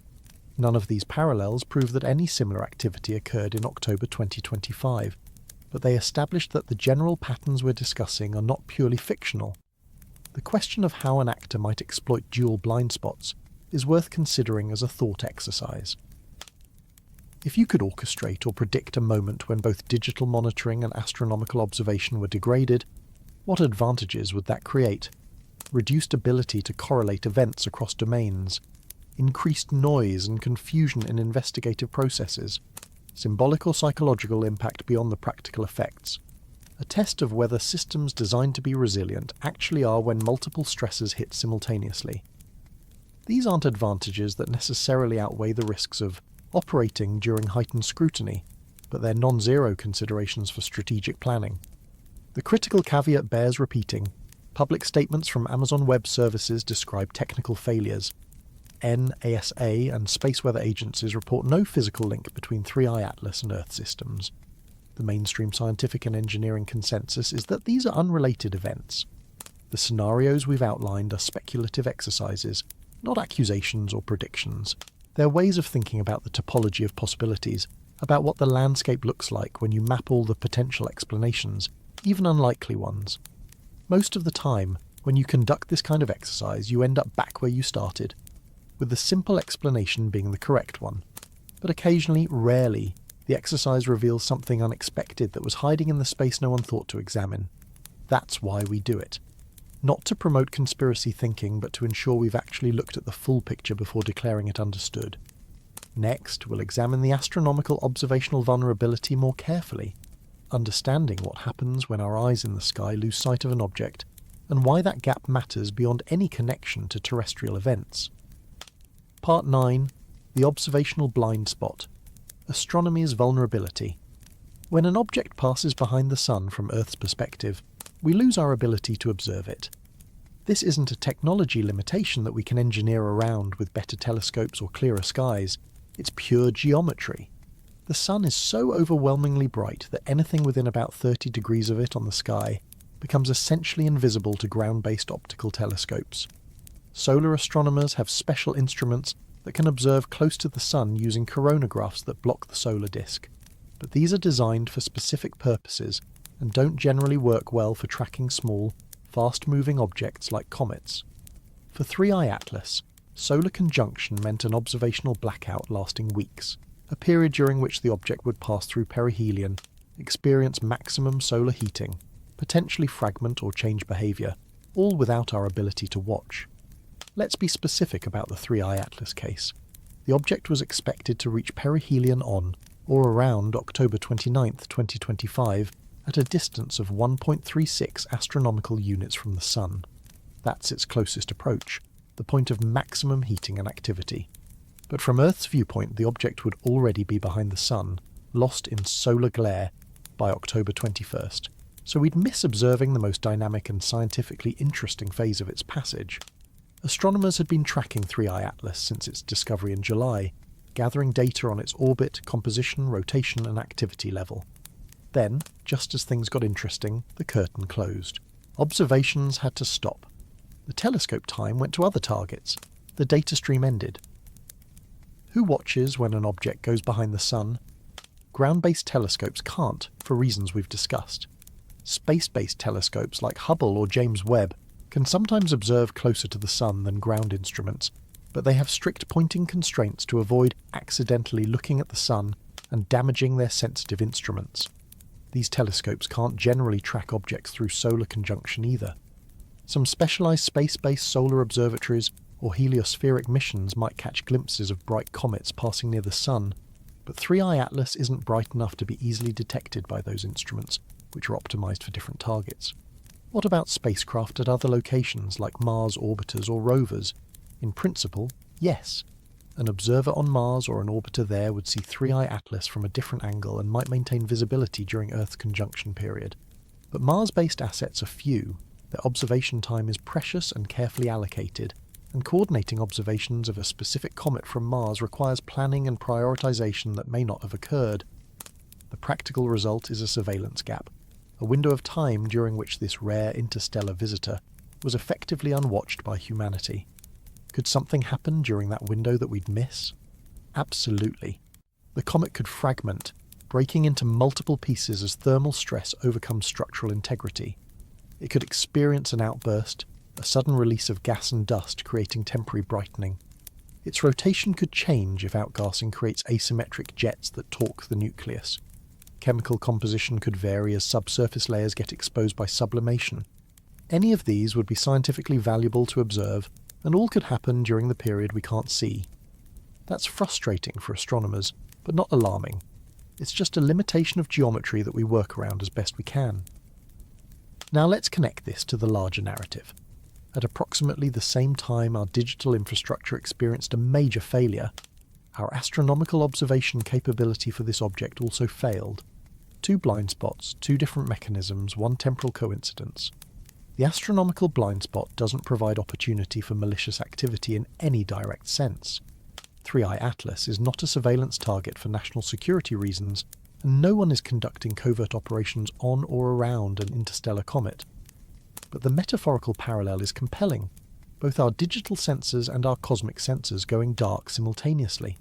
None of these parallels prove that any similar activity occurred in October 2025, but they established that the general patterns we're discussing are not purely fictional. The question of how an actor might exploit dual blind spots is worth considering as a thought exercise. If you could orchestrate or predict a moment when both digital monitoring and astronomical observation were degraded, what advantages would that create? Reduced ability to correlate events across domains, increased noise and confusion in investigative processes, symbolic or psychological impact beyond the practical effects. A test of whether systems designed to be resilient actually are when multiple stressors hit simultaneously. These aren't advantages that necessarily outweigh the risks of operating during heightened scrutiny, but they're non-zero considerations for strategic planning. The critical caveat bears repeating. Public statements from Amazon Web Services describe technical failures. NASA and space weather agencies report no physical link between 3I-ATLAS and Earth systems. The mainstream scientific and engineering consensus is that these are unrelated events. The scenarios we've outlined are speculative exercises, not accusations or predictions. They're ways of thinking about the topology of possibilities, about what the landscape looks like when you map all the potential explanations, even unlikely ones. Most of the time, when you conduct this kind of exercise, you end up back where you started, with the simple explanation being the correct one. But occasionally, rarely, the exercise reveals something unexpected that was hiding in the space no one thought to examine. That's why we do it. Not to promote conspiracy thinking, but to ensure we've actually looked at the full picture before declaring it understood. Next, we'll examine the astronomical observational vulnerability more carefully, understanding what happens when our eyes in the sky lose sight of an object, and why that gap matters beyond any connection to terrestrial events. Part 9. The Observational Blind Spot. Astronomy's Vulnerability. When an object passes behind the Sun from Earth's perspective, we lose our ability to observe it. This isn't a technology limitation that we can engineer around with better telescopes or clearer skies. It's pure geometry. The Sun is so overwhelmingly bright that anything within about 30 degrees of it on the sky becomes essentially invisible to ground-based optical telescopes. Solar astronomers have special instruments that can observe close to the Sun using coronagraphs that block the solar disk. But these are designed for specific purposes and don't generally work well for tracking small, fast-moving objects like comets. For 3I-ATLAS, solar conjunction meant an observational blackout lasting weeks, a period during which the object would pass through perihelion, experience maximum solar heating, potentially fragment or change behaviour, all without our ability to watch. Let's be specific about the 3I-ATLAS case. The object was expected to reach perihelion on or around October 29, 2025, at a distance of 1.36 astronomical units from the Sun. That's its closest approach, the point of maximum heating and activity. But from Earth's viewpoint, the object would already be behind the Sun, lost in solar glare, by October 21st. So we'd miss observing the most dynamic and scientifically interesting phase of its passage. Astronomers had been tracking 3I-ATLAS since its discovery in July, gathering data on its orbit, composition, rotation and activity level. Then, just as things got interesting, the curtain closed. Observations had to stop. The telescope time went to other targets. The data stream ended. Who watches when an object goes behind the Sun? Ground-based telescopes can't, for reasons we've discussed. Space-based telescopes like Hubble or James Webb can sometimes observe closer to the Sun than ground instruments, but they have strict pointing constraints to avoid accidentally looking at the Sun and damaging their sensitive instruments. These telescopes can't generally track objects through solar conjunction either. Some specialised space-based solar observatories or heliospheric missions might catch glimpses of bright comets passing near the Sun, but 3I-ATLAS isn't bright enough to be easily detected by those instruments, which are optimised for different targets. What about spacecraft at other locations like Mars orbiters or rovers? In principle, yes. An observer on Mars or an orbiter there would see 3I-ATLAS from a different angle and might maintain visibility during Earth's conjunction period. But Mars-based assets are few, their observation time is precious and carefully allocated, and coordinating observations of a specific comet from Mars requires planning and prioritisation that may not have occurred. The practical result is a surveillance gap, a window of time during which this rare interstellar visitor was effectively unwatched by humanity. Could something happen during that window that we'd miss? Absolutely. The comet could fragment, breaking into multiple pieces as thermal stress overcomes structural integrity. It could experience an outburst, a sudden release of gas and dust creating temporary brightening. Its rotation could change if outgassing creates asymmetric jets that torque the nucleus. Chemical composition could vary as subsurface layers get exposed by sublimation. Any of these would be scientifically valuable to observe, and all could happen during the period we can't see. That's frustrating for astronomers, but not alarming. It's just a limitation of geometry that we work around as best we can. Now let's connect this to the larger narrative. At approximately the same time our digital infrastructure experienced a major failure, our astronomical observation capability for this object also failed. 2 blind spots, 2 different mechanisms, 1 temporal coincidence. The astronomical blind spot doesn't provide opportunity for malicious activity in any direct sense. 3I-ATLAS is not a surveillance target for national security reasons, and no one is conducting covert operations on or around an interstellar comet. But the metaphorical parallel is compelling, both our digital sensors and our cosmic sensors going dark simultaneously.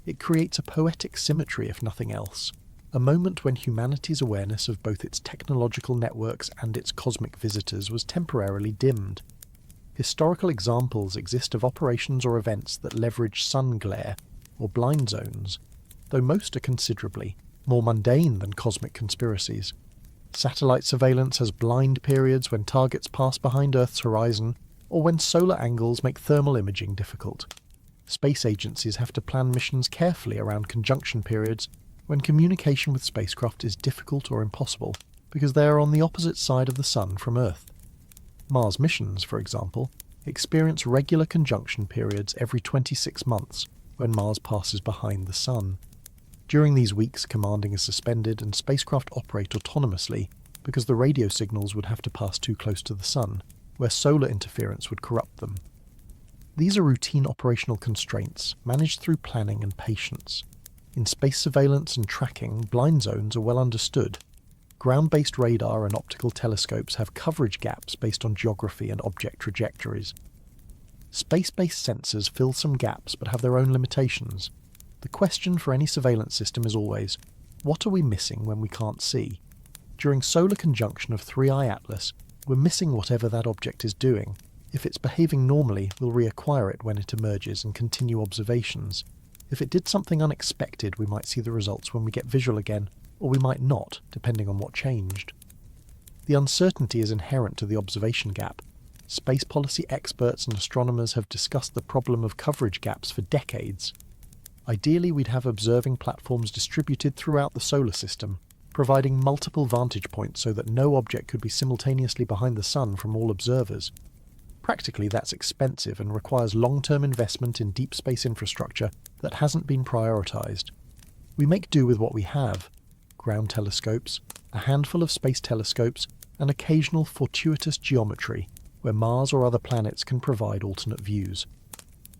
It creates a poetic symmetry, if nothing else, a moment when humanity's awareness of both its technological networks and its cosmic visitors was temporarily dimmed. Historical examples exist of operations or events that leverage sun glare, or blind zones, though most are considerably more mundane than cosmic conspiracies. Satellite surveillance has blind periods when targets pass behind Earth's horizon, or when solar angles make thermal imaging difficult. Space agencies have to plan missions carefully around conjunction periods when communication with spacecraft is difficult or impossible, because they are on the opposite side of the Sun from Earth. Mars missions, for example, experience regular conjunction periods every 26 months when Mars passes behind the Sun. During these weeks, commanding is suspended and spacecraft operate autonomously because the radio signals would have to pass too close to the Sun, where solar interference would corrupt them. These are routine operational constraints managed through planning and patience. In space surveillance and tracking, blind zones are well understood. Ground-based radar and optical telescopes have coverage gaps based on geography and object trajectories. Space-based sensors fill some gaps but have their own limitations. The question for any surveillance system is always, what are we missing when we can't see? During solar conjunction of 3I-ATLAS, we're missing whatever that object is doing. If it's behaving normally, we'll reacquire it when it emerges and continue observations. If it did something unexpected, we might see the results when we get visual again, or we might not, depending on what changed. The uncertainty is inherent to the observation gap. Space policy experts and astronomers have discussed the problem of coverage gaps for decades. Ideally, we'd have observing platforms distributed throughout the solar system, providing multiple vantage points so that no object could be simultaneously behind the Sun from all observers. Practically, that's expensive and requires long-term investment in deep space infrastructure that hasn't been prioritised. We make do with what we have: ground telescopes, a handful of space telescopes, and occasional fortuitous geometry, where Mars or other planets can provide alternate views.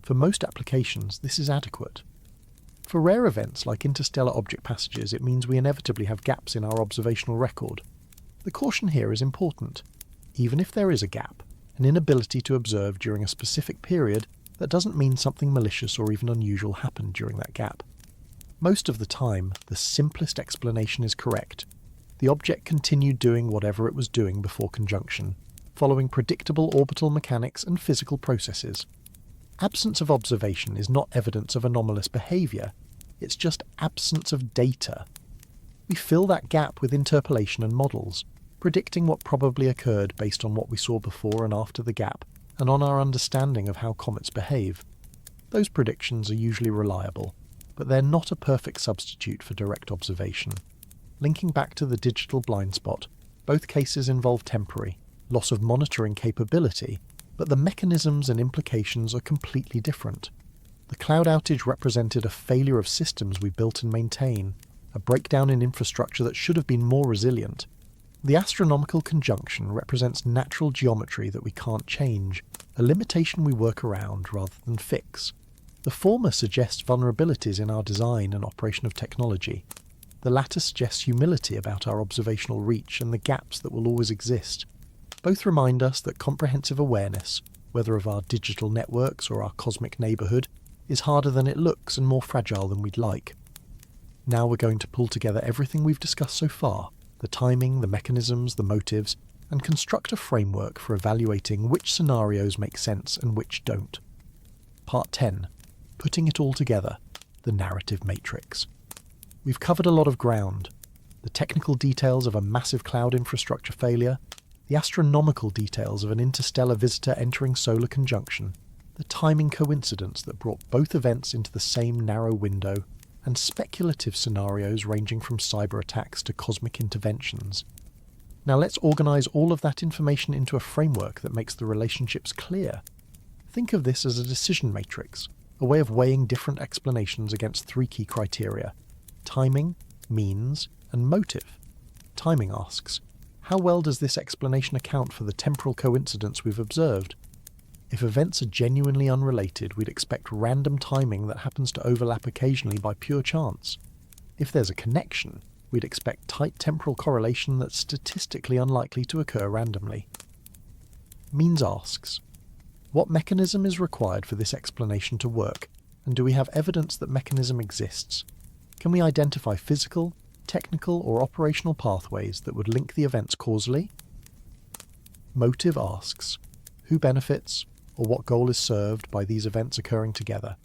For most applications, this is adequate. For rare events like interstellar object passages, it means we inevitably have gaps in our observational record. The caution here is important. Even if there is a gap, an inability to observe during a specific period, that doesn't mean something malicious or even unusual happened during that gap. Most of the time, the simplest explanation is correct. The object continued doing whatever it was doing before conjunction, following predictable orbital mechanics and physical processes. Absence of observation is not evidence of anomalous behaviour, it's just absence of data. We fill that gap with interpolation and models, predicting what probably occurred based on what we saw before and after the gap, and on our understanding of how comets behave. Those predictions are usually reliable, but they're not a perfect substitute for direct observation. Linking back to the digital blind spot, both cases involve temporary, loss of monitoring capability, but the mechanisms and implications are completely different. The cloud outage represented a failure of systems we built and maintain, a breakdown in infrastructure that should have been more resilient. The astronomical conjunction represents natural geometry that we can't change, a limitation we work around rather than fix. The former suggests vulnerabilities in our design and operation of technology. The latter suggests humility about our observational reach and the gaps that will always exist. Both remind us that comprehensive awareness, whether of our digital networks or our cosmic neighbourhood, is harder than it looks and more fragile than we'd like. Now we're going to pull together everything we've discussed so far, the timing, the mechanisms, the motives, and construct a framework for evaluating which scenarios make sense and which don't. Part 10. Putting it all together, the narrative matrix. We've covered a lot of ground. The technical details of a massive cloud infrastructure failure, the astronomical details of an interstellar visitor entering solar conjunction, the timing coincidence that brought both events into the same narrow window, and speculative scenarios ranging from cyber attacks to cosmic interventions. Now let's organise all of that information into a framework that makes the relationships clear. Think of this as a decision matrix, a way of weighing different explanations against three key criteria: timing, means, and motive. Timing asks, how well does this explanation account for the temporal coincidence we've observed? If events are genuinely unrelated, we'd expect random timing that happens to overlap occasionally by pure chance. If there's a connection, we'd expect tight temporal correlation that's statistically unlikely to occur randomly. Means asks, what mechanism is required for this explanation to work, and do we have evidence that mechanism exists? Can we identify physical, technical, or operational pathways that would link the events causally? Motive asks, who benefits, or what goal is served by these events occurring together?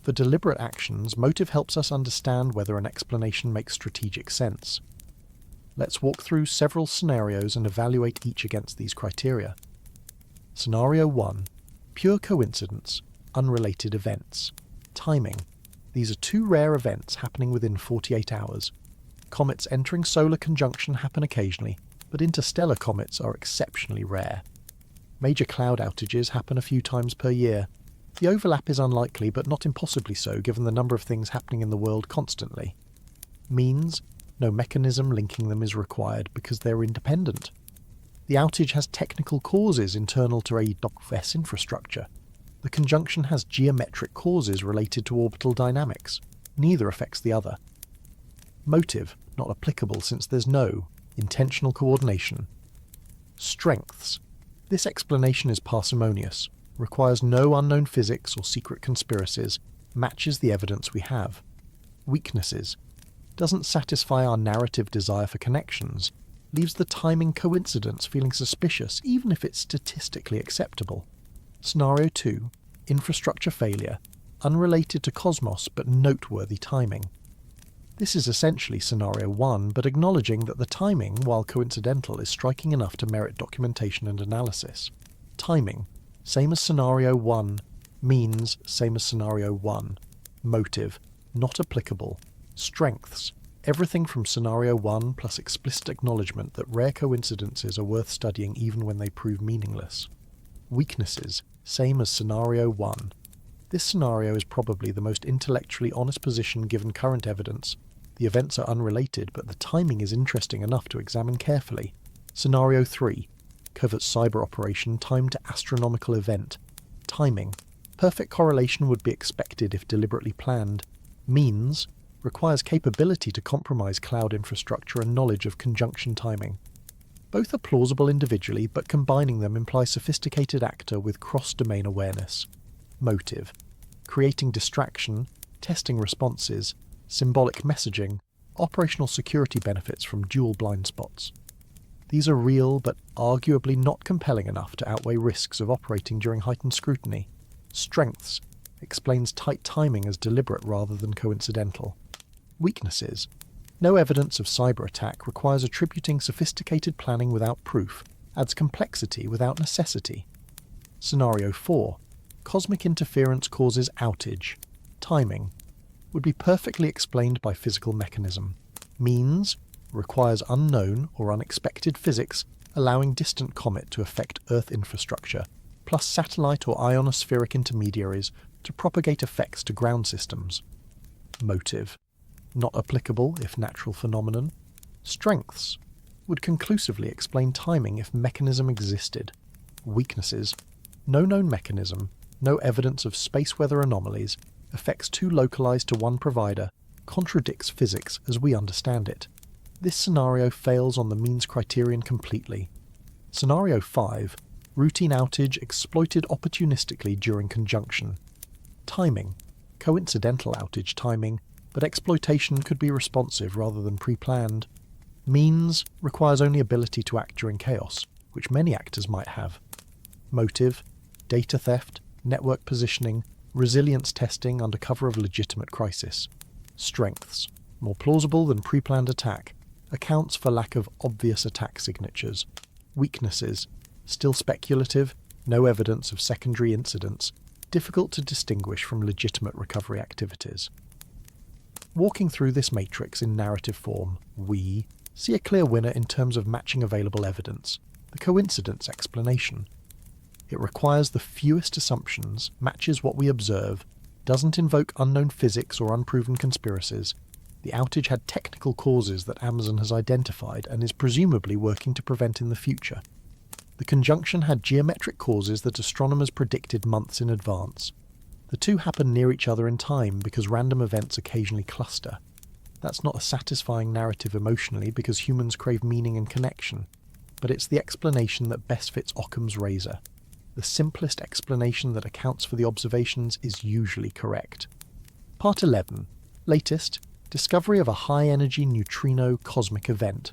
For deliberate actions, motive helps us understand whether an explanation makes strategic sense. Let's walk through several scenarios and evaluate each against these criteria. Scenario 1. Pure coincidence, unrelated events. Timing. These are two rare events happening within 48 hours. Comets entering solar conjunction happen occasionally, but interstellar comets are exceptionally rare. Major cloud outages happen a few times per year. The overlap is unlikely, but not impossibly so, given the number of things happening in the world constantly. Means no mechanism linking them is required because they're independent. The outage has technical causes internal to a documentaryforSleep infrastructure. The conjunction has geometric causes related to orbital dynamics. Neither affects the other. Motive not applicable since there's no intentional coordination. Strengths. This explanation is parsimonious, requires no unknown physics or secret conspiracies, matches the evidence we have. Weaknesses. Doesn't satisfy our narrative desire for connections, leaves the timing coincidence feeling suspicious even if it's statistically acceptable. Scenario 2. Infrastructure failure, unrelated to cosmos but noteworthy timing. This is essentially Scenario 1, but acknowledging that the timing, while coincidental, is striking enough to merit documentation and analysis. Timing, same as Scenario 1. Means, same as Scenario 1. Motive, not applicable. Strengths, everything from Scenario 1 plus explicit acknowledgement that rare coincidences are worth studying even when they prove meaningless. Weaknesses, same as Scenario 1. This scenario is probably the most intellectually honest position given current evidence. The events are unrelated, but the timing is interesting enough to examine carefully. Scenario 3. Covert cyber operation timed to astronomical event. Timing. Perfect correlation would be expected if deliberately planned. Means. Requires capability to compromise cloud infrastructure and knowledge of conjunction timing. Both are plausible individually, but combining them implies sophisticated actor with cross-domain awareness. Motive. Creating distraction, testing responses, symbolic messaging, operational security benefits from dual blind spots. These are real, but arguably not compelling enough to outweigh risks of operating during heightened scrutiny. Strengths. Explains tight timing as deliberate rather than coincidental. Weaknesses. No evidence of cyber attack, requires attributing sophisticated planning without proof, adds complexity without necessity. Scenario 4. Cosmic interference causes outage. Timing. Would be perfectly explained by physical mechanism. Means. Requires unknown or unexpected physics, allowing distant comet to affect Earth infrastructure, plus satellite or ionospheric intermediaries to propagate effects to ground systems. Motive. Not applicable if natural phenomenon. Strengths. Would conclusively explain timing if mechanism existed. Weaknesses. No known mechanism, no evidence of space weather anomalies, effects too localized to one provider, contradicts physics as we understand it. This scenario fails on the means criterion completely. Scenario 5. Routine outage exploited opportunistically during conjunction. Timing. Coincidental outage timing, but exploitation could be responsive rather than pre-planned. Means. Requires only ability to act during chaos, which many actors might have. Motive. Data theft, network positioning, resilience testing under cover of legitimate crisis. Strengths. More plausible than pre-planned attack. Accounts for lack of obvious attack signatures. Weaknesses. Still speculative, no evidence of secondary incidents, difficult to distinguish from legitimate recovery activities. Walking through this matrix in narrative form, we see a clear winner in terms of matching available evidence, the coincidence explanation. It requires the fewest assumptions, matches what we observe, doesn't invoke unknown physics or unproven conspiracies. The outage had technical causes that Amazon has identified and is presumably working to prevent in the future. The conjunction had geometric causes that astronomers predicted months in advance. The two happen near each other in time because random events occasionally cluster. That's not a satisfying narrative emotionally because humans crave meaning and connection, but it's the explanation that best fits Occam's razor. The simplest explanation that accounts for the observations is usually correct. Part 11. Latest. Discovery of a high-energy neutrino cosmic event.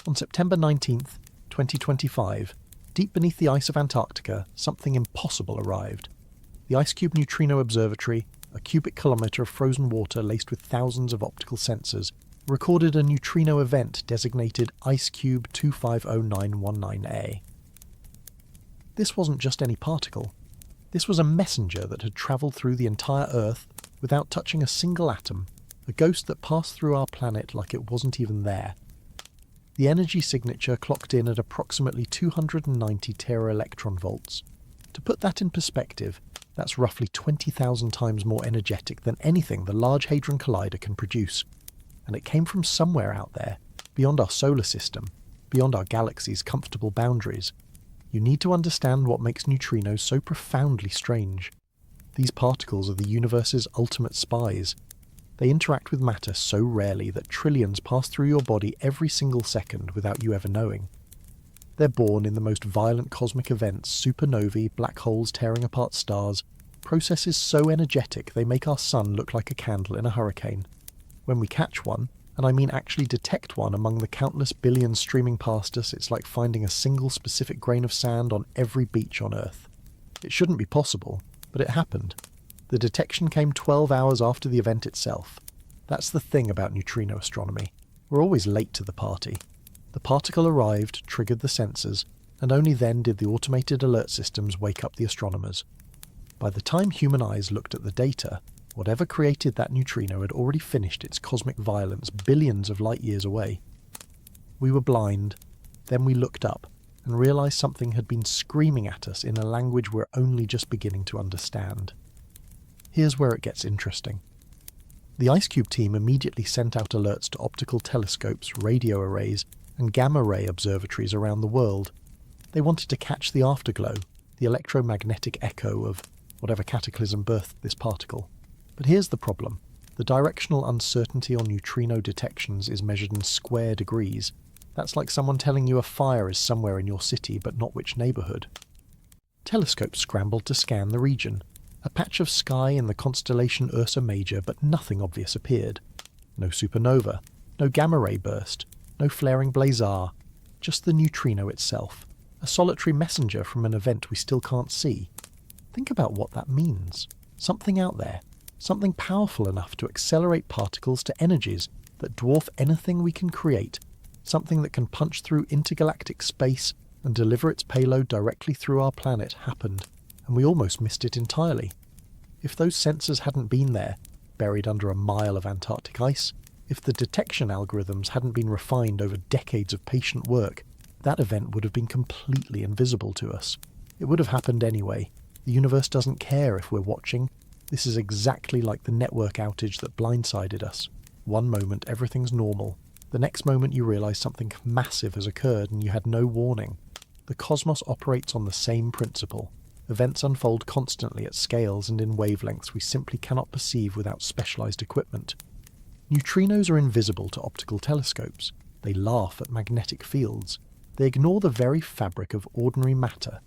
On September 19th, 2025, deep beneath the ice of Antarctica, something impossible arrived. The IceCube Neutrino Observatory, a cubic kilometre of frozen water laced with thousands of optical sensors, recorded a neutrino event designated IceCube 250919A. This wasn't just any particle. This was a messenger that had travelled through the entire Earth without touching a single atom, a ghost that passed through our planet like it wasn't even there. The energy signature clocked in at approximately 290 tera-electron volts. To put that in perspective, that's roughly 20,000 times more energetic than anything the Large Hadron Collider can produce. And it came from somewhere out there, beyond our solar system, beyond our galaxy's comfortable boundaries. You need to understand what makes neutrinos so profoundly strange. These particles are the universe's ultimate spies. They interact with matter so rarely that trillions pass through your body every single second without you ever knowing. They're born in the most violent cosmic events, supernovae, black holes tearing apart stars, processes so energetic they make our sun look like a candle in a hurricane. When we catch one, and I mean actually detect one among the countless billions streaming past us, it's like finding a single specific grain of sand on every beach on Earth. It shouldn't be possible, but it happened. The detection came 12 hours after the event itself. That's the thing about neutrino astronomy. We're always late to the party. The particle arrived, triggered the sensors, and only then did the automated alert systems wake up the astronomers. By the time human eyes looked at the data, whatever created that neutrino had already finished its cosmic violence billions of light years away. We were blind, then we looked up and realized something had been screaming at us in a language we're only just beginning to understand. Here's where it gets interesting. The IceCube team immediately sent out alerts to optical telescopes, radio arrays, and gamma-ray observatories around the world. They wanted to catch the afterglow, the electromagnetic echo of whatever cataclysm birthed this particle. But here's the problem. The directional uncertainty on neutrino detections is measured in square degrees. That's like someone telling you a fire is somewhere in your city but not which neighbourhood. Telescopes scrambled to scan the region. A patch of sky in the constellation Ursa Major, but nothing obvious appeared. No supernova, no gamma-ray burst, no flaring blazar, just the neutrino itself, a solitary messenger from an event we still can't see. Think about what that means. Something out there, something powerful enough to accelerate particles to energies that dwarf anything we can create, something that can punch through intergalactic space and deliver its payload directly through our planet happened, and we almost missed it entirely. If those sensors hadn't been there, buried under a mile of Antarctic ice, if the detection algorithms hadn't been refined over decades of patient work, that event would have been completely invisible to us. It would have happened anyway. The universe doesn't care if we're watching. This is exactly like the network outage that blindsided us. One moment everything's normal. The next moment you realise something massive has occurred and you had no warning. The cosmos operates on the same principle. Events unfold constantly at scales and in wavelengths we simply cannot perceive without specialised equipment. Neutrinos are invisible to optical telescopes. They laugh at magnetic fields. They ignore the very fabric of ordinary matter.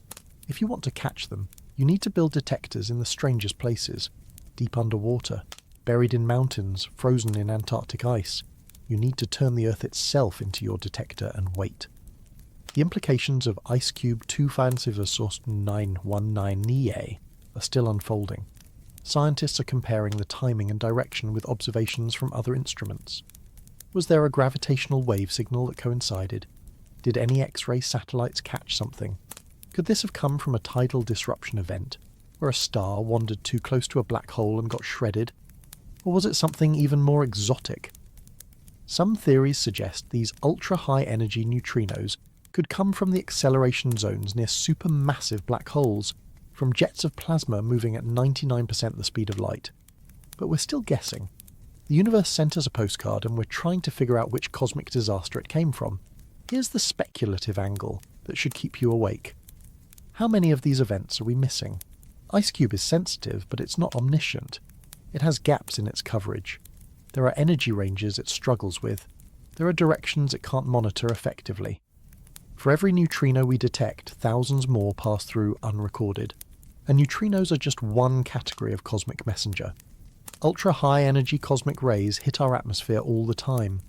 If you want to catch them, you need to build detectors in the strangest places. Deep underwater, buried in mountains, frozen in Antarctic ice. You need to turn the Earth itself into your detector and wait. The implications of IceCube 2.919 are still unfolding. Scientists are comparing the timing and direction with observations from other instruments. Was there a gravitational wave signal that coincided? Did any X-ray satellites catch something? Could this have come from a tidal disruption event, where a star wandered too close to a black hole and got shredded? Or was it something even more exotic? Some theories suggest these ultra-high energy neutrinos could come from the acceleration zones near supermassive black holes, from jets of plasma moving at 99% the speed of light. But we're still guessing. The universe sent us a postcard and we're trying to figure out which cosmic disaster it came from. Here's the speculative angle that should keep you awake. How many of these events are we missing? IceCube is sensitive, but it's not omniscient. It has gaps in its coverage. There are energy ranges it struggles with. There are directions it can't monitor effectively. For every neutrino we detect, thousands more pass through unrecorded. And neutrinos are just one category of cosmic messenger. Ultra-high energy cosmic rays hit our atmosphere all the time.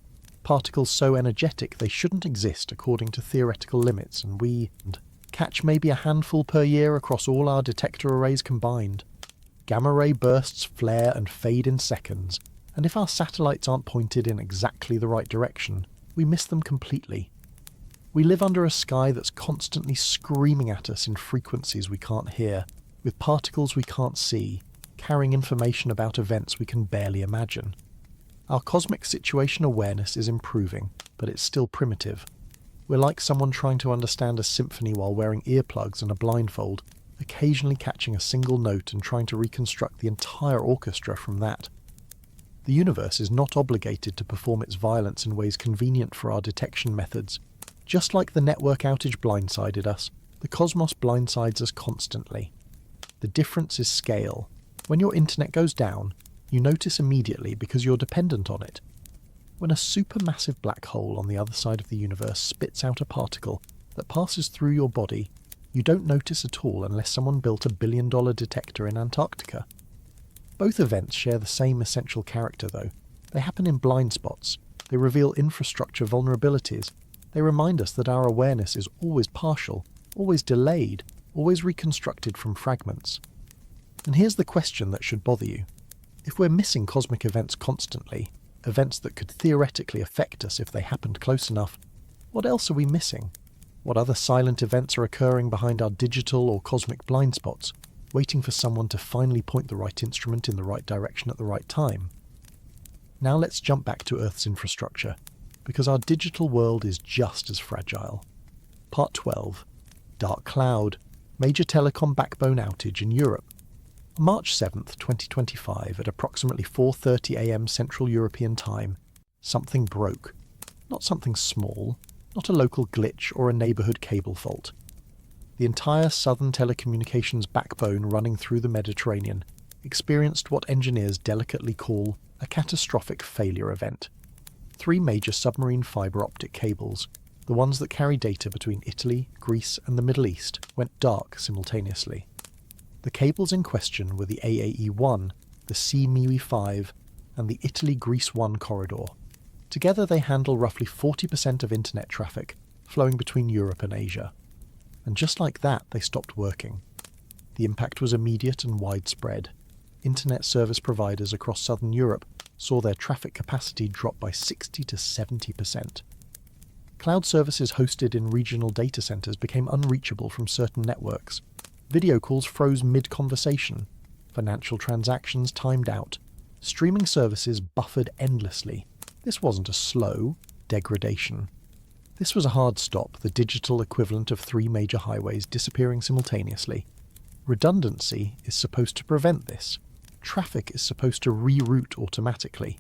Particles so energetic they shouldn't exist according to theoretical limits, and we catch maybe a handful per year across all our detector arrays combined. Gamma-ray bursts flare and fade in seconds, and if our satellites aren't pointed in exactly the right direction, we miss them completely. We live under a sky that's constantly screaming at us in frequencies we can't hear, with particles we can't see, carrying information about events we can barely imagine. Our cosmic situation awareness is improving, but it's still primitive. We're like someone trying to understand a symphony while wearing earplugs and a blindfold, occasionally catching a single note and trying to reconstruct the entire orchestra from that. The universe is not obligated to perform its violence in ways convenient for our detection methods. Just like the network outage blindsided us, the cosmos blindsides us constantly. The difference is scale. When your internet goes down, you notice immediately because you're dependent on it. When a supermassive black hole on the other side of the universe spits out a particle that passes through your body, you don't notice at all unless someone built a billion-dollar detector in Antarctica. Both events share the same essential character, though. They happen in blind spots. They reveal infrastructure vulnerabilities. They remind us that our awareness is always partial, always delayed, always reconstructed from fragments. And here's the question that should bother you. If we're missing cosmic events constantly, events that could theoretically affect us if they happened close enough, what else are we missing? What other silent events are occurring behind our digital or cosmic blind spots, waiting for someone to finally point the right instrument in the right direction at the right time? Now let's jump back to Earth's infrastructure, because our digital world is just as fragile. Part 12. Dark Cloud. Major telecom backbone outage in Europe. On March 7th, 2025, at approximately 4:30 a.m. Central European Time, something broke. Not something small, not a local glitch or a neighbourhood cable fault. The entire southern telecommunications backbone running through the Mediterranean experienced what engineers delicately call a catastrophic failure event. 3 major submarine fibre optic cables, the ones that carry data between Italy, Greece and the Middle East, went dark simultaneously. The cables in question were the AAE-1, the CMIWI-5 and the Italy-Greece-1 corridor. Together they handle roughly 40% of internet traffic flowing between Europe and Asia. And just like that, they stopped working. The impact was immediate and widespread. Internet service providers across southern Europe saw their traffic capacity drop by 60 to 70%. Cloud services hosted in regional data centers became unreachable from certain networks. Video calls froze mid-conversation. Financial transactions timed out. Streaming services buffered endlessly. This wasn't a slow degradation. This was a hard stop, the digital equivalent of 3 major highways disappearing simultaneously. Redundancy is supposed to prevent this. Traffic is supposed to reroute automatically.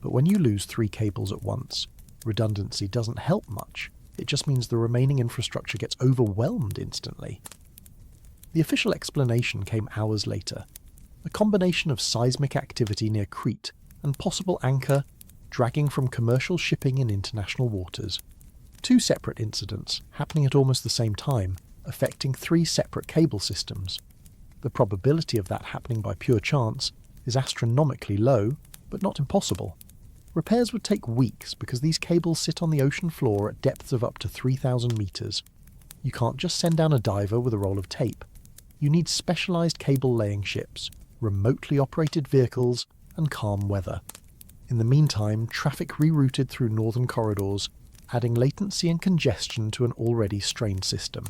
But when you lose 3 cables at once, redundancy doesn't help much. It just means the remaining infrastructure gets overwhelmed instantly. The official explanation came hours later. A combination of seismic activity near Crete and possible anchor dragging from commercial shipping in international waters. 2 separate incidents, happening at almost the same time, affecting 3 separate cable systems. The probability of that happening by pure chance is astronomically low, but not impossible. Repairs would take weeks because these cables sit on the ocean floor at depths of up to 3,000 meters. You can't just send down a diver with a roll of tape. You need specialized cable-laying ships, remotely operated vehicles, and calm weather. In the meantime, traffic rerouted through northern corridors, adding latency and congestion to an already strained system.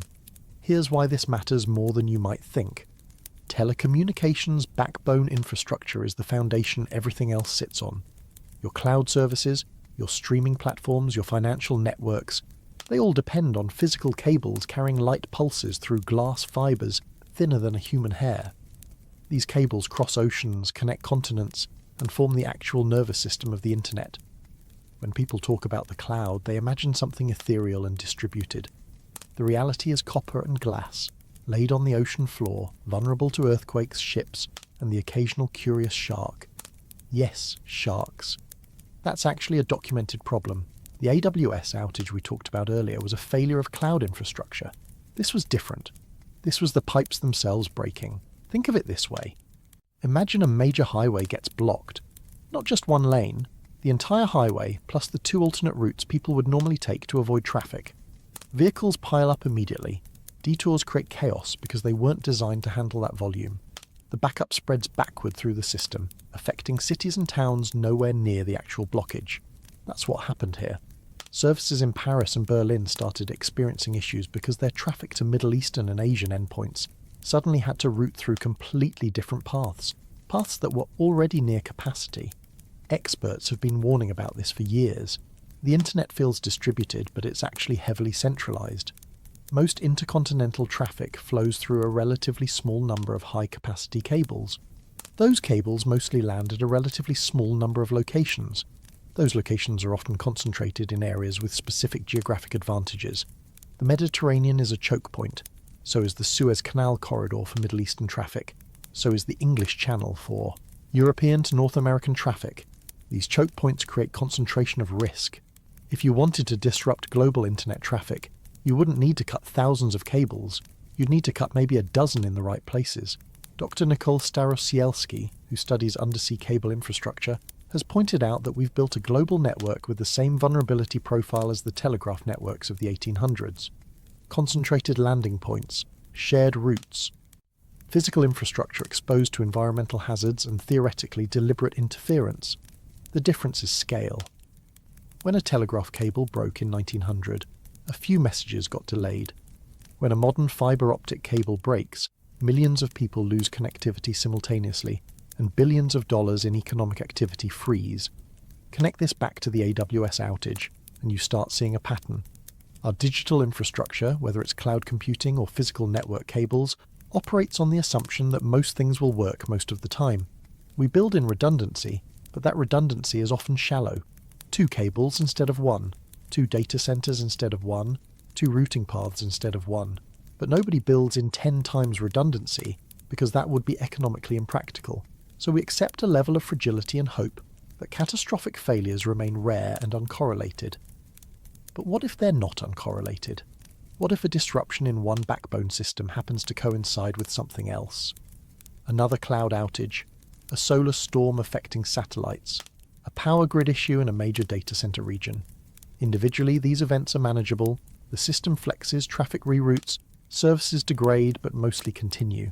Here's why this matters more than you might think. Telecommunications backbone infrastructure is the foundation everything else sits on. Your cloud services, your streaming platforms, your financial networks, they all depend on physical cables carrying light pulses through glass fibers thinner than a human hair. These cables cross oceans, connect continents, and form the actual nervous system of the internet. When people talk about the cloud, they imagine something ethereal and distributed. The reality is copper and glass, laid on the ocean floor, vulnerable to earthquakes, ships, and the occasional curious shark. Yes, sharks. That's actually a documented problem. The AWS outage we talked about earlier was a failure of cloud infrastructure. This was different. This was the pipes themselves breaking. Think of it this way. Imagine a major highway gets blocked. Not just one lane, the entire highway plus the 2 alternate routes people would normally take to avoid traffic. Vehicles pile up immediately. Detours create chaos because they weren't designed to handle that volume. The backup spreads backward through the system, affecting cities and towns nowhere near the actual blockage. That's what happened here. Services in Paris and Berlin started experiencing issues because their traffic to Middle Eastern and Asian endpoints suddenly had to route through completely different paths that were already near capacity. Experts have been warning about this for years. The internet feels distributed, but it's actually heavily centralized. Most intercontinental traffic flows through a relatively small number of high-capacity cables. Those cables mostly land at a relatively small number of locations. Those locations are often concentrated in areas with specific geographic advantages. The Mediterranean is a choke point. So is the Suez Canal corridor for Middle Eastern traffic. So is the English Channel for European to North American traffic. These choke points create concentration of risk. If you wanted to disrupt global internet traffic, you wouldn't need to cut thousands of cables. You'd need to cut maybe a dozen in the right places. Dr. Nicole Starosielski, who studies undersea cable infrastructure, has pointed out that we've built a global network with the same vulnerability profile as the telegraph networks of the 1800s. Concentrated landing points, shared routes, physical infrastructure exposed to environmental hazards and theoretically deliberate interference. The difference is scale. When a telegraph cable broke in 1900, a few messages got delayed. When a modern fibre optic cable breaks, millions of people lose connectivity simultaneously, and billions of dollars in economic activity freeze. Connect this back to the AWS outage, and you start seeing a pattern. Our digital infrastructure, whether it's cloud computing or physical network cables, operates on the assumption that most things will work most of the time. We build in redundancy, but that redundancy is often shallow. 2 cables instead of 1, 2 data centers instead of 1, 2 routing paths instead of 1. But nobody builds in 10 times redundancy, because that would be economically impractical. So we accept a level of fragility and hope that catastrophic failures remain rare and uncorrelated. But what if they're not uncorrelated? What if a disruption in one backbone system happens to coincide with something else? Another cloud outage, a solar storm affecting satellites, a power grid issue in a major data center region. Individually, these events are manageable, the system flexes, traffic reroutes, services degrade but mostly continue.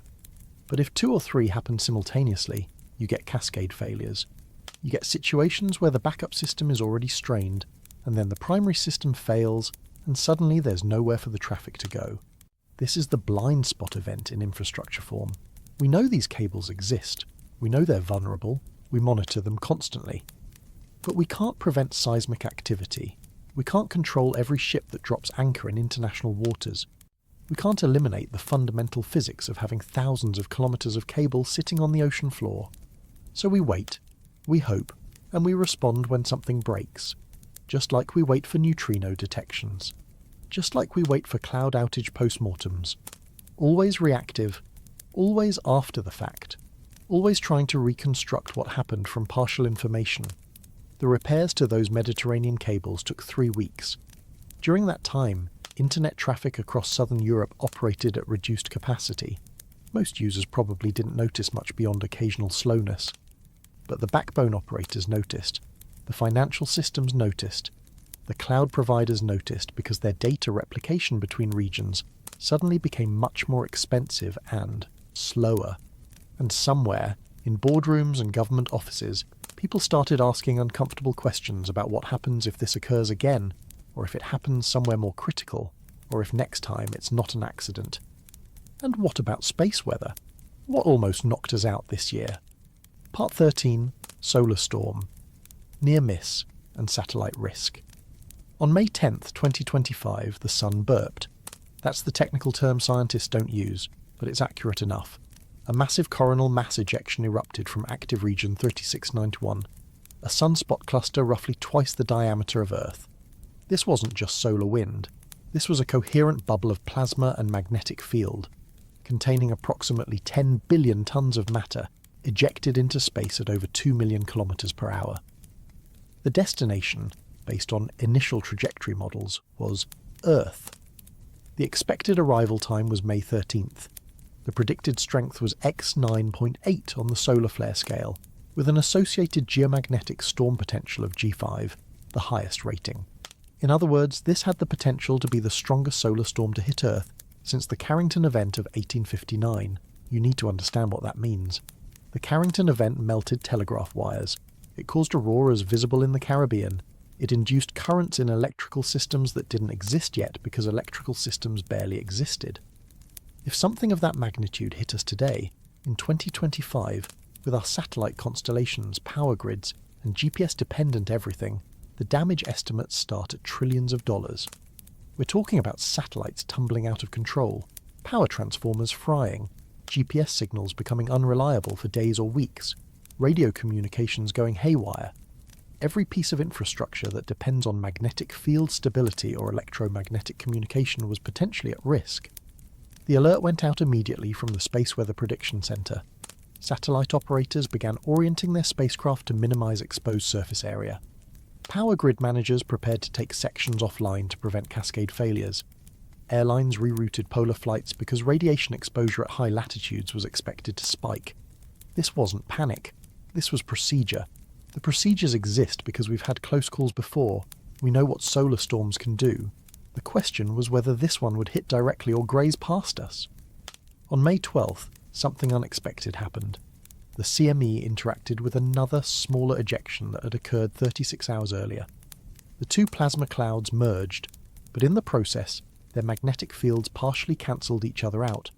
But if 2 or 3 happen simultaneously, you get cascade failures. You get situations where the backup system is already strained, and then the primary system fails, and suddenly there's nowhere for the traffic to go. This is the blind spot event in infrastructure form. We know these cables exist. We know they're vulnerable. We monitor them constantly. But we can't prevent seismic activity. We can't control every ship that drops anchor in international waters. We can't eliminate the fundamental physics of having thousands of kilometers of cable sitting on the ocean floor. So we wait, we hope, and we respond when something breaks. Just like we wait for neutrino detections. Just like we wait for cloud outage postmortems. Always reactive, always after the fact. Always trying to reconstruct what happened from partial information. The repairs to those Mediterranean cables took 3 weeks. During that time, internet traffic across southern Europe operated at reduced capacity. Most users probably didn't notice much beyond occasional slowness. But the backbone operators noticed. The financial systems noticed. The cloud providers noticed because their data replication between regions suddenly became much more expensive and slower. And somewhere, in boardrooms and government offices, people started asking uncomfortable questions about what happens if this occurs again, or if it happens somewhere more critical, or if next time it's not an accident. And what about space weather? What almost knocked us out this year? Part 13, Solar Storm, Near Miss and Satellite Risk. On May 10th, 2025, the sun burped. That's the technical term scientists don't use, but it's accurate enough. A massive coronal mass ejection erupted from active region 3691, a sunspot cluster roughly twice the diameter of Earth. This wasn't just solar wind. This was a coherent bubble of plasma and magnetic field, containing approximately 10 billion tons of matter ejected into space at over 2 million kilometers per hour. The destination, based on initial trajectory models, was Earth. The expected arrival time was May 13th. The predicted strength was X9.8 on the solar flare scale, with an associated geomagnetic storm potential of G5, the highest rating. In other words, this had the potential to be the strongest solar storm to hit Earth since the Carrington event of 1859. You need to understand what that means. The Carrington event melted telegraph wires. It caused auroras visible in the Caribbean. It induced currents in electrical systems that didn't exist yet because electrical systems barely existed. If something of that magnitude hit us today, in 2025, with our satellite constellations, power grids, and GPS-dependent everything, the damage estimates start at trillions of dollars. We're talking about satellites tumbling out of control, power transformers frying, GPS signals becoming unreliable for days or weeks, radio communications going haywire. Every piece of infrastructure that depends on magnetic field stability or electromagnetic communication was potentially at risk. The alert went out immediately from the Space Weather Prediction Center. Satellite operators began orienting their spacecraft to minimize exposed surface area. Power grid managers prepared to take sections offline to prevent cascade failures. Airlines rerouted polar flights because radiation exposure at high latitudes was expected to spike. This wasn't panic. This was procedure. The procedures exist because we've had close calls before. We know what solar storms can do. The question was whether this one would hit directly or graze past us. On May 12th, something unexpected happened. The CME interacted with another smaller ejection that had occurred 36 hours earlier. The two plasma clouds merged, but in the process, their magnetic fields partially cancelled each other out.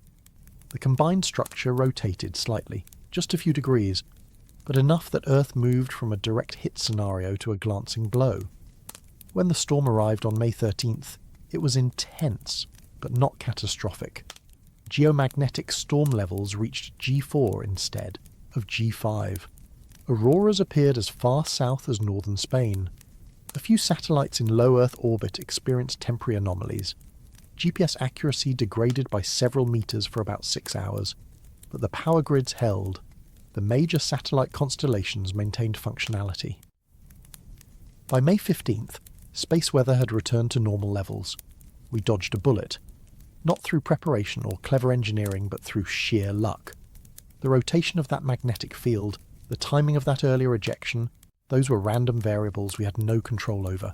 The combined structure rotated slightly, just a few degrees, but enough that Earth moved from a direct hit scenario to a glancing blow. When the storm arrived on May 13th, it was intense, but not catastrophic. Geomagnetic storm levels reached G4 instead of G5. Auroras appeared as far south as northern Spain. A few satellites in low Earth orbit experienced temporary anomalies. GPS accuracy degraded by several meters for about 6 hours, but the power grids held. The major satellite constellations maintained functionality. By May 15th, space weather had returned to normal levels. We dodged a bullet, not through preparation or clever engineering, but through sheer luck. The rotation of that magnetic field, the timing of that earlier ejection, those were random variables we had no control over.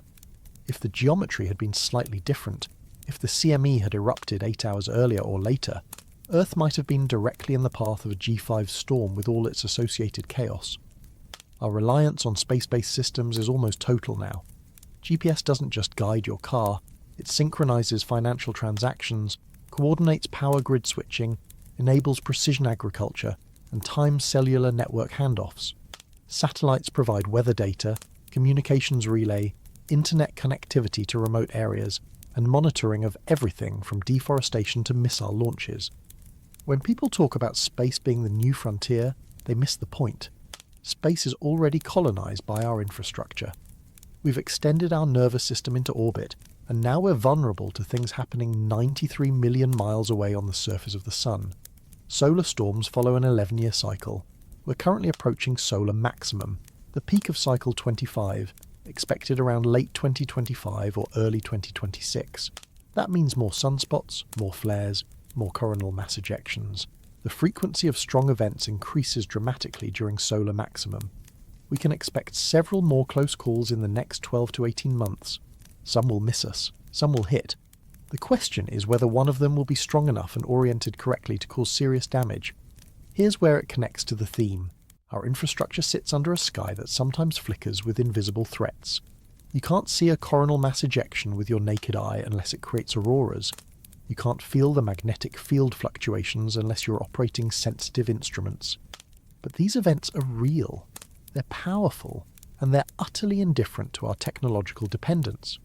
If the geometry had been slightly different, if the CME had erupted 8 hours earlier or later, Earth might have been directly in the path of a G5 storm with all its associated chaos. Our reliance on space-based systems is almost total now. GPS doesn't just guide your car, it synchronizes financial transactions, coordinates power grid switching, enables precision agriculture, and times cellular network handoffs. Satellites provide weather data, communications relay, internet connectivity to remote areas, and monitoring of everything from deforestation to missile launches. When people talk about space being the new frontier, they miss the point. Space is already colonized by our infrastructure. We've extended our nervous system into orbit, and now we're vulnerable to things happening 93 million miles away on the surface of the Sun. Solar storms follow an 11-year cycle. We're currently approaching solar maximum, the peak of cycle 25, expected around late 2025 or early 2026. That means more sunspots, more flares, more coronal mass ejections. The frequency of strong events increases dramatically during solar maximum. We can expect several more close calls in the next 12 to 18 months. Some will miss us, some will hit. The question is whether one of them will be strong enough and oriented correctly to cause serious damage. Here's where it connects to the theme. Our infrastructure sits under a sky that sometimes flickers with invisible threats. You can't see a coronal mass ejection with your naked eye unless it creates auroras. You can't feel the magnetic field fluctuations unless you're operating sensitive instruments. But these events are real. They're powerful, and they're utterly indifferent to our technological dependence.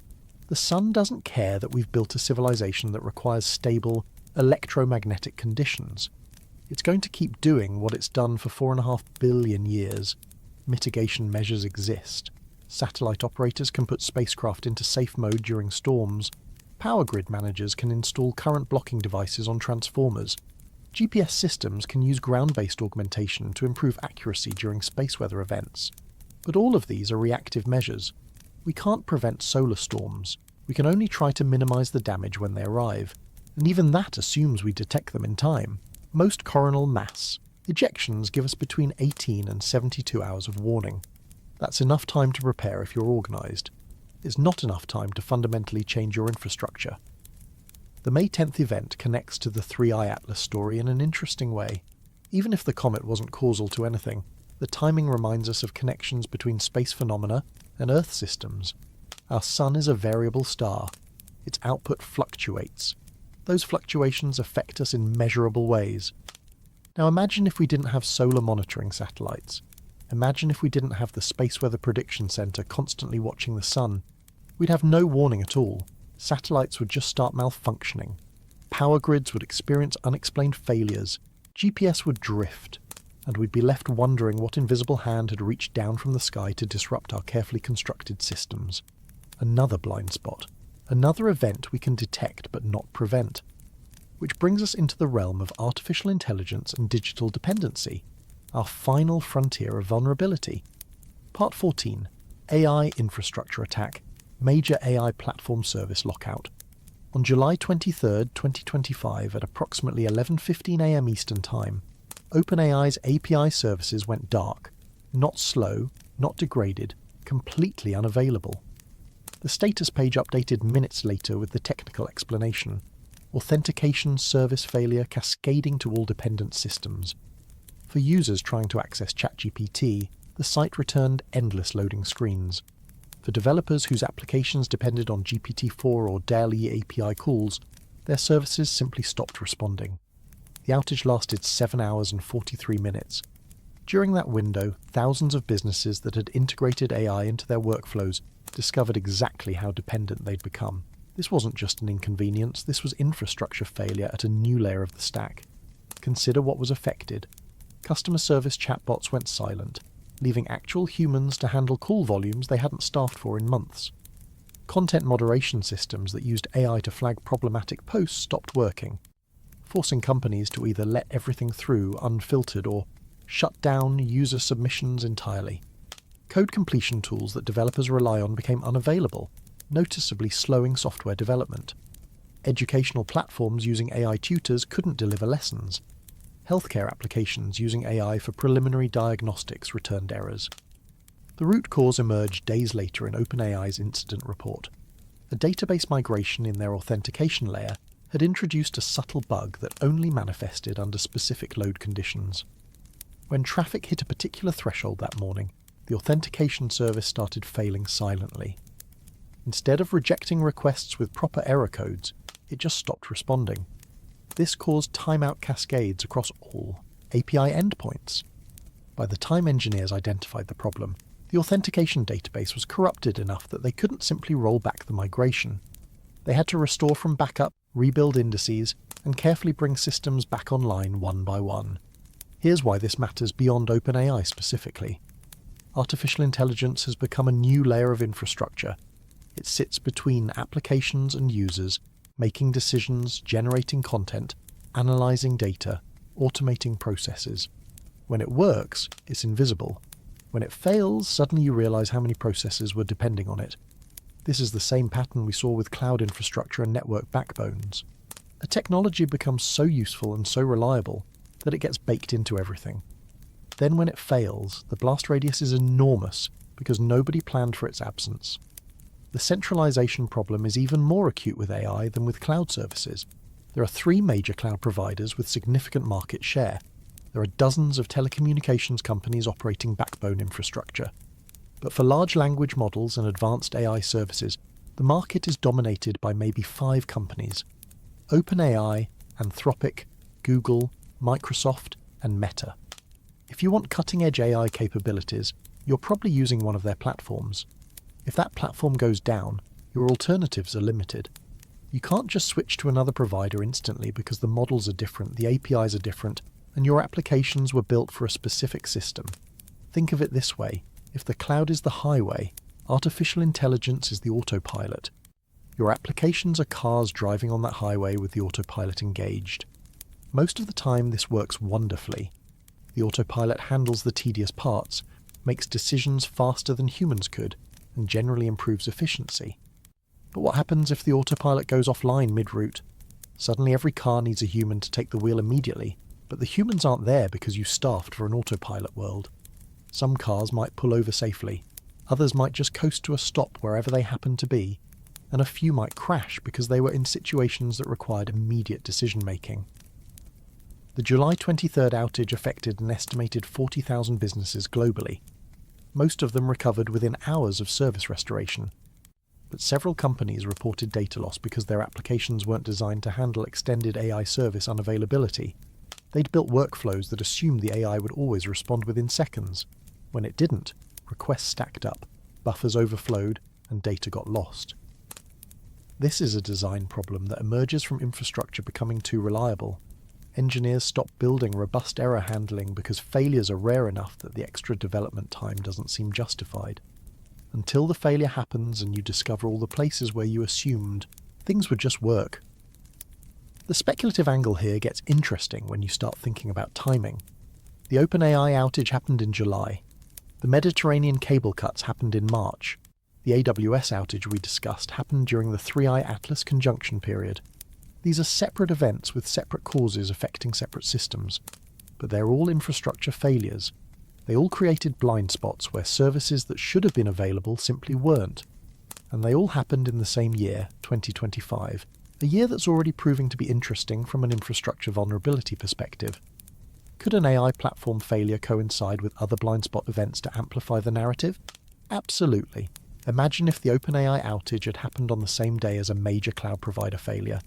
The Sun doesn't care that we've built a civilization that requires stable, electromagnetic conditions. It's going to keep doing what it's done for 4.5 billion years. Mitigation measures exist. Satellite operators can put spacecraft into safe mode during storms. Power grid managers can install current blocking devices on transformers. GPS systems can use ground-based augmentation to improve accuracy during space weather events. But all of these are reactive measures. We can't prevent solar storms. We can only try to minimize the damage when they arrive. And even that assumes we detect them in time. Most coronal mass ejections give us between 18 and 72 hours of warning. That's enough time to prepare if you're organized. It's not enough time to fundamentally change your infrastructure. The May 10th event connects to the 3I-ATLAS story in an interesting way. Even if the comet wasn't causal to anything, the timing reminds us of connections between space phenomena and Earth systems. Our Sun is a variable star. Its output fluctuates. Those fluctuations affect us in measurable ways. Now imagine if we didn't have solar monitoring satellites. Imagine if we didn't have the Space Weather Prediction Center constantly watching the sun. We'd have no warning at all. Satellites would just start malfunctioning. Power grids would experience unexplained failures. GPS would drift. And we'd be left wondering what invisible hand had reached down from the sky to disrupt our carefully constructed systems. Another blind spot. Another event we can detect but not prevent. Which brings us into the realm of artificial intelligence and digital dependency, our final frontier of vulnerability. Part 14. AI Infrastructure Attack. Major AI Platform Service Lockout. On July 23, 2025, at approximately 11:15 a.m. Eastern Time, OpenAI's API services went dark. Not slow, not degraded, completely unavailable. The status page updated minutes later with the technical explanation. Authentication service failure cascading to all dependent systems. For users trying to access ChatGPT, the site returned endless loading screens. For developers whose applications depended on GPT-4 or DALL-E API calls, their services simply stopped responding. The outage lasted 7 hours and 43 minutes. During that window, thousands of businesses that had integrated AI into their workflows discovered exactly how dependent they'd become. This wasn't just an inconvenience, this was infrastructure failure at a new layer of the stack. Consider what was affected. Customer service chatbots went silent, leaving actual humans to handle call volumes they hadn't staffed for in months. Content moderation systems that used AI to flag problematic posts stopped working, forcing companies to either let everything through unfiltered or shut down user submissions entirely. Code completion tools that developers rely on became unavailable, noticeably slowing software development. Educational platforms using AI tutors couldn't deliver lessons. Healthcare applications using AI for preliminary diagnostics returned errors. The root cause emerged days later in OpenAI's incident report. A database migration in their authentication layer had introduced a subtle bug that only manifested under specific load conditions. When traffic hit a particular threshold that morning, the authentication service started failing silently. Instead of rejecting requests with proper error codes, it just stopped responding. This caused timeout cascades across all API endpoints. By the time engineers identified the problem, the authentication database was corrupted enough that they couldn't simply roll back the migration. They had to restore from backup, rebuild indices, and carefully bring systems back online one by one. Here's why this matters beyond OpenAI specifically. Artificial intelligence has become a new layer of infrastructure. It sits between applications and users, making decisions, generating content, analyzing data, automating processes. When it works, it's invisible. When it fails, suddenly you realize how many processes were depending on it. This is the same pattern we saw with cloud infrastructure and network backbones. A technology becomes so useful and so reliable that it gets baked into everything. Then when it fails, the blast radius is enormous because nobody planned for its absence. The centralization problem is even more acute with AI than with cloud services. There are 3 major cloud providers with significant market share. There are dozens of telecommunications companies operating backbone infrastructure. But for large language models and advanced AI services, the market is dominated by maybe 5 companies: OpenAI, Anthropic, Google, Microsoft, and Meta. If you want cutting-edge AI capabilities, you're probably using one of their platforms. If that platform goes down, your alternatives are limited. You can't just switch to another provider instantly because the models are different, the APIs are different, and your applications were built for a specific system. Think of it this way: if the cloud is the highway, artificial intelligence is the autopilot. Your applications are cars driving on that highway with the autopilot engaged. Most of the time this works wonderfully. The autopilot handles the tedious parts, makes decisions faster than humans could, and generally improves efficiency. But what happens if the autopilot goes offline mid-route? Suddenly every car needs a human to take the wheel immediately, but the humans aren't there because you staffed for an autopilot world. Some cars might pull over safely, others might just coast to a stop wherever they happen to be, and a few might crash because they were in situations that required immediate decision-making. The July 23rd outage affected an estimated 40,000 businesses globally. Most of them recovered within hours of service restoration. But several companies reported data loss because their applications weren't designed to handle extended AI service unavailability. They'd built workflows that assumed the AI would always respond within seconds. When it didn't, requests stacked up, buffers overflowed, and data got lost. This is a design problem that emerges from infrastructure becoming too reliable. Engineers stop building robust error handling because failures are rare enough that the extra development time doesn't seem justified. Until the failure happens and you discover all the places where you assumed things would just work. The speculative angle here gets interesting when you start thinking about timing. The OpenAI outage happened in July. The Mediterranean cable cuts happened in March. The AWS outage we discussed happened during the 3I-ATLAS conjunction period. These are separate events with separate causes affecting separate systems, but they're all infrastructure failures. They all created blind spots where services that should have been available simply weren't. And they all happened in the same year, 2025, a year that's already proving to be interesting from an infrastructure vulnerability perspective. Could an AI platform failure coincide with other blind spot events to amplify the narrative? Absolutely. Imagine if the OpenAI outage had happened on the same day as a major cloud provider failure,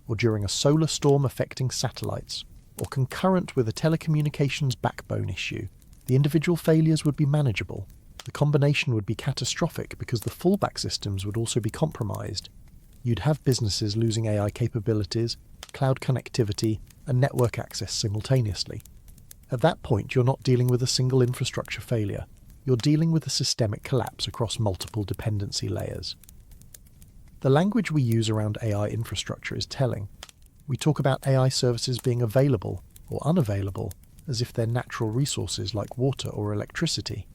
or during a solar storm affecting satellites, or concurrent with a telecommunications backbone issue. The individual failures would be manageable. The combination would be catastrophic because the fallback systems would also be compromised. You'd have businesses losing AI capabilities, cloud connectivity, and network access simultaneously. At that point, you're not dealing with a single infrastructure failure. You're dealing with a systemic collapse across multiple dependency layers. The language we use around AI infrastructure is telling. We talk about AI services being available or unavailable as if they're natural resources like water or electricity.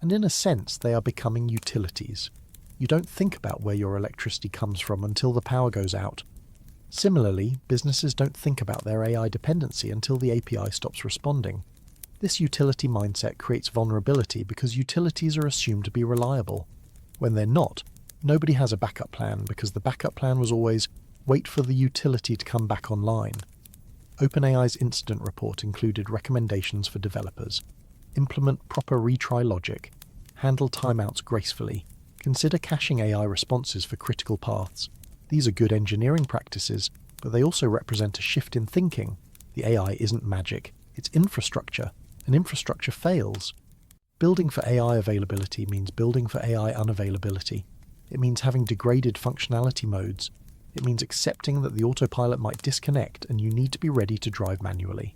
And in a sense, they are becoming utilities. You don't think about where your electricity comes from until the power goes out. Similarly, businesses don't think about their AI dependency until the API stops responding. This utility mindset creates vulnerability because utilities are assumed to be reliable. When they're not, nobody has a backup plan because the backup plan was always wait for the utility to come back online. OpenAI's incident report included recommendations for developers. Implement proper retry logic. Handle timeouts gracefully. Consider caching AI responses for critical paths. These are good engineering practices, but they also represent a shift in thinking. The AI isn't magic, it's infrastructure, and infrastructure fails. Building for AI availability means building for AI unavailability. It means having degraded functionality modes. It means accepting that the autopilot might disconnect and you need to be ready to drive manually.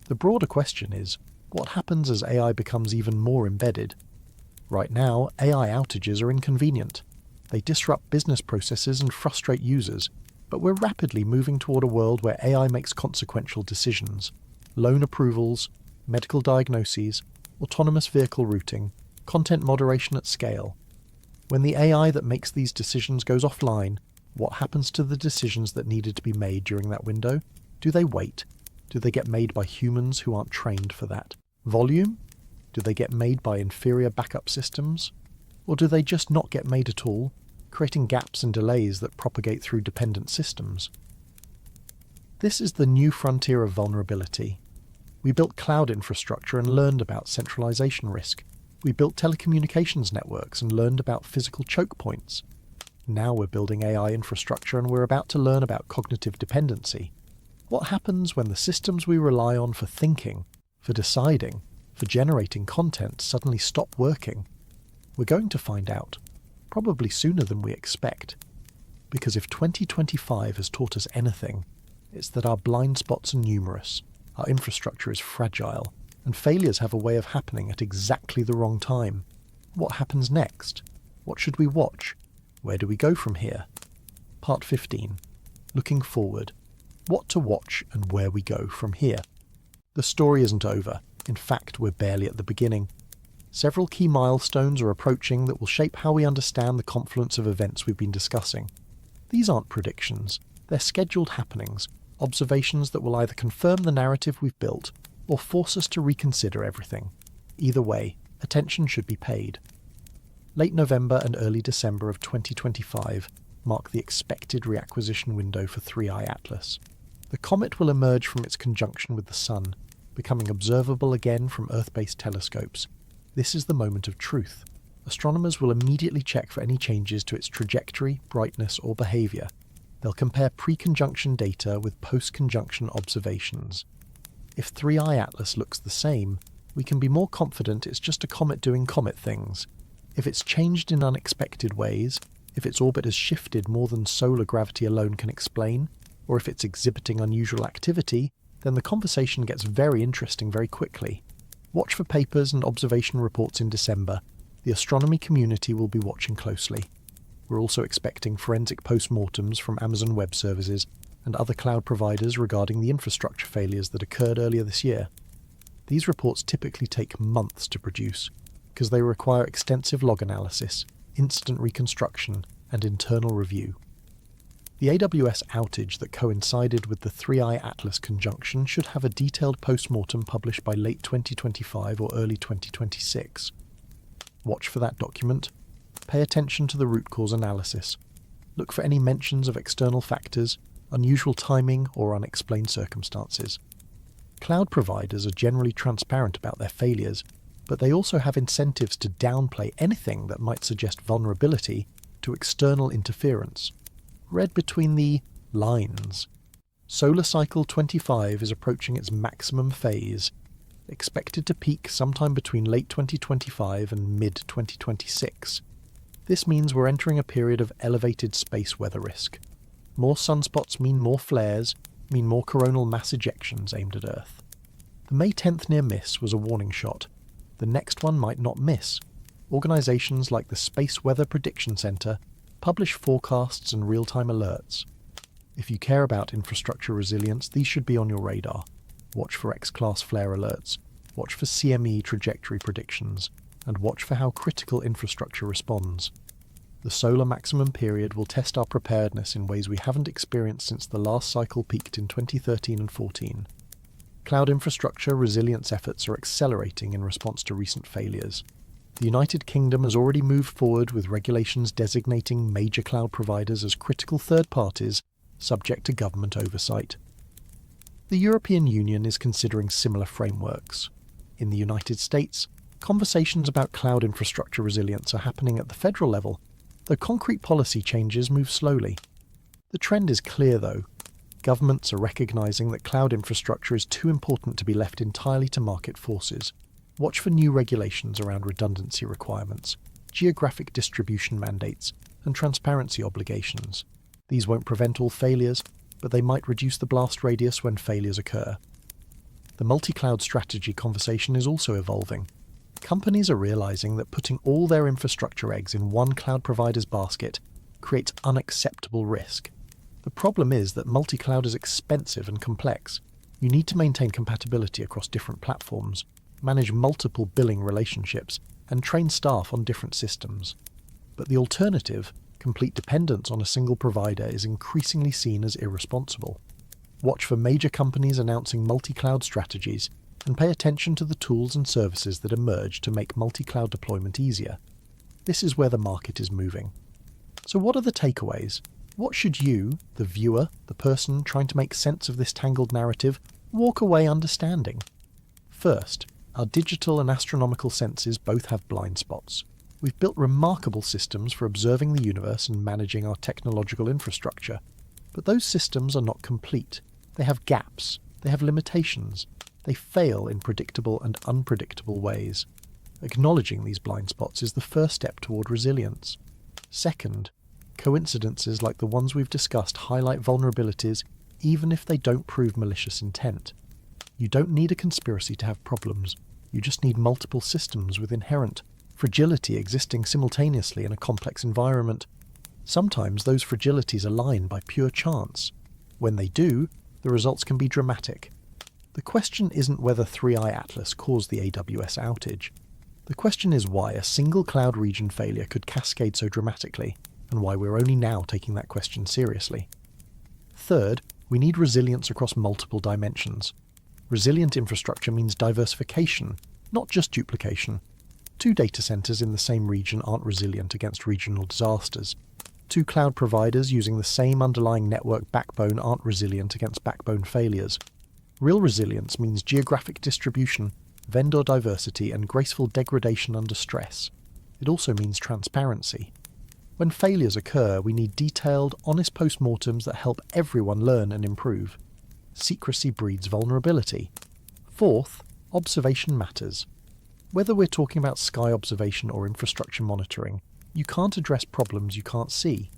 The broader question is, what happens as AI becomes even more embedded? Right now, AI outages are inconvenient. They disrupt business processes and frustrate users, but we're rapidly moving toward a world where AI makes consequential decisions. Loan approvals, medical diagnoses, autonomous vehicle routing, content moderation at scale. When the AI that makes these decisions goes offline, what happens to the decisions that needed to be made during that window? Do they wait? Do they get made by humans who aren't trained for that? Volume? Do they get made by inferior backup systems? Or do they just not get made at all, creating gaps and delays that propagate through dependent systems? This is the new frontier of vulnerability. We built cloud infrastructure and learned about centralization risk. We built telecommunications networks and learned about physical choke points. Now we're building AI infrastructure and we're about to learn about cognitive dependency. What happens when the systems we rely on for thinking, for deciding, for generating content suddenly stop working? We're going to find out, probably sooner than we expect. Because if 2025 has taught us anything, it's that our blind spots are numerous, our infrastructure is fragile, and failures have a way of happening at exactly the wrong time. What happens next? What should we watch? Where do we go from here? Part 15. Looking forward. What to watch and where we go from here. The story isn't over. In fact, we're barely at the beginning. Several key milestones are approaching that will shape how we understand the confluence of events we've been discussing. These aren't predictions. They're scheduled happenings, observations that will either confirm the narrative we've built or force us to reconsider everything. Either way, attention should be paid. Late November and early December of 2025 mark the expected reacquisition window for 3I-ATLAS. The comet will emerge from its conjunction with the Sun, becoming observable again from Earth-based telescopes. This is the moment of truth. Astronomers will immediately check for any changes to its trajectory, brightness, or behaviour. They'll compare pre-conjunction data with post-conjunction observations. If 3I-ATLAS looks the same, we can be more confident it's just a comet doing comet things. If it's changed in unexpected ways, if its orbit has shifted more than solar gravity alone can explain, or if it's exhibiting unusual activity, then the conversation gets very interesting very quickly. Watch for papers and observation reports in December. The astronomy community will be watching closely. We're also expecting forensic post-mortems from Amazon Web Services and other cloud providers regarding the infrastructure failures that occurred earlier this year. These reports typically take months to produce, because they require extensive log analysis, incident reconstruction, and internal review. The AWS outage that coincided with the 3I-ATLAS conjunction should have a detailed post-mortem published by late 2025 or early 2026. Watch for that document. Pay attention to the root cause analysis. Look for any mentions of external factors, unusual timing, or unexplained circumstances. Cloud providers are generally transparent about their failures, but they also have incentives to downplay anything that might suggest vulnerability to external interference. Read between the lines. Solar cycle 25 is approaching its maximum phase, expected to peak sometime between late 2025 and mid-2026. This means we're entering a period of elevated space weather risk. More sunspots mean more flares, mean more coronal mass ejections aimed at Earth. The May 10th near miss was a warning shot. The next one might not miss. Organisations like the Space Weather Prediction Centre publish forecasts and real-time alerts. If you care about infrastructure resilience, these should be on your radar. Watch for X-class flare alerts, watch for CME trajectory predictions, and watch for how critical infrastructure responds. The solar maximum period will test our preparedness in ways we haven't experienced since the last cycle peaked in 2013 and 14. Cloud infrastructure resilience efforts are accelerating in response to recent failures. The United Kingdom has already moved forward with regulations designating major cloud providers as critical third parties subject to government oversight. The European Union is considering similar frameworks. In the United States, conversations about cloud infrastructure resilience are happening at the federal level, though concrete policy changes move slowly. The trend is clear, though. Governments are recognizing that cloud infrastructure is too important to be left entirely to market forces. Watch for new regulations around redundancy requirements, geographic distribution mandates, and transparency obligations. These won't prevent all failures, but they might reduce the blast radius when failures occur. The multi-cloud strategy conversation is also evolving. Companies are realizing that putting all their infrastructure eggs in one cloud provider's basket creates unacceptable risk. The problem is that multi-cloud is expensive and complex. You need to maintain compatibility across different platforms, manage multiple billing relationships, and train staff on different systems. But the alternative, complete dependence on a single provider, is increasingly seen as irresponsible. Watch for major companies announcing multi-cloud strategies, and pay attention to the tools and services that emerge to make multi-cloud deployment easier. This is where the market is moving. So what are the takeaways? What should you, the viewer, the person trying to make sense of this tangled narrative, walk away understanding? First, our digital and astronomical senses both have blind spots. We've built remarkable systems for observing the universe and managing our technological infrastructure. But those systems are not complete. They have gaps. They have limitations. They fail in predictable and unpredictable ways. Acknowledging these blind spots is the first step toward resilience. Second, coincidences like the ones we've discussed highlight vulnerabilities even if they don't prove malicious intent. You don't need a conspiracy to have problems. You just need multiple systems with inherent fragility existing simultaneously in a complex environment. Sometimes those fragilities align by pure chance. When they do, the results can be dramatic. The question isn't whether 3I-ATLAS caused the AWS outage. The question is why a single cloud region failure could cascade so dramatically, and why we're only now taking that question seriously. Third, we need resilience across multiple dimensions. Resilient infrastructure means diversification, not just duplication. 2 data centers in the same region aren't resilient against regional disasters. 2 cloud providers using the same underlying network backbone aren't resilient against backbone failures. Real resilience means geographic distribution, vendor diversity, and graceful degradation under stress. It also means transparency. When failures occur, we need detailed, honest postmortems that help everyone learn and improve. Secrecy breeds vulnerability. Fourth, Observation matters. Whether we're talking about sky observation or infrastructure monitoring, you can't address problems you can't see.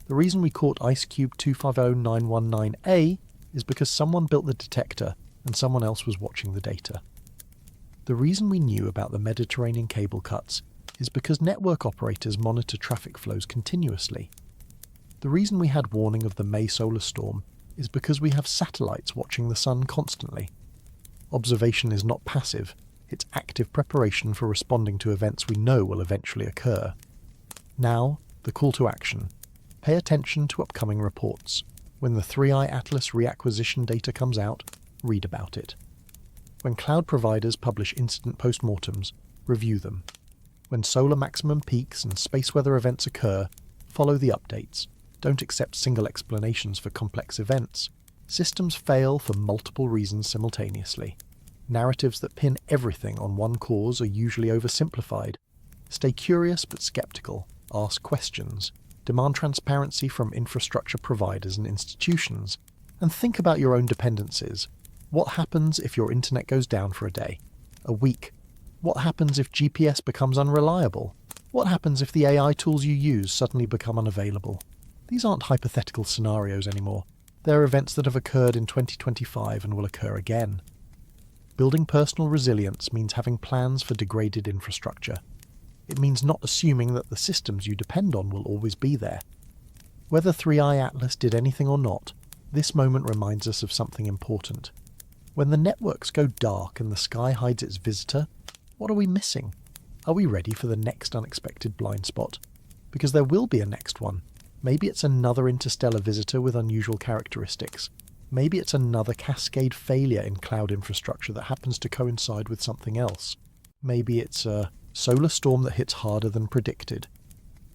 The reason we caught IceCube 250919A is because someone built the detector and someone else was watching the data. The reason we knew about the Mediterranean cable cuts is because network operators monitor traffic flows continuously. The reason we had warning of the May solar storm is because we have satellites watching the sun constantly. Observation is not passive, it's active preparation for responding to events we know will eventually occur. Now, the call to action. Pay attention to upcoming reports. When the 3I-ATLAS reacquisition data comes out, read about it. When cloud providers publish incident postmortems, review them. When solar maximum peaks and space weather events occur, follow the updates. Don't accept single explanations for complex events. Systems fail for multiple reasons simultaneously. Narratives that pin everything on one cause are usually oversimplified. Stay curious but skeptical. Ask questions. Demand transparency from infrastructure providers and institutions. And think about your own dependencies. What happens if your internet goes down for a day? A week? What happens if GPS becomes unreliable? What happens if the AI tools you use suddenly become unavailable? These aren't hypothetical scenarios anymore. They're events that have occurred in 2025 and will occur again. Building personal resilience means having plans for degraded infrastructure. It means not assuming that the systems you depend on will always be there. Whether 3I-ATLAS did anything or not, this moment reminds us of something important. When the networks go dark and the sky hides its visitor, what are we missing? Are we ready for the next unexpected blind spot? Because there will be a next one. Maybe it's another interstellar visitor with unusual characteristics. Maybe it's another cascade failure in cloud infrastructure that happens to coincide with something else. Maybe it's a solar storm that hits harder than predicted.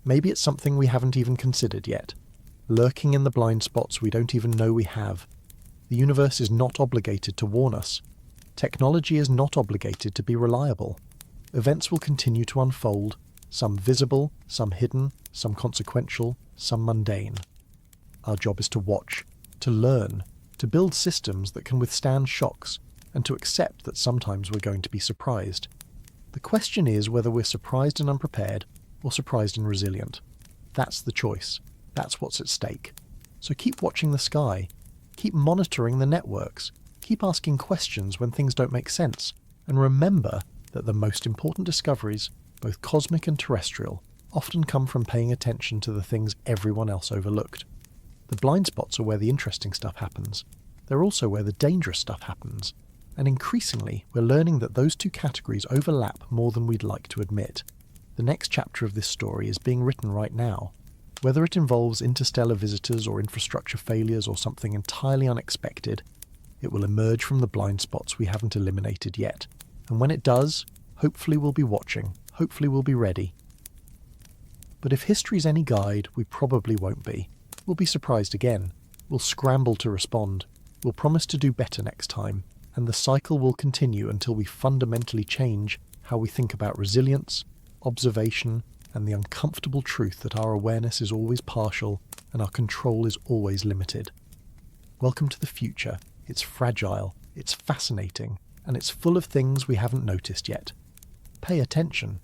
Maybe it's something we haven't even considered yet, lurking in the blind spots we don't even know we have. The universe is not obligated to warn us. Technology is not obligated to be reliable. Events will continue to unfold, some visible, some hidden, some consequential, some mundane. Our job is to watch, to learn, to build systems that can withstand shocks, and to accept that sometimes we're going to be surprised. The question is whether we're surprised and unprepared, or surprised and resilient. That's the choice. That's what's at stake. So keep watching the sky. Keep monitoring the networks. Keep asking questions when things don't make sense. And remember that the most important discoveries, both cosmic and terrestrial, often come from paying attention to the things everyone else overlooked. The blind spots are where the interesting stuff happens. They're also where the dangerous stuff happens. And increasingly, we're learning that those two categories overlap more than we'd like to admit. The next chapter of this story is being written right now. Whether it involves interstellar visitors or infrastructure failures or something entirely unexpected, it will emerge from the blind spots we haven't eliminated yet. And when it does, hopefully we'll be watching, hopefully we'll be ready. But if history's any guide, we probably won't be. We'll be surprised again. We'll scramble to respond. We'll promise to do better next time. And the cycle will continue until we fundamentally change how we think about resilience, observation, and the uncomfortable truth that our awareness is always partial and our control is always limited. Welcome to the future. It's fragile, it's fascinating, and it's full of things we haven't noticed yet. Pay attention.